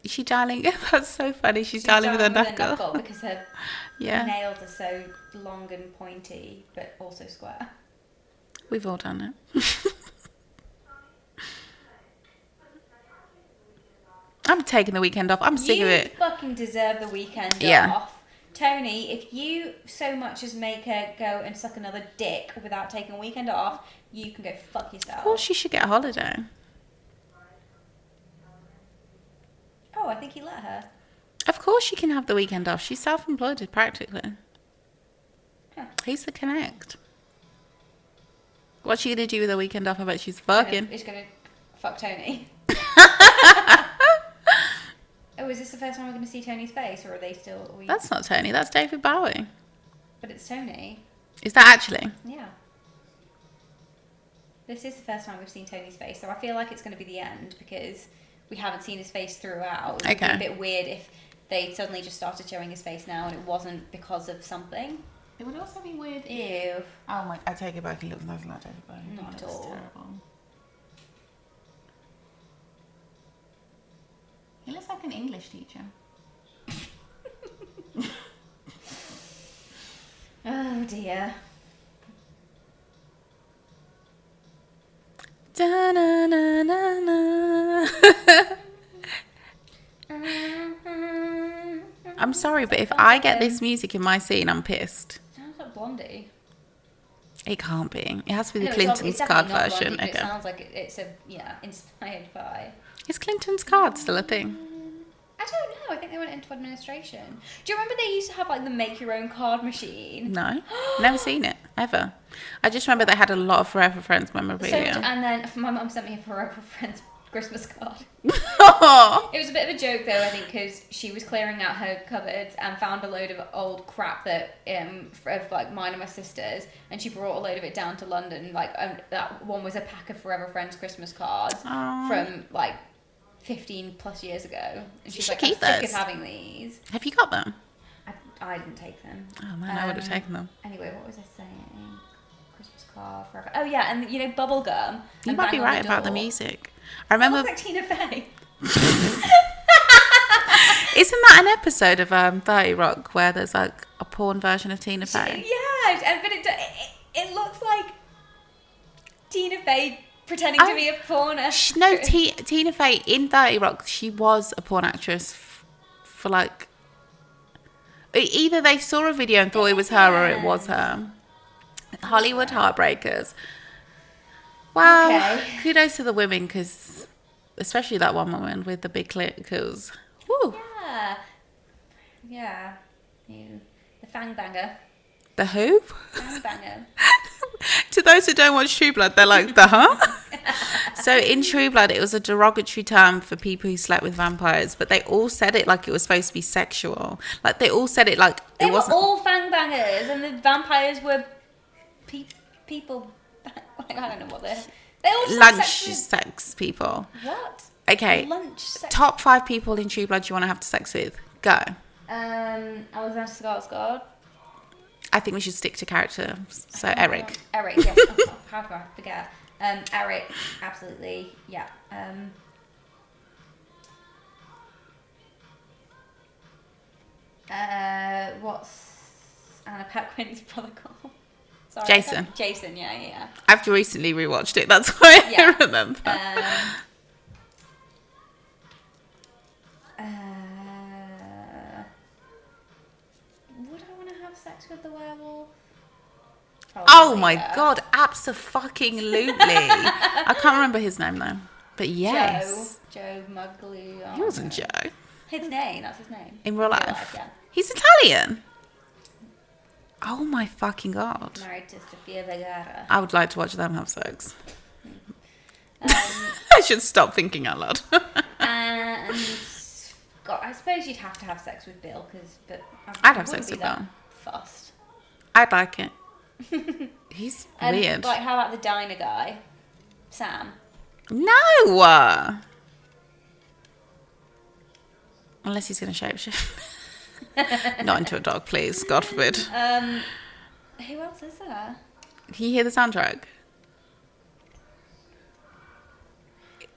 Is she dialing? That's so funny. She's dialing with her knuckle. Because her Yeah, nails are so long and pointy, but also square. we've all done it. I'm taking the weekend off. I'm sick of You it. fucking deserve the weekend Yeah. off Tony, if you so much as make her go and suck another dick without taking a weekend off, you can go fuck yourself. Of course she should get a holiday. Oh, I think he let her. Of course she can have the weekend off. She's self-employed practically. Huh. He's the connect. What's she going to do with the weekend off? I bet she's fucking. He's gonna fuck Tony. Oh, is this the first time we're going to see Tony's face, or are they still... That's not Tony, that's David Bowie. But it's Tony. Is that actually? Yeah. This is the first time we've seen Tony's face, so I feel like it's going to be the end, because we haven't seen his face throughout. It would be a bit weird if they suddenly just started showing his face now and it wasn't because of something. It would also be weird. Ew. Oh my! I take it back. He looks nothing like David Bowie. Not at He looks all. terrible. He looks like an English teacher. Oh dear. Da-na-na-na-na. I'm sorry, but if I get this music in my scene, I'm pissed. Sounds like Blondie. It can't be. It has to be the No, Clinton's it's card definitely not version. Blondie, but Okay. it sounds like it's inspired by. Is Clinton's card still a thing? I don't know. I think they went into administration. Do you remember they used to have like the make your own card machine? No. Never seen it. Ever. I just remember they had a lot of Forever Friends memorabilia. And then my mum sent me a Forever Friends Christmas card. Oh. It was a bit of a joke though, I think, because she was clearing out her cupboards and found a load of old crap that of like mine and my sister's, and she brought a load of it down to London. Like that one was a pack of Forever Friends Christmas cards from like 15 plus years ago, and she's should like, I'm keep sick those. of having these. Have you got them? I didn't take them. Oh man, I would have taken them. Anyway, what was I saying? Christmas card forever. Oh yeah, and you know bubble gum. You and might be Bang on right about the Door. music. I That remember. looks like Tina Fey. Isn't that an episode of 30 Rock where there's like a porn version of Tina Fey? Yeah, but it looks like Tina Fey pretending to be a porn actress. No, Tina Fey in 30 Rock, she was a porn actress for like. Either they saw a video and thought it was her or it was her. Hollywood Heartbreakers. Wow. Okay. Kudos to the women, because especially that one woman with the big clickers. Woo. Yeah. The fang banger. The who? Fang banger. To those who don't watch True Blood, they're like, the huh? So in True Blood, it was a derogatory term for people who slept with vampires, but they all said it like it was supposed to be sexual. Like they all said it like They it were wasn't. all fang bangers, and the vampires were people. I don't know what they're. They all had Lunch sex with- sex people. What? Okay. Lunch sex. Top 5 people in True Blood you want to have sex with. Go. Alexander Skarsgård. I think we should stick to characters. So Eric. Eric, yes. Oh, how could I forget? Eric, absolutely, yeah. What's Anna Paquin's brother called? Sorry, Jason. Jason, yeah. I've recently rewatched it. That's why Yeah. I remember. Would I want to have sex with the werewolf? Oh Probably, my yeah. god, abso-fucking-lutely. I can't remember his name though. But yes. Joe Muggley. He wasn't Joe. His name, that's his name. In real life. Yeah. He's Italian. Oh my fucking god. Married to Sofia Vergara. I would like to watch them have sex. Um, I should stop thinking out loud. and God, I suppose you'd have to have sex with Bill, but I'd have wouldn't sex be with that Bill. Fussed. I'd like it. He's And weird. like, how about the diner guy, Sam? No! Unless he's going to shapeshift. Not into a dog, please. God forbid. Who else is there? Can you hear the soundtrack?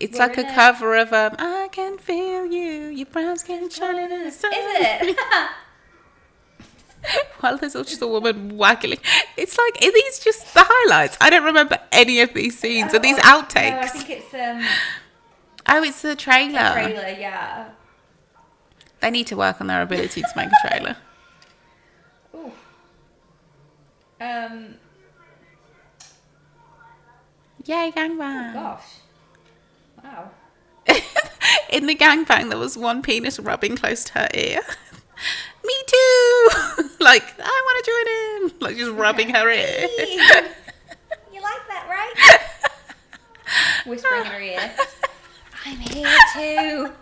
It's We're like in a it. cover of I Can Feel You, Your brown skin shining in the sun. Is it? While there's just a woman waggling. It's like, are these just the highlights? I don't remember any of these scenes. Are these No, I outtakes? think it's Oh, it's the trailer. a trailer. Yeah. They need to work on their ability to make a trailer. Ooh. Yay, Oh gangbang. gosh. Wow. In the gangbang, there was one penis rubbing close to her ear. Me too! Like, I want to join in. Like, just rubbing her ear. Hey, you like that, right? Whispering in her ear. I'm here too.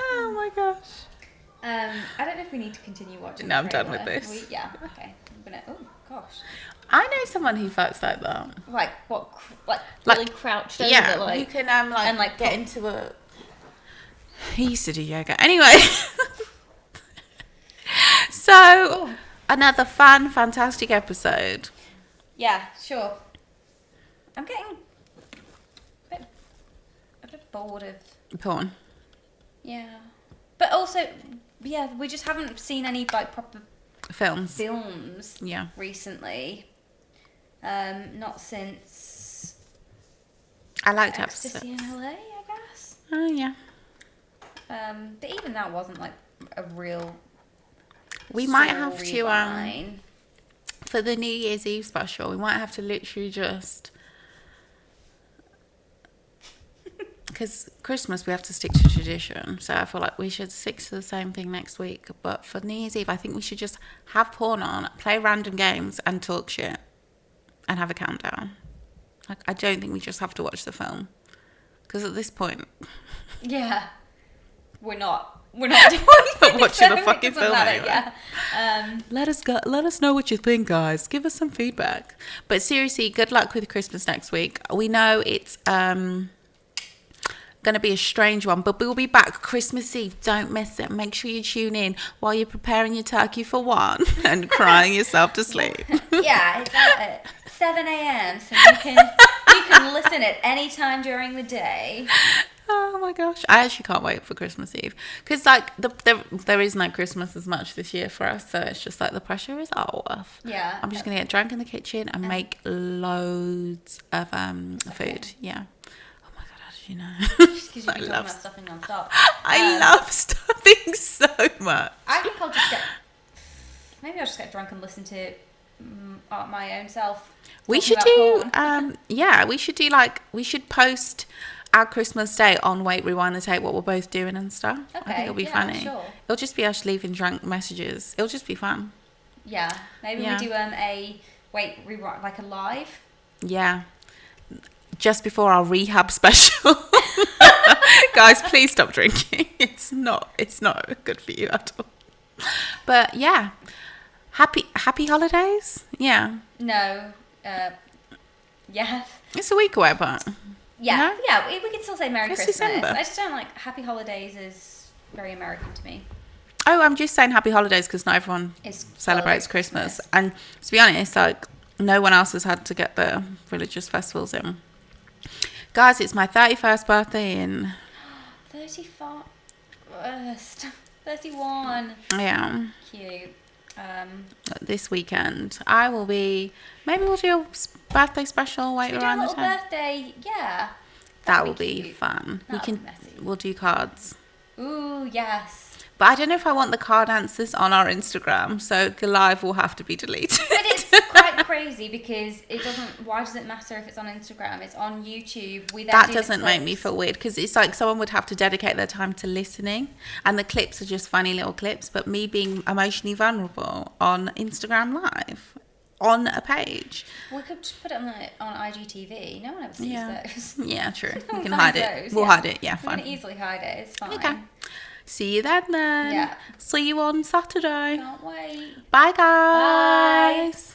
Oh my gosh. I don't know if we need to continue watching. No, the I'm done trailer. with this. Yeah. Okay. I'm gonna. Oh gosh. I know someone who fucks like that. Like what? Like Like, really crouched over, Yeah, like who can like, and, like, get pop- into a... He used to do yoga. Anyway. So, another fantastic episode. Yeah, sure. I'm getting a bit bored of. Porn. Yeah. But also, yeah, we just haven't seen any like proper Films. films Yeah. recently. Not since I liked Ecstasy episodes. in LA, I guess. Oh, yeah. But even that wasn't like a real. We might have to, storyline. for the New Year's Eve special, we might have to literally just... Because Christmas, we have to stick to tradition. So I feel like we should stick to the same thing next week. But for New Year's Eve, I think we should just have porn on, play random games, and talk shit. And have a countdown. Like, I don't think we just have to watch the film. Because at this point... Yeah, we're not doing not watching the so fucking because of film that, anyway. Yeah. Let us know what you think, guys. Give us some feedback. But seriously, good luck with Christmas next week. We know it's going to be a strange one, but we'll be back Christmas Eve. Don't miss it. Make sure you tune in while you're preparing your turkey for one and crying yourself to sleep. Yeah, it's out at 7 a.m. so you can listen at any time during the day. Oh my gosh, I actually can't wait for Christmas Eve because like there is no Christmas as much this year for us, so it's just like the pressure is off. Yeah. I'm just gonna get drunk in the kitchen and make loads of food. Yeah. Oh my god, how did you know? Just because you've been talking about stuffing non-stop. I love stuffing so much. I think I'll just get drunk and listen to my own self. We talking should do about porn. we should post our Christmas day on Wait Rewind the Tape what we're both doing and stuff. I think it'll be funny. Sure. It'll just be us leaving drunk messages. It'll just be fun. Yeah, maybe Yeah. we do a rewrite like a live. Yeah. Just before our rehab special. Guys, please stop drinking. It's not good for you at all. But yeah. Happy holidays? Yeah. No. Yes. It's a week away, but Yeah, No? yeah, we can still say Merry It's Christmas. December. I just don't like Happy Holidays is very American to me. oh, I'm just saying happy holidays because not everyone It's celebrates Christmas. And to be honest, like no one else has had to get the religious festivals in. Guys, it's my 31st birthday in 31. 31. yeah. Cute. This weekend. I will be. Maybe we'll do a birthday special. Wait We do a around the little time. birthday, yeah. That That'd will be cute. fun. That'd we be can. messy. We'll do cards. Ooh, yes. But I don't know if I want the card answers on our Instagram, so the live will have to be deleted. But it's quite crazy because it doesn't. Why does it matter if it's on Instagram? It's on YouTube. We then That do the doesn't make me clips. feel weird because it's like someone would have to dedicate their time to listening, and the clips are just funny little clips. But me being emotionally vulnerable on Instagram Live, on a page. We could just put it on IGTV. No one ever sees Yeah. those. Yeah, true. No We can one hide finds it. those, We'll yeah. hide it. Yeah, We fine. can easily hide it. It's fine. Okay. See you then. Yeah. See you on Saturday. Can't wait. Bye, guys. Bye.